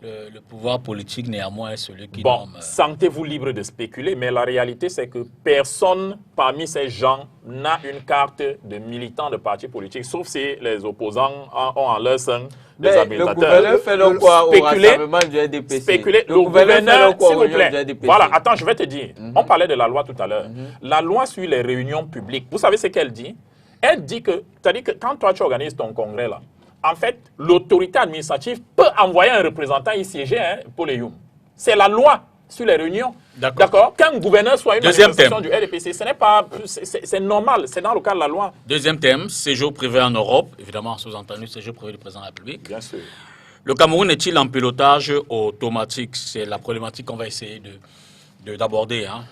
le pouvoir politique néanmoins est celui qui nomme... Sentez-vous libre de spéculer, mais la réalité c'est que personne parmi ces gens n'a une carte de militant de parti politique, sauf si les opposants ont en leur sein des habilitateurs. Le gouverneur fait le quoi au rassemblement du RDPC? Spéculer, le gouverneur, s'il vous plaît. Voilà, attends, je vais te dire. On parlait de la loi tout à l'heure. La loi sur les réunions publiques, vous savez ce qu'elle dit? Elle dit que, c'est-à-dire que quand toi tu organises ton congrès là, en fait, l'autorité administrative peut envoyer un représentant y siéger pour les Youm. C'est la loi sur les réunions. D'accord. Qu'un gouverneur soit une manifestation du RDPC, ce n'est pas, c'est normal, c'est dans le cadre de la loi. Deuxième thème, séjour privé en Europe. Évidemment, sous-entendu, séjour privé du président de la République. Bien sûr. Le Cameroun est-il en pilotage automatique? C'est la problématique qu'on va essayer d'aborder, hein,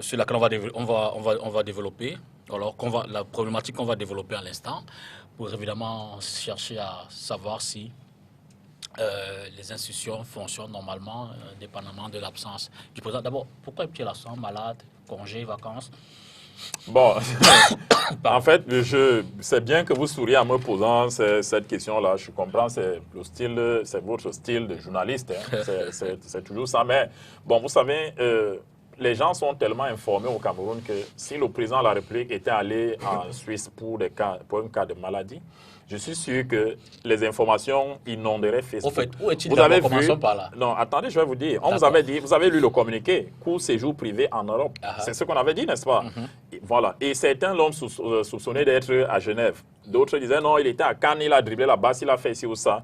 sur laquelle on va développer. Alors, la problématique qu'on va développer à l'instant, pour évidemment chercher à savoir si les institutions fonctionnent normalement, dépendamment de l'absence du président. D'abord, pourquoi est-il absent, malade, congé, vacances? Bon, en fait, c'est bien que vous souriez en me posant cette question-là. Je comprends, c'est votre style de journaliste. Hein. C'est toujours ça. Mais bon, vous savez, les gens sont tellement informés au Cameroun que si le président de la République était allé en Suisse pour un cas de maladie, je suis sûr que les informations inonderaient Facebook. Au fait, où est-il? Vous avez vu? Commençons par là. Non, attendez, je vais vous dire. On vous avait dit, vous avez lu le communiqué, court séjour privé en Europe. C'est ce qu'on avait dit, n'est-ce pas? Voilà. Et certains l'ont soupçonné d'être à Genève. D'autres disaient non, il était à Cannes, il a dribblé la basse, il a fait ci ou ça.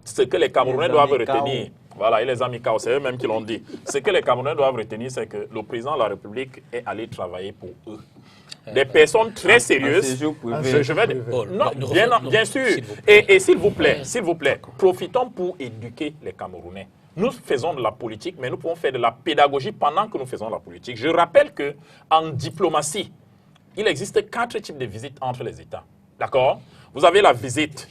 Ce que les Camerounais doivent retenir, voilà, et les amis Kao, c'est eux-mêmes qui l'ont dit. Ce que les Camerounais doivent retenir, c'est que le président de la République est allé travailler pour eux. Des personnes très sérieuses. Je vais non, bien sûr. Et s'il vous plaît, profitons pour éduquer les Camerounais. Nous faisons de la politique, mais nous pouvons faire de la pédagogie pendant que nous faisons de la politique. Je rappelle qu'en diplomatie, il existe 4 types de visites entre les États. D'accord? Vous avez la visite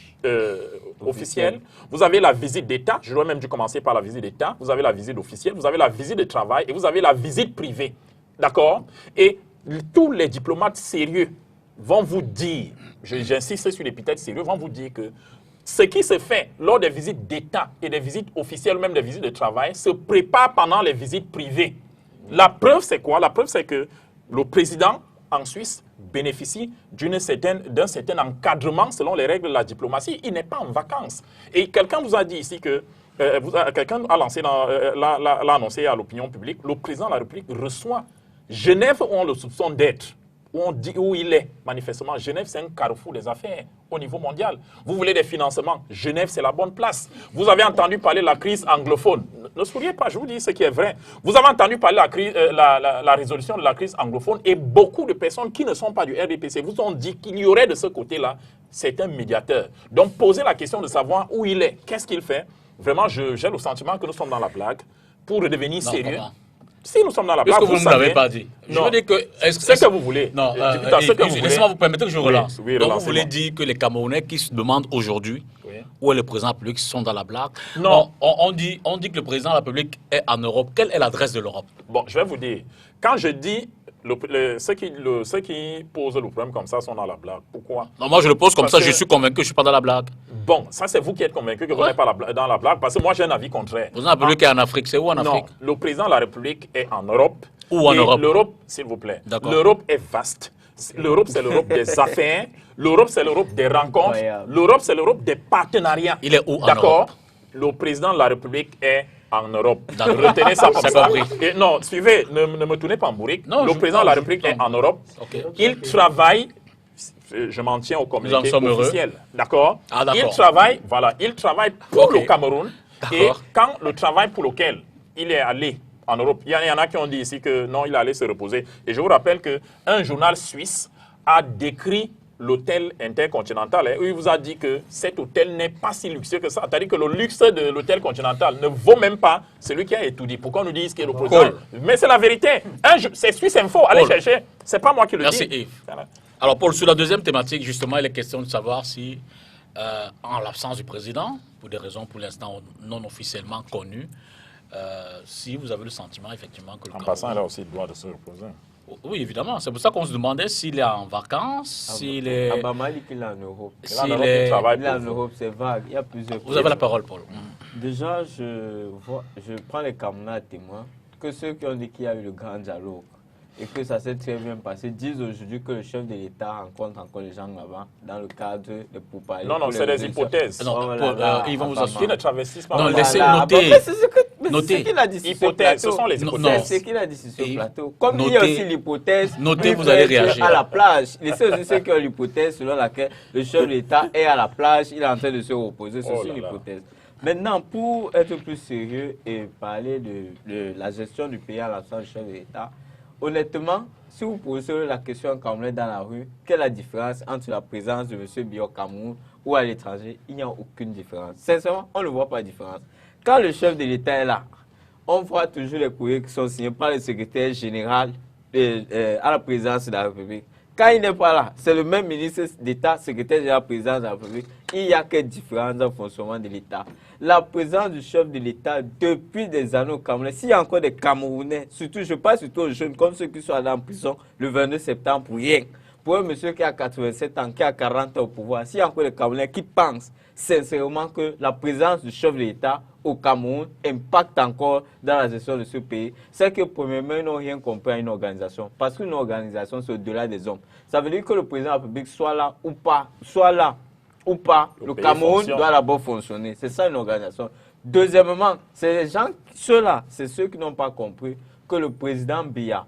officielle, vous avez la visite d'État, je dois même dû commencer par la visite d'État, vous avez la visite officielle, vous avez la visite de travail et vous avez la visite privée. D'accord? Et tous les diplomates sérieux vont vous dire, j'insiste sur l'épithète sérieux, vont vous dire que ce qui se fait lors des visites d'État et des visites officielles, ou même des visites de travail, se prépare pendant les visites privées. La preuve, c'est quoi? La preuve, c'est que le président en Suisse bénéficie d'un certain encadrement selon les règles de la diplomatie. Il n'est pas en vacances. Et quelqu'un vous a dit ici que, quelqu'un l'a annoncé à l'opinion publique, le président de la République reçoit Genève, où on le soupçonne d'être, où il est, manifestement. Genève, c'est un carrefour des affaires au niveau mondial. Vous voulez des financements, Genève, c'est la bonne place. Vous avez entendu parler de la crise anglophone. Ne souriez pas, je vous dis ce qui est vrai. Vous avez entendu parler de la résolution de la crise anglophone et beaucoup de personnes qui ne sont pas du RDPC vous ont dit qu'il y aurait de ce côté-là, c'est un médiateur. Donc, posez la question de savoir où il est, qu'est-ce qu'il fait. Vraiment, j'ai le sentiment que nous sommes dans la blague pour redevenir sérieux. Comment? Si nous sommes dans la blague, vous ne l'avez pas dit. Non. Je veux dire que... C'est que vous voulez. Non, laissez-moi vous permettre que je relance. Oui, donc vous voulez dire que les Camerounais qui se demandent aujourd'hui où est le président de la République sont dans la blague? Non. On dit que le président de la République est en Europe. Quelle est l'adresse de l'Europe? Bon, je vais vous dire. Quand je dis ceux qui posent le problème comme ça sont dans la blague. Pourquoi? Non, moi je le pose comme ça, je suis convaincu que je ne suis pas dans la blague. Bon, ça c'est vous qui êtes convaincu que vous n'êtes pas dans la blague, parce que moi j'ai un avis contraire. Le président de la République est en Afrique, c'est où en Afrique? Non, le président de la République est en Europe. Où en Europe? L'Europe, s'il vous plaît. L'Europe est vaste. L'Europe, c'est l'Europe des affaires. L'Europe, c'est l'Europe des rencontres. L'Europe, c'est l'Europe des partenariats. Il est où en Europe? D'accord. Le président de la République est en Europe. Retenez ça comme ça. Et non, suivez, ne me tournez pas en bourrique. Le président de la République est en Europe. Il travaille, je m'en tiens au communiqué officiel. D'accord. Il travaille, il travaille pour le Cameroun. Et quand le travail pour lequel il est allé en Europe, il y en a qui ont dit ici que non, il est allé se reposer. Et je vous rappelle qu'un journal suisse a décrit l'hôtel intercontinental, où il vous a dit que cet hôtel n'est pas si luxueux que ça. C'est-à-dire que le luxe de l'hôtel continental ne vaut même pas celui qui a étudié. Pourquoi on nous dit ce qui est le président? Mais c'est la vérité. C'est Suisse Info, allez chercher. C'est pas moi qui le dis. Merci Yves. Alors Paul, sur la deuxième thématique, justement, il est question de savoir si, en l'absence du président, pour des raisons pour l'instant non officiellement connues, si vous avez le sentiment effectivement que... En passant, il a aussi le droit de se reposer. Oui, évidemment. C'est pour ça qu'on se demandait s'il est en vacances, s'il est... Abamali qu'il est en Europe. S'il est en Europe, c'est vague. Il y a plusieurs... Vous avez la parole, Paul. Déjà, je prends les Camerounais à témoin que ceux qui ont dit qu'il y a eu le grand dialogue, et que ça s'est très bien passé, disent aujourd'hui que le chef de l'État rencontre encore les gens là-bas dans le cadre de pourparlers. Non, c'est des hypothèses. Non, ils vont vous assurer. Qui ne travestissent pas. Non, Voilà. laissez Voilà. noter. Mais c'est ce qu'il a dit sur ce Hypothèses, plateau. ce sont les Non, hypothèses. C'est ce qu'il a dit sur ce Et plateau. Comme il y a notez- aussi l'hypothèse, notez, lui vous allez fait être réagir. à la plage. Laissez aussi ceux qui ont l'hypothèse selon laquelle le chef de l'État est à la plage, il est en train de se reposer. C'est Oh aussi là une là. hypothèse. Maintenant, pour être plus sérieux et parler de la gestion du pays à l'absence du chef de l'État, honnêtement, si vous posez la question en Cameroun dans la rue, quelle est la différence entre la présence de M. Biya au Cameroun ou à l'étranger? Il n'y a aucune différence. Sincèrement, on ne voit pas de différence. Quand le chef de l'État est là, on voit toujours les courriers qui sont signés par le secrétaire général à la présidence de la République. Quand il n'est pas là, c'est le même ministre d'État, secrétaire général à la présidence de la République. Il n'y a que différence dans le fonctionnement de l'État. La présence du chef de l'État depuis des années au Cameroun, s'il y a encore des Camerounais, surtout, je parle surtout aux jeunes, comme ceux qui sont allés en prison le 22 septembre pour rien. Pour un monsieur qui a 87 ans, qui a 40 ans au pouvoir, s'il y a encore des Camerounais qui pensent sincèrement que la présence du chef de l'État au Cameroun impacte encore dans la gestion de ce pays, c'est que premièrement, ils n'ont rien compris à une organisation. Parce qu'une organisation, c'est au-delà des hommes. Ça veut dire que le président de la République soit là ou pas, le pays Cameroun fonctionne. doit d'abord fonctionner. C'est ça une organisation. Deuxièmement, c'est les gens, ceux-là, c'est ceux qui n'ont pas compris que le président Biya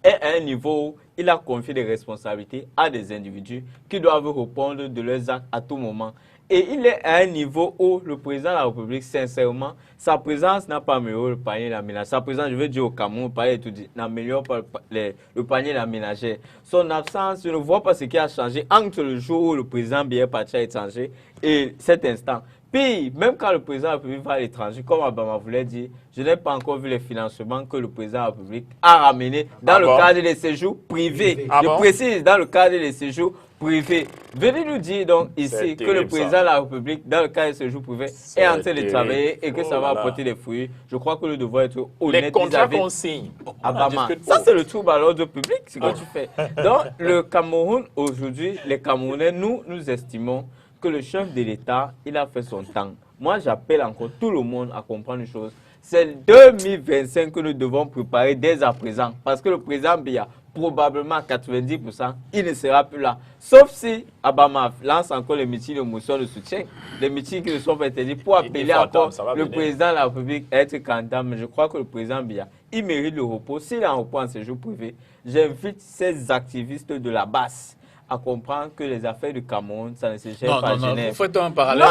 est à un niveau où il a confié des responsabilités à des individus qui doivent répondre de leurs actes à tout moment. Et il est à un niveau où le président de la République, sincèrement, sa présence n'a pas amélioré le panier de la ménagère. Sa présence, je veux dire au Cameroun, le panier tout dit, n'améliore pas le panier de la ménagère. Son absence, je ne vois pas ce qui a changé entre le jour où le président Biya est parti à l'étranger et cet instant. Puis, même quand le président de la République va à l'étranger, comme Abama voulait dire, je n'ai pas encore vu les financements que le président de la République a ramenés dans le cadre des séjours privés. Ah je bon? précise, dans le cadre des séjours privés. Venez nous dire donc ici C'est que le terrible, président ça. de la République, dans le cadre des séjours privés, est en train de terrible. travailler et que Oh ça va là là. apporter des fruits. Je crois que nous devons être honnêtes Les contrats vis-à-vis qu'on signe. on en Abama. discute Ça, pas. c'est le trouble à l'ordre public, ce que tu fais. Donc, le Cameroun, aujourd'hui, les Camerounais, nous estimons que le chef de l'État, il a fait son temps. Moi, j'appelle encore tout le monde à comprendre une chose. C'est 2025 que nous devons préparer dès à présent. Parce que le président Biya, probablement à 90%, il ne sera plus là. Sauf si Abama lance encore les meetings de motion de soutien, les meetings qui ne sont pas interdits pour appeler faut attendre, encore ça va le venir. président de la République à être candidat. Mais je crois que le président Biya, il mérite le repos. S'il est en repos en séjour privé, j'invite ces activistes de la base à comprendre que les affaires du Cameroun, ça ne se gère pas à Genève. vous faites un parallèle.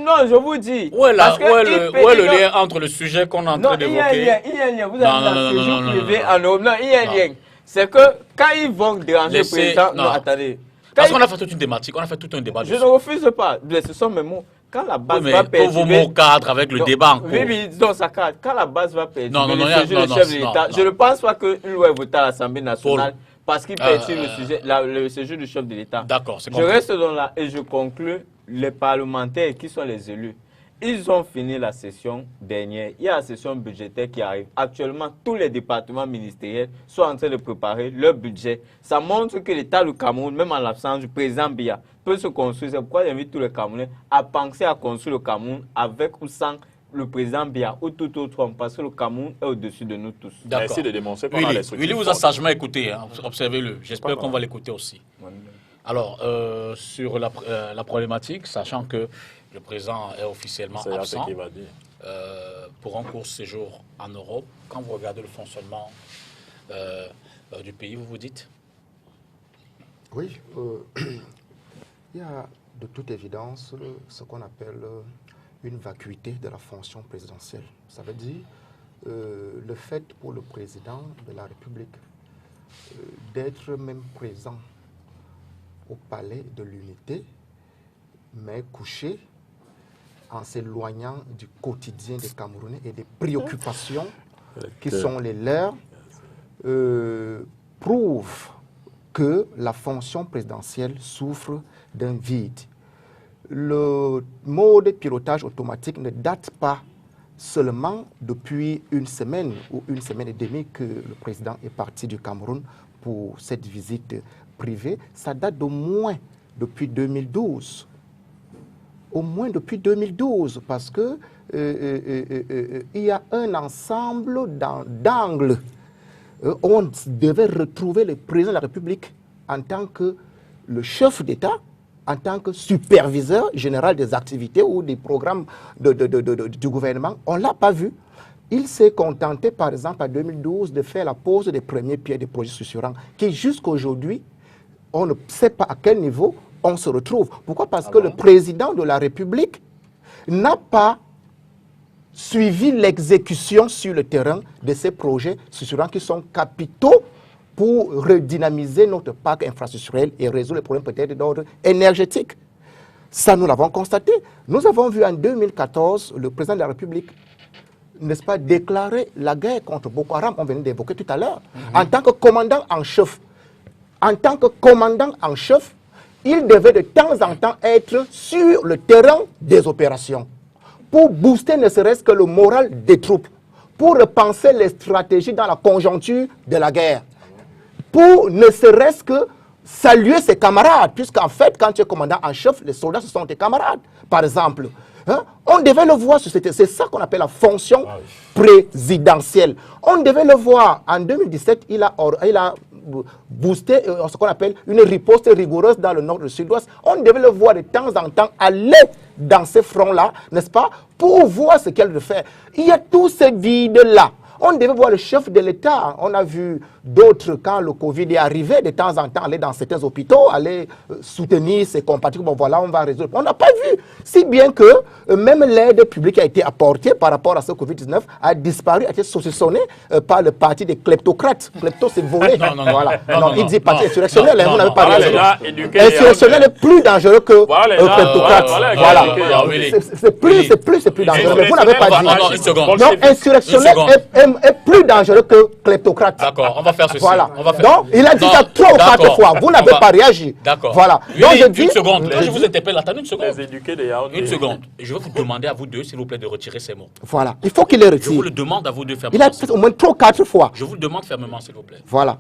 Non, je vous dis. Où est, parce que où est le non, lien entre le sujet qu'on est en non, train il y a un d'évoquer? lien, il y a un lien. Vous avez Non, dit non, un non, séjour non, privé non, en Europe. Non, il y a un Non. lien. C'est que quand ils vont déranger Laissez- le président... non. Non, attendez. Parce Quand qu'on a fait toute une thématique, on a fait tout un débat je dessus. ne refuse pas. Mais ce sont mes mots. Quand la base Oui, va mais que vos perturber... mots cadrent avec le Non, débat en cours. Oui, mais dans sa carte, quand la base va perturber Non, non, non, le non, séjour non, du chef de non, l'État, non. je ne pense pas qu'il doit voter à l'Assemblée nationale parce qu'il perturbe euh, le séjour du chef de l'État. D'accord, c'est Je compris. reste dans là et je conclus. Les parlementaires qui sont les élus, ils ont fini la session dernière. Il y a la session budgétaire qui arrive. Actuellement, tous les départements ministériels sont en train de préparer leur budget. Ça montre que l'État du Cameroun, même en l'absence du président Biya, peut se construire. C'est pourquoi j'invite tous les Camerounais à penser à construire le Cameroun avec ou sans le président Biya ou tout autre homme, parce que le Cameroun est au-dessus de nous tous. D'accord. Merci de démontrer qu'on a les Willy, structures Willy vous a fortes. sagement écouté, hein. Observez-le. J'espère Pas qu'on mal. va l'écouter aussi. Alors, sur la problématique, sachant que le président est officiellement C'est là ce absent qu'il va dire. pour un court séjour en Europe, quand vous regardez le fonctionnement du pays, vous vous dites? Oui, il y a de toute évidence ce qu'on appelle une vacuité de la fonction présidentielle. Ça veut dire le fait pour le président de la République d'être même présent au palais de l'unité, mais couché en s'éloignant du quotidien des Camerounais et des préoccupations qui sont les leurs, prouve que la fonction présidentielle souffre d'un vide. Le mode de pilotage automatique ne date pas seulement depuis une semaine ou une semaine et demie que le président est parti du Cameroun pour cette visite privée. Ça date d'au moins depuis 2012. Au moins depuis 2012, parce que il y a un ensemble d'angles on devait retrouver le président de la République en tant que le chef d'État, en tant que superviseur général des activités ou des programmes du gouvernement. On ne l'a pas vu. Il s'est contenté, par exemple, en 2012, de faire la pose des premiers pieds des projets structurants, qui jusqu'à aujourd'hui, on ne sait pas à quel niveau on se retrouve. Pourquoi? Parce que le président de la République n'a pas suivi l'exécution sur le terrain de ces projets structurants qui sont capitaux pour redynamiser notre parc infrastructurel et résoudre les problèmes peut-être d'ordre énergétique. Ça, nous l'avons constaté. Nous avons vu en 2014 le président de la République, n'est-ce pas, déclarer la guerre contre Boko Haram, on venait d'évoquer tout à l'heure, en tant que commandant en chef. En tant que commandant en chef, il devait de temps en temps être sur le terrain des opérations pour booster ne serait-ce que le moral des troupes, pour repenser les stratégies dans la conjoncture de la guerre, pour ne serait-ce que saluer ses camarades, puisqu'en fait, quand tu es commandant en chef, les soldats, ce sont tes camarades, par exemple. Hein? On devait le voir, c'est ça qu'on appelle la fonction présidentielle. On devait le voir, en 2017, il a boosté ce qu'on appelle une riposte rigoureuse dans le nord et le sud-ouest. On devait le voir de temps en temps aller dans ces fronts-là, n'est-ce pas, pour voir ce qu'elle veut faire. Il y a tous ces vides-là. On devait voir le chef de l'État. On a vu d'autres, quand le Covid est arrivé, de temps en temps, aller dans certains hôpitaux, aller soutenir ses compatriotes. Bon, voilà, on va résoudre. On n'a pas vu. Si bien que même l'aide publique a été apportée par rapport à ce Covid-19 a disparu, a été saucissonnée par le parti des kleptocrates. Klepto, c'est volé. Voilà. Non, il dit parti insurrectionnel. Vous n'avez pas réalisé. Insurrectionnel est plus dangereux que kleptocrate. Voilà. C'est plus dangereux. Mais vous n'avez pas dit. Non, insurrectionnel est plus dangereux que kleptocrate. D'accord, on va faire ceci. Voilà. On va faire... Donc, il a dit ça 3 ou 4 fois. Vous n'avez pas réagi. D'accord. Voilà. Donc, je dis... Une seconde. Là, je vous interpelle. Attendez une seconde. Les éduqués de Yaoundé. Une seconde. Je vais vous demander à vous deux, s'il vous plaît, de retirer ces mots. Voilà. Il faut qu'il les retire. Je vous le demande à vous deux fermement. Il a fait au moins 3 ou 4 fois. Je vous le demande fermement, s'il vous plaît. Voilà.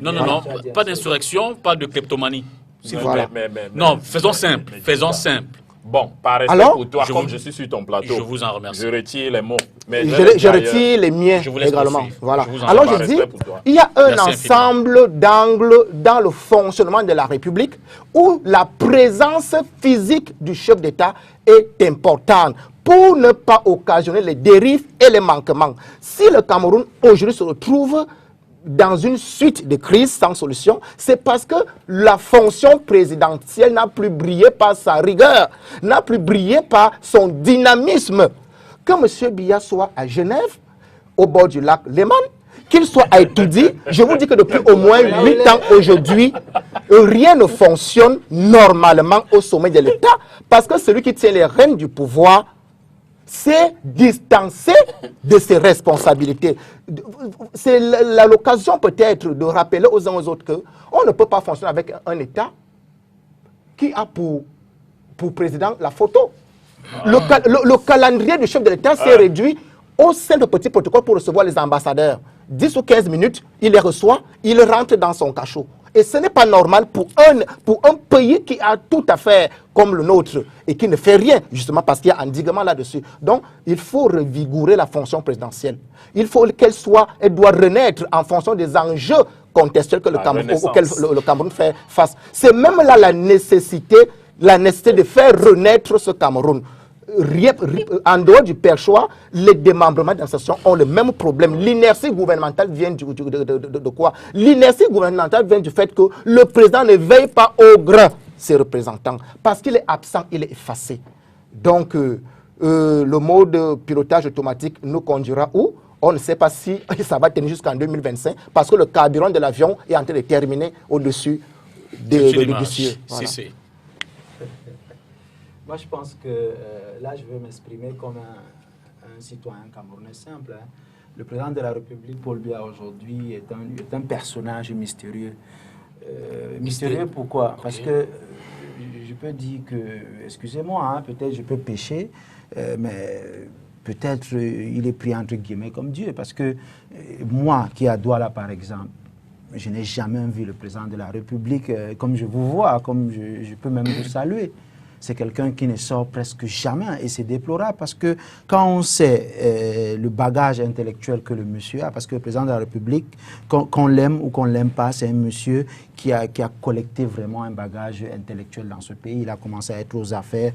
Non, non, non. Pas d'insurrection, pas de kleptomanie. S'il vous plaît. Non, faisons simple. Faisons simple. Bon, par respect Alors, pour toi, comme je suis sur ton plateau, je vous en remercie. Je retire les mots. Mais je retire les miens également. Voilà. Alors je dis, il y a un ensemble d'angles dans le fonctionnement de la République où la présence physique du chef d'État est importante pour ne pas occasionner les dérives et les manquements. Si le Cameroun aujourd'hui se retrouve dans une suite de crises sans solution, c'est parce que la fonction présidentielle n'a plus brillé par sa rigueur, n'a plus brillé par son dynamisme. Que M. Biya soit à Genève, au bord du lac Léman, qu'il soit à Etoudi, je vous dis que depuis au moins 8 ans aujourd'hui, rien ne fonctionne normalement au sommet de l'État, parce que celui qui tient les rênes du pouvoir s'est distancé de ses responsabilités. C'est l'occasion peut-être de rappeler aux uns aux autres qu'on ne peut pas fonctionner avec un État qui a pour président la photo. Le calendrier du chef de l'État s'est réduit au simple petit protocole pour recevoir les ambassadeurs. 10 ou 15 minutes, il les reçoit, il rentre dans son cachot. Et ce n'est pas normal pour un pays qui a tout à faire comme le nôtre et qui ne fait rien, justement parce qu'il y a un endiguement là-dessus. Donc, il faut revigorer la fonction présidentielle. Il faut qu'elle doit renaître en fonction des enjeux contextuels que auxquels le Cameroun fait face. C'est même là la nécessité de faire renaître ce Cameroun. En dehors du perchoir, les démembrements d'administration ont le même problème. L'inertie gouvernementale vient de quoi? L'inertie gouvernementale vient du fait que le président ne veille pas au grain ses représentants. Parce qu'il est absent, il est effacé. Donc, le mode pilotage automatique nous conduira où? On ne sait pas si ça va tenir jusqu'en 2025 parce que le carburant de l'avion est en train de terminer au-dessus du cieux. Voilà. Moi, je pense que là, je vais m'exprimer comme un citoyen camerounais simple. Hein. Le président de la République, Paul Biya, aujourd'hui, est un personnage mystérieux. Mystérieux pourquoi? Okay. Parce que je peux dire que, excusez-moi, hein, peut-être je peux pécher, mais peut-être il est pris entre guillemets comme Dieu. Parce que moi, qui à Douala, par exemple, je n'ai jamais vu le président de la République comme je vous vois, comme je peux même vous saluer. c'est quelqu'un qui ne sort presque jamais. Et c'est déplorable parce que quand on sait le bagage intellectuel que le monsieur a, parce que le président de la République, qu'on l'aime ou qu'on ne l'aime pas, c'est un monsieur qui a collecté vraiment un bagage intellectuel dans ce pays. Il a commencé à être aux affaires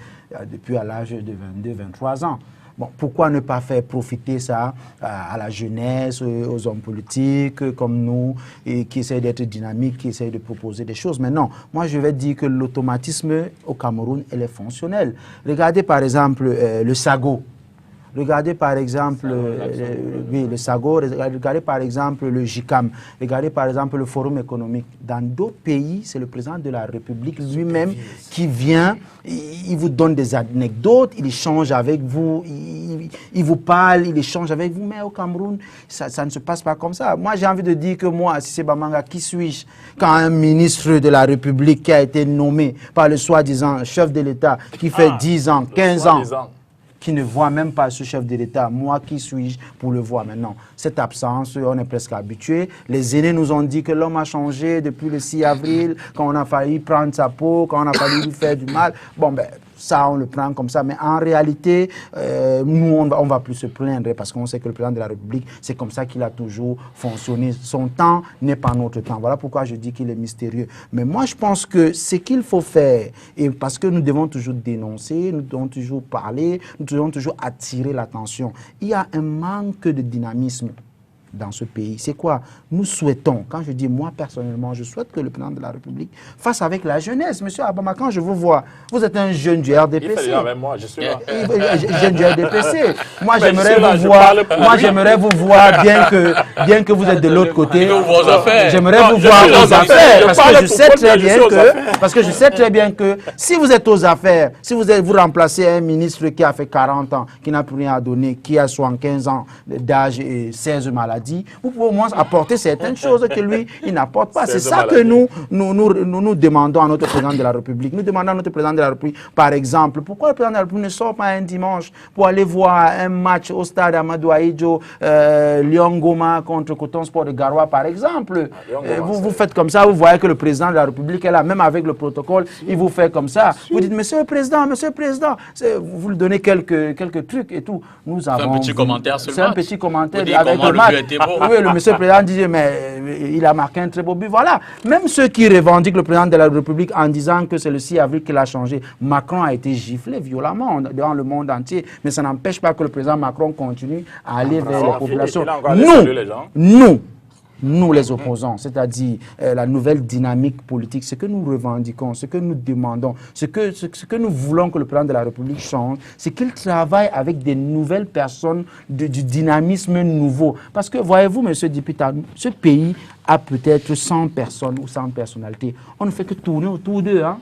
depuis à l'âge de 22-23 ans. Bon, pourquoi ne pas faire profiter ça à la jeunesse, aux hommes politiques comme nous, et qui essayent d'être dynamiques, qui essayent de proposer des choses. Mais non, moi je vais dire que l'automatisme au Cameroun, elle est fonctionnelle. Regardez par exemple le SAGO. Regardez par exemple le SAGO, regardez par exemple le JICAM, regardez par exemple le Forum économique. Dans d'autres pays, c'est le président de la République lui-même qui vient, il vous donne des anecdotes, il échange avec vous, il vous parle, il échange avec vous. Mais au Cameroun, ça ne se passe pas comme ça. Moi, j'ai envie de dire que moi, Cissé Bamanga, qui suis-je quand un ministre de la République qui a été nommé par le soi-disant chef de l'État, qui fait 10 ans, 15 ans, qui ne voit même pas ce chef de l'État, moi qui suis-je pour le voir maintenant? Cette absence, on est presque habitué. Les aînés nous ont dit que l'homme a changé depuis le 6 avril, quand on a failli prendre sa peau, quand on a failli lui faire du mal. Bon, ben, ça, on le prend comme ça. Mais en réalité, nous, on va plus se plaindre parce qu'on sait que le président de la République, c'est comme ça qu'il a toujours fonctionné. Son temps n'est pas notre temps. Voilà pourquoi je dis qu'il est mystérieux. Mais moi, je pense que ce qu'il faut faire, et parce que nous devons toujours dénoncer, nous devons toujours parler, nous devons toujours attirer l'attention. Il y a un manque de dynamisme dans ce pays. C'est quoi? Nous souhaitons, quand je dis moi personnellement, je souhaite que le président de la République fasse avec la jeunesse. Monsieur Abama, quand je vous vois, vous êtes un jeune du RDPC. Il fait déjà avec moi, je suis là. Jeune du RDPC. Moi, j'aimerais vous voir. Moi, j'aimerais vous voir, bien que vous êtes de l'autre côté. J'aimerais vous voir aux affaires, parce que je sais très bien que, parce que je sais très bien que si vous êtes aux affaires, si vous remplacez un ministre qui a fait 40 ans, qui n'a plus rien à donner, qui a 75 ans d'âge et 16 maladies, vous pouvez au moins apporter certaines choses que lui, il n'apporte pas. C'est ça que nous demandons à notre président de la République. Nous demandons à notre président de la République, par exemple, pourquoi le président de la République ne sort pas un dimanche pour aller voir un match au stade Amadou Ahidjo, Lyon Goma contre Coton Sport de Garoua, par exemple. Vous faites comme ça, vous voyez que le président de la République est là, même avec le protocole, il vous fait comme ça. Vous dites, monsieur le président, vous lui donnez quelques trucs et tout. Nous avons... un petit commentaire seulement. C'est un petit commentaire avec le match. Oui, le monsieur le président disait, mais il a marqué un très beau but. Voilà. Même ceux qui revendiquent le président de la République en disant que c'est le 6 avril qu'il a changé, Macron a été giflé violemment dans le monde entier. Mais ça n'empêche pas que le président Macron continue à aller vers les populations. Nous, les opposants, c'est-à-dire la nouvelle dynamique politique, ce que nous revendiquons, ce que nous demandons, ce que nous voulons que le président de la République change, c'est qu'il travaille avec des nouvelles personnes, du dynamisme nouveau. Parce que, voyez-vous, monsieur le député, ce pays a peut-être 100 personnes ou 100 personnalités. On ne fait que tourner autour d'eux, hein.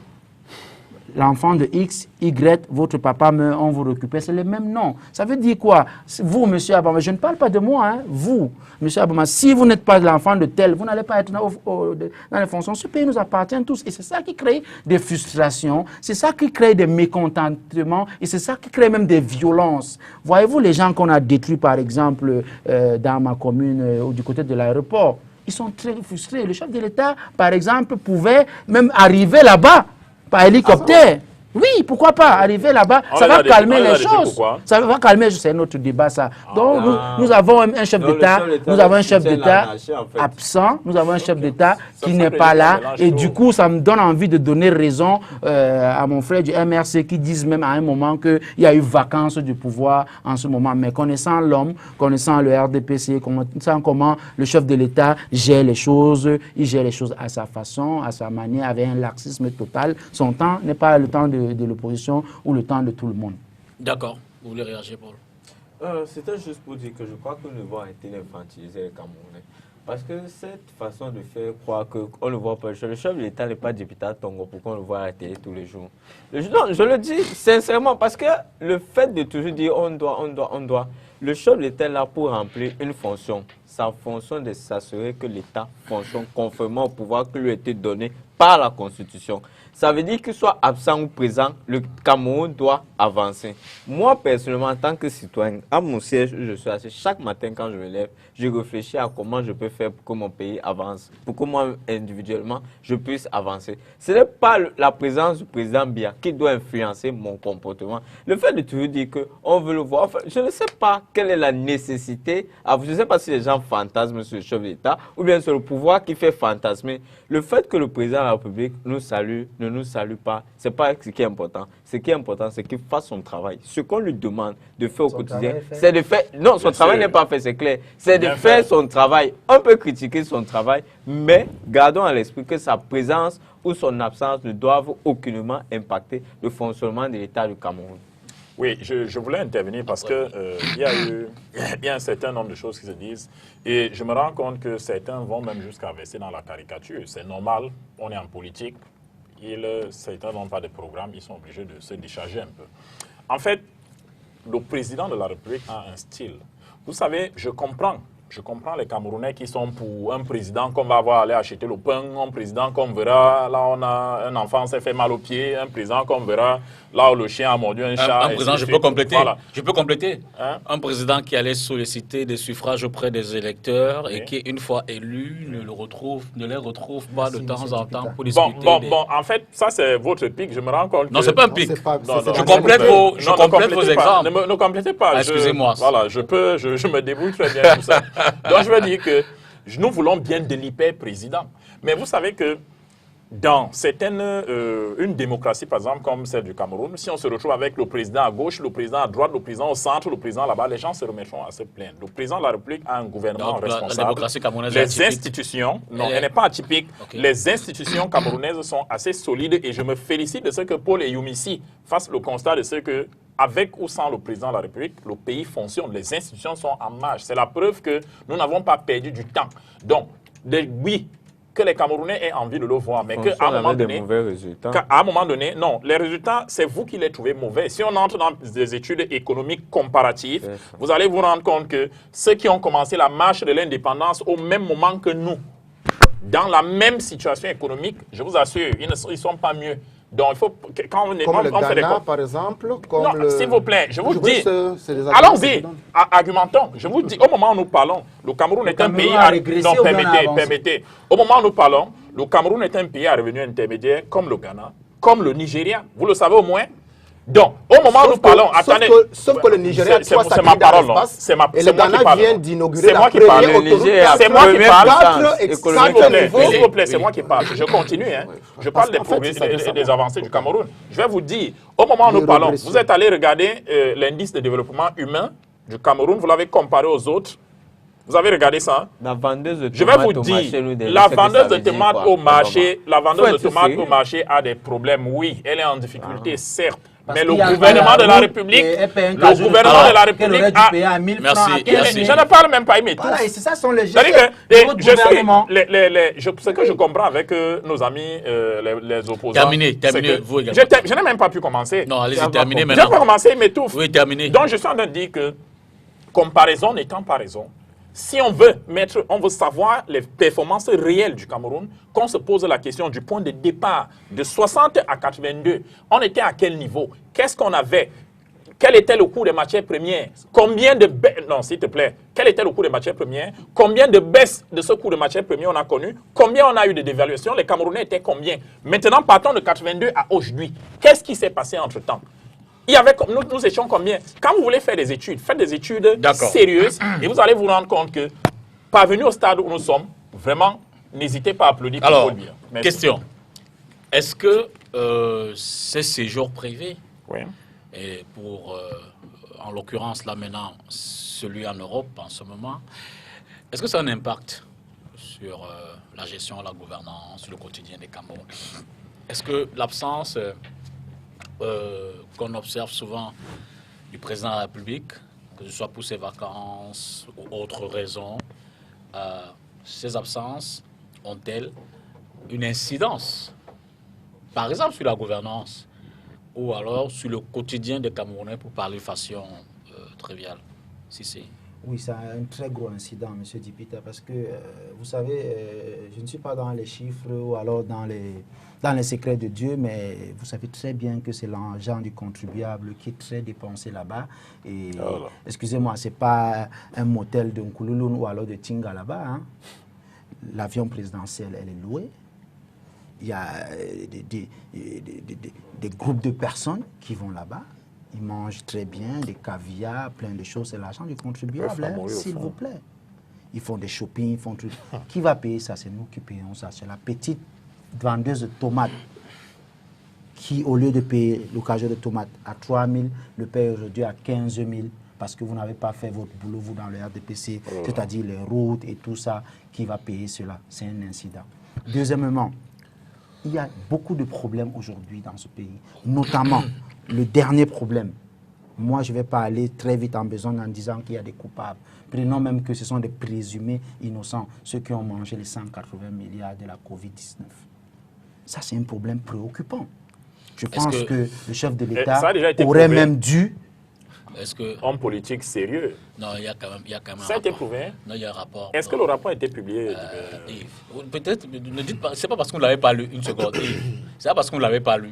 L'enfant de X, Y, votre papa meurt, on vous récupère, c'est le même nom. Ça veut dire quoi? Vous, monsieur Abama, je ne parle pas de moi, hein, vous, monsieur Abama, si vous n'êtes pas l'enfant de tel, vous n'allez pas être dans les fonctions. Ce pays nous appartient tous et c'est ça qui crée des frustrations, c'est ça qui crée des mécontentements et c'est ça qui crée même des violences. Voyez-vous les gens qu'on a détruits, par exemple, dans ma commune ou du côté de l'aéroport, ils sont très frustrés. Le chef de l'État, par exemple, pouvait même arriver là-bas par hélicoptère. Oui, pourquoi pas arriver là-bas, ça va calmer les choses. Ça va calmer, c'est notre débat ça. Donc nous avons un chef d'État, nous avons un chef d'État absent, nous avons un chef d'État qui n'est pas là et du coup ça me donne envie de donner raison à mon frère du MRC qui disent même à un moment qu'il y a eu vacance du pouvoir en ce moment. Mais connaissant l'homme, connaissant le RDPC, connaissant comment le chef de l'État gère les choses, il gère les choses à sa façon, à sa manière, avec un laxisme total. Son temps n'est pas le temps de l'opposition ou le temps de tout le monde. D'accord. Vous voulez réagir, Paul? C'était juste pour dire que je crois que nous devons arrêter d'infantiliser les Camerounais. Parce que cette façon de faire croire qu'on ne voit pas le chef de l'État n'est pas député à Tongo pour qu'on le voit à la télé tous les jours. Non, je le dis sincèrement parce que le fait de toujours dire on doit, le chef de l'État est là pour remplir une fonction. Sa fonction de s'assurer que l'État fonctionne conformément au pouvoir qui lui a été donné par la Constitution. Ça veut dire qu'il soit absent ou présent, le Cameroun doit avancer. Moi, personnellement, en tant que citoyen, à mon siège où je suis assis, chaque matin quand je me lève, je réfléchis à comment je peux faire pour que mon pays avance, pour que moi, individuellement, je puisse avancer. Ce n'est pas la présence du président Biya qui doit influencer mon comportement. Le fait de toujours dire qu'on veut le voir, enfin, je ne sais pas quelle est la nécessité. Je ne sais pas si les gens fantasment sur le chef d'État ou bien sur le pouvoir qui fait fantasmer. Le fait que le président de la République nous salue, ne nous salue pas, ce n'est pas ce qui est important. Ce qui est important, c'est qu'il fasse son travail. Ce qu'on lui demande de faire au quotidien, c'est de faire... Non, son travail n'est pas fait, c'est clair. C'est de faire son travail. On peut critiquer son travail, mais gardons à l'esprit que sa présence ou son absence ne doivent aucunement impacter le fonctionnement de l'État du Cameroun. Oui, je voulais intervenir parce que il y a un certain nombre de choses qui se disent et je me rends compte que certains vont même jusqu'à verser dans la caricature. C'est normal, on est en politique, certains n'ont pas de programme, ils sont obligés de se décharger un peu. En fait, le président de la République a un style. Vous savez, je comprends les Camerounais qui sont pour un président qu'on va voir aller acheter le pain, un président qu'on verra, là on a un enfant s'est fait mal au pied, un président qu'on verra, là où le chien a mordu un chat. Un président, je peux compléter. Voilà. Je peux compléter. Hein? Un président qui allait solliciter des suffrages auprès des électeurs et qui, une fois élu, ne les retrouve pas de temps en temps pour discuter. Bon, en fait, ça c'est votre pic, je me rends compte que... Non, c'est pas un pic. Je complète vos exemples. Ne complétez pas. Excusez-moi. Voilà, je me débrouille très bien tout ça. Donc je veux dire que nous voulons bien de l'hyper-président. Mais vous savez que dans une démocratie, par exemple, comme celle du Cameroun, si on se retrouve avec le président à gauche, le président à droite, le président au centre, le président là-bas, les gens se remettront à se plaindre. Le président de la République a un gouvernement responsable. La démocratie camerounaise les institutions, non, elle n'est pas atypique. Okay. Les institutions camerounaises sont assez solides et je me félicite de ce que Paul Eyoumissi fasse le constat de ce que avec ou sans le président de la République, le pays fonctionne. Les institutions sont en marche. C'est la preuve que nous n'avons pas perdu du temps. Donc, oui, que les Camerounais aient envie de le voir, mais qu'à un moment donné, non, les résultats, c'est vous qui les trouvez mauvais. Si on entre dans des études économiques comparatives, vous allez vous rendre compte que ceux qui ont commencé la marche de l'indépendance au même moment que nous, dans la même situation économique, je vous assure, ils ne sont pas mieux. Donc, il faut, quand on fait des par exemple, comme non, s'il vous plaît, je vous dis, allons-y, argumentons. Je vous dis, au moment où nous parlons, le Cameroun est un pays non, permettez. Au moment où nous parlons, le Cameroun est un pays à revenu intermédiaire comme le Ghana, comme le Nigeria. Vous le savez au moins. Donc, au moment où nous parlons, attendez. Sauf que le Nigeria, c'est ma parole, non. C'est moi qui parle. Vient d'inaugurer la première autoroute. C'est moi qui parle. S'il vous plaît, c'est moi qui parle. Je continue. Hein. Je parle des progrès, des avancées du Cameroun. Je vais vous dire, au moment où nous parlons, vous êtes allé regarder l'indice de développement humain du Cameroun. Vous l'avez comparé aux autres. Vous avez regardé ça? La vendeuse de tomates je vais vous dire, la vendeuse de tomates au marché, a des problèmes. Oui, elle est en difficulté, certes. Mais le gouvernement de la République, a... Merci. Je ne parle même pas, mais voilà, et c'est ça sont les gestes ce que je comprends avec nos amis, les opposants. Terminez, vous également. Je n'ai même pas pu commencer. Non, allez-y, terminez maintenant. Je n'ai pas commencé, mais tout. Oui, terminez. Donc, je suis en train de dire que, comparaison n'étant pas raison, si on veut savoir les performances réelles du Cameroun, qu'on se pose la question du point de départ de 60 à 82, on était à quel niveau? Qu'est-ce qu'on avait? Quel était le coût des matières premières? Combien de non, s'il te plaît. Quel était le coût des matières premières? Combien de baisses de ce coût de matières premières on a connu? Combien on a eu de dévaluation? Les Camerounais étaient combien? Maintenant, partons de 82 à aujourd'hui. Qu'est-ce qui s'est passé entre-temps? Il y avait, nous étions combien? Quand vous voulez faire des études, faites des études sérieuses et vous allez vous rendre compte que, parvenu au stade où nous sommes, vraiment, n'hésitez pas à applaudir. Alors, question. Est-ce que ces séjours privés, et pour, en l'occurrence là maintenant, celui en Europe en ce moment, est-ce que ça a un impact sur la gestion, la gouvernance, le quotidien des Camerounais? Est-ce que l'absence... qu'on observe souvent du président de la République, que ce soit pour ses vacances ou autres raisons, ces absences ont-elles une incidence, par exemple sur la gouvernance, ou alors sur le quotidien des Camerounais, pour parler de façon triviale, si c'est... Oui, c'est un très gros incident, M. Dipita, parce que, vous savez, je ne suis pas dans les chiffres ou alors dans les secrets de Dieu, mais vous savez très bien que c'est l'argent du contribuable qui est très dépensé là-bas. Et, excusez-moi, ce n'est pas un motel de Nkoulouloun ou alors de Tinga là-bas. Hein. L'avion présidentiel, elle est louée. Il y a des groupes de personnes qui vont là-bas. Ils mangent très bien, des caviar, plein de choses. C'est l'argent du contribuable, hein, s'il vous plaît. Ils font des shopping, ils font tout. Qui va payer ça? C'est nous qui payons ça. C'est la petite vendeuse de tomates qui, au lieu de payer l'occasion de tomates à 3 000, le paye aujourd'hui à 15 000 parce que vous n'avez pas fait votre boulot, vous, dans le RDPC, c'est-à-dire les routes et tout ça. Qui va payer cela? C'est un incident. Deuxièmement, il y a beaucoup de problèmes aujourd'hui dans ce pays, notamment le dernier problème. Moi, je ne vais pas aller très vite en besogne en disant qu'il y a des coupables. Prenons même que ce sont des présumés innocents, ceux qui ont mangé les 180 milliards de la Covid-19. Ça, c'est un problème préoccupant. Je pense que le chef de l'État aurait même dû... Est-ce que... Homme politique sérieux. Non, il y a quand même un Ça a été prouvé. Non, il y a un rapport. Est-ce que le rapport a été publié Peut-être, ne dites pas, c'est pas parce que vous ne l'avez pas lu, une seconde. C'est pas parce que vous ne l'avez pas lu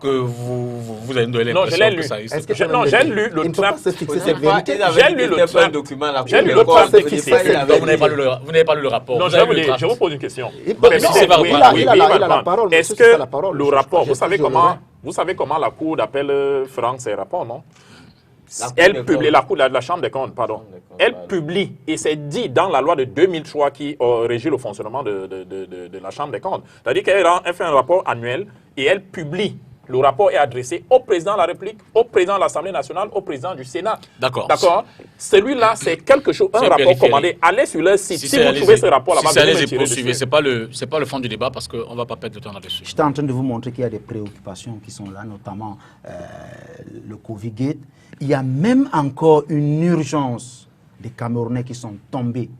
que vous allez me donner l'impression que ça existe. Non, j'ai lu le draft. J'ai lu le document. J'ai lu le draft. Vous n'avez pas lu le rapport. Non, je vous pose une question. Il a la parole. Est-ce que le rapport, vous savez comment la Cour d'appel fera ses rapports, non? Elle publie, la Chambre des comptes, pardon. Elle publie, et c'est dit dans la loi de 2003 qui régit le fonctionnement de la Chambre des comptes. C'est-à-dire qu'elle fait un rapport annuel et elle publie. Le rapport est adressé au président de la République, au président de l'Assemblée nationale, au président du Sénat. D'accord. Celui-là, c'est quelque chose, un rapport commandé. Allez sur leur site. Si vous trouvez ce rapport là-bas, c'est pas le fond du débat parce qu'on ne va pas perdre de temps là-dessus. J'étais en train de vous montrer qu'il y a des préoccupations qui sont là, notamment le Covid-Gate. Il y a même encore une urgence des Camerounais qui sont tombés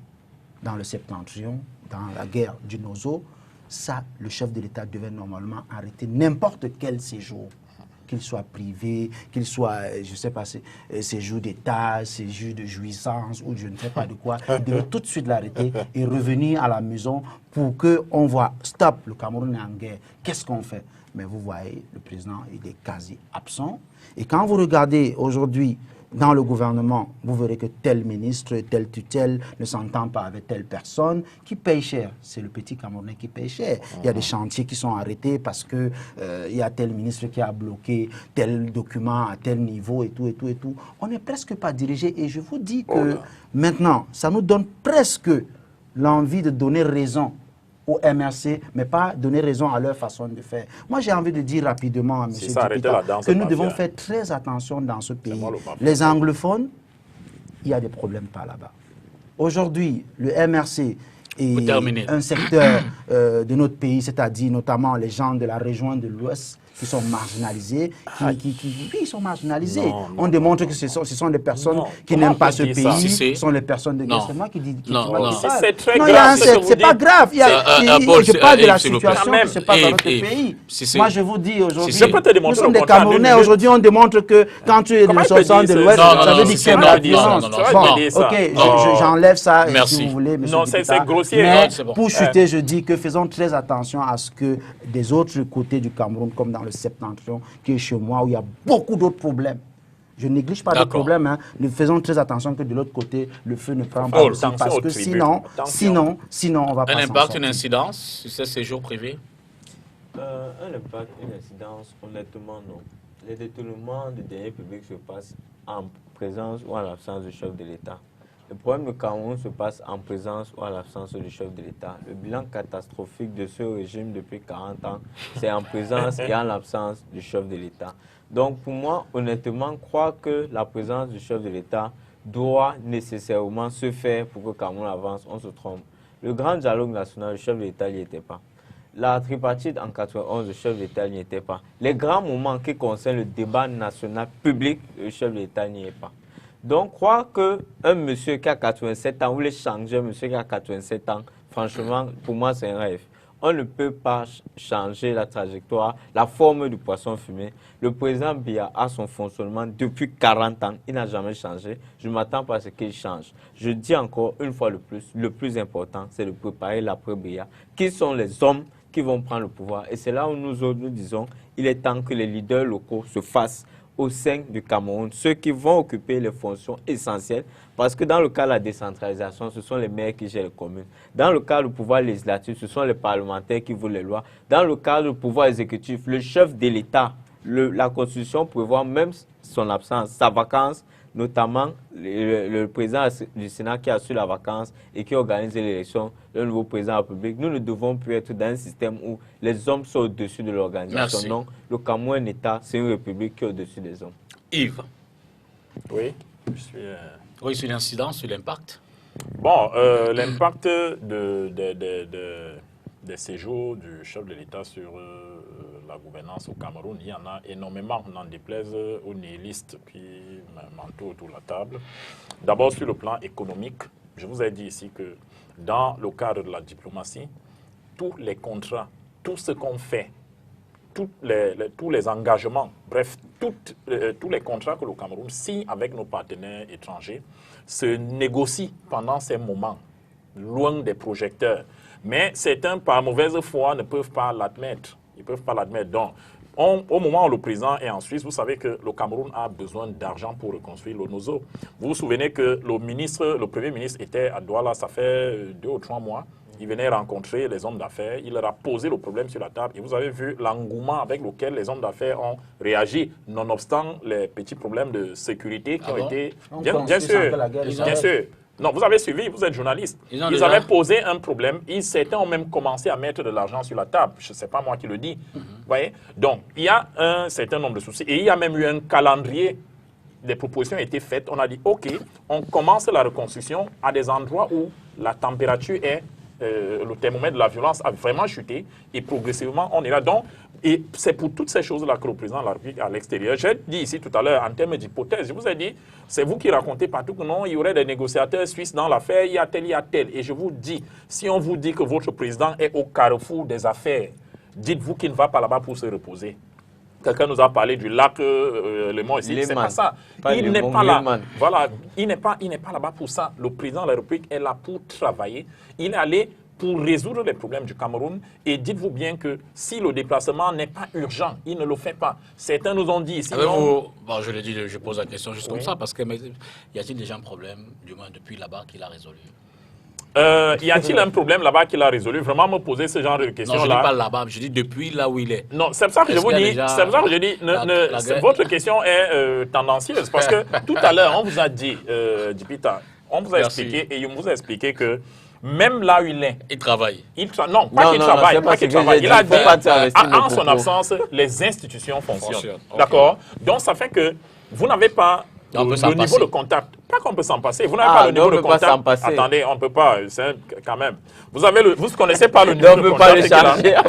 dans le septentrion, dans la guerre du Nozo. Ça, le chef de l'État devait normalement arrêter n'importe quel séjour, qu'il soit privé, qu'il soit, je ne sais pas, séjour d'État, séjour de jouissance ou je ne sais pas de quoi. Il devait tout de suite l'arrêter et revenir à la maison pour qu'on voit, stop, le Cameroun est en guerre, qu'est-ce qu'on fait? Mais vous voyez, le président, il est quasi absent. Et quand vous regardez aujourd'hui dans le gouvernement, vous verrez que tel ministre, telle tutelle ne s'entend pas avec telle personne qui paye cher. C'est le petit Camerounais qui paye cher. Il y a des chantiers qui sont arrêtés parce que il y a tel ministre qui a bloqué tel document à tel niveau et tout, et tout, et tout. On n'est presque pas dirigé. Et je vous dis que maintenant, ça nous donne presque l'envie de donner raison au MRC, mais pas donner raison à leur façon de faire. Moi, j'ai envie de dire rapidement à M. Dipita que nous devons faire très attention dans ce pays. Les anglophones, il y a des problèmes par là-bas. Aujourd'hui, le MRC est un secteur de notre pays, c'est-à-dire notamment les gens de la région de l'Ouest, qui sont marginalisés, oui, ils sont marginalisés. On démontre que ce sont des personnes qui n'aiment pas ce pays, ce sont les personnes de guerre. C'est moi qui dis c'est très grave. C'est pas grave. Je parle de la situation qui se passe dans notre pays. Moi, je vous dis aujourd'hui, nous sommes des Camerounais. Aujourd'hui, on démontre que quand tu es de sortant de l'Ouest, ça veut dire qu'il y a de la violence. Bon, ok, j'enlève ça si vous voulez, monsieur. Non, c'est grossier. Mais pour chuter, je dis que faisons très attention à ce que des autres côtés du Cameroun, comme dans le septentrion, qui est chez moi, où il y a beaucoup d'autres problèmes. Je néglige pas de problèmes, hein. Nous faisons très attention que de l'autre côté, le feu ne prend pas aussi, parce que sinon, on va pas s'en sortir. Un impact, une incidence sur ces séjours privés? Un impact, une incidence, honnêtement, non. Les détournements de deniers publics se passent en présence ou en l'absence du chef de l'État. Le problème de Cameroun se passe en présence ou en l'absence du chef de l'État. Le bilan catastrophique de ce régime depuis 40 ans, c'est en présence et en l'absence du chef de l'État. Donc pour moi, honnêtement, croire que la présence du chef de l'État doit nécessairement se faire pour que Cameroun avance, on se trompe. Le grand dialogue national, le chef de l'État n'y était pas. La tripartite en 91, le chef de l'État n'y était pas. Les grands moments qui concernent le débat national public, le chef de l'État n'y est pas. Donc, croire qu'un monsieur qui a 87 ans, ou les changer un monsieur qui a 87 ans, franchement, pour moi, c'est un rêve. on ne peut pas changer la trajectoire, la forme du poisson fumé. Le président Biya a son fonctionnement depuis 40 ans. Il n'a jamais changé. Je ne m'attends pas à ce qu'il change. Je dis encore une fois le plus important, c'est de préparer l'après-Biya. Qui sont les hommes qui vont prendre le pouvoir? Et c'est là où nous disons, il est temps que les leaders locaux se fassent au sein du Cameroun, ceux qui vont occuper les fonctions essentielles, parce que dans le cas de la décentralisation, ce sont les maires qui gèrent les communes. Dans le cas du pouvoir législatif, ce sont les parlementaires qui votent les lois. Dans le cas du pouvoir exécutif, le chef de l'État, la Constitution prévoit même son absence, sa vacance, notamment le président du Sénat qui assure la vacance et qui organise l'élection d'un nouveau président de la République. Nous ne devons plus être dans un système où les hommes sont au-dessus de l'organisation. Non, le Cameroun, un État, c'est une république qui est au-dessus des hommes. Yves. Oui, je suis... Oui, sur l'incident, sur l'impact. Bon, l'impact des séjours du chef de l'État sur la gouvernance au Cameroun, il y en a énormément, n'en déplaise aux nihilistes qui m'entourent autour de la table. D'abord, sur le plan économique, je vous ai dit ici que dans le cadre de la diplomatie, tous les contrats, tout ce qu'on fait, tous les engagements, bref, tous les contrats que le Cameroun signe avec nos partenaires étrangers se négocient pendant ces moments, loin des projecteurs. Mais certains, par mauvaise foi, ne peuvent pas l'admettre. Ils ne peuvent pas l'admettre. Donc, au moment où le président est en Suisse, vous savez que le Cameroun a besoin d'argent pour reconstruire le Nozo. Vous vous souvenez que le Premier ministre était à Douala, ça fait 2 ou 3 mois. Il venait rencontrer les hommes d'affaires, il leur a posé le problème sur la table et vous avez vu l'engouement avec lequel les hommes d'affaires ont réagi, nonobstant les petits problèmes de sécurité qui ont été... Bien sûr. Non, vous avez suivi, vous êtes journaliste. Ils avaient posé un problème, certains ont même commencé à mettre de l'argent sur la table. Je ne sais pas moi qui le dis. Vous voyez? Donc, il y a un certain nombre de soucis et il y a même eu un calendrier. Des propositions ont été faites. On a dit, OK, on commence la reconstruction à des endroits où la température est... le thermomètre de la violence a vraiment chuté et progressivement on est là. Donc, et c'est pour toutes ces choses-là que le président de la République à l'extérieur. J'ai dit ici tout à l'heure en termes d'hypothèse, je vous ai dit, c'est vous qui racontez partout que non, il y aurait des négociateurs suisses dans l'affaire, il y a tel. Et je vous dis, si on vous dit que votre président est au carrefour des affaires, dites-vous qu'il ne va pas là-bas pour se reposer. Quelqu'un nous a parlé du lac Léman ici, c'est pas ça. Il n'est pas là. Voilà, il n'est pas là-bas pour ça. Le président de la République est là pour travailler. Il est allé pour résoudre les problèmes du Cameroun. Et dites-vous bien que si le déplacement n'est pas urgent, il ne le fait pas. Certains nous ont dit ici... Bon, je le dis, je pose la question juste comme ça, parce que y a-t-il déjà un problème, du moins depuis là-bas, qu'il a résolu? Y a-t-il un problème là-bas qu'il a résolu? Vraiment me poser ce genre de questions-là. Non, je ne dis pas là-bas, je dis depuis là où il est. Non, c'est pour ça que je vous dis, votre question est tendancieuse. Parce que tout à l'heure, on vous a dit, Dipita, on vous a expliqué, et on vous a expliqué que même là où il est... Il travaille. Non, pas qu'il travaille. Il a dit, en son absence, les institutions fonctionnent. D'accord? Donc, ça fait que vous n'avez pas... le niveau de contact, pas qu'on peut s'en passer. Vous n'avez pas le niveau de contact. Attendez, on ne peut pas, quand même. Vous ne connaissez pas le niveau de contact.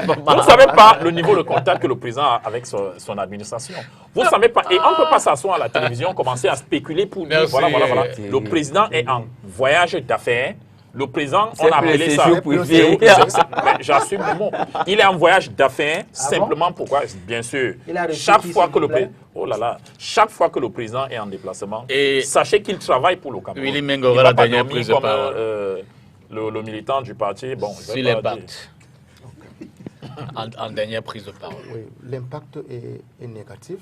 Vous ne savez pas le niveau de contact que le président a avec son administration. Vous ne savez pas. Et on ne peut pas s'asseoir à la télévision, commencer à spéculer pour dire voilà. Le président est en voyage d'affaires. Le président, on a appelé ça. J'assume le mot. Il est en voyage d'affaires, simplement pourquoi? Bien sûr. Chaque fois que le président. Oh là là, chaque fois que le président est en déplacement, sachez qu'il travaille pour le Cameroun. Willy Mengora, la dernière prise de parole. Le militant du parti, bon. Sur l'impact. En dernière prise de parole. Oui, l'impact est négatif.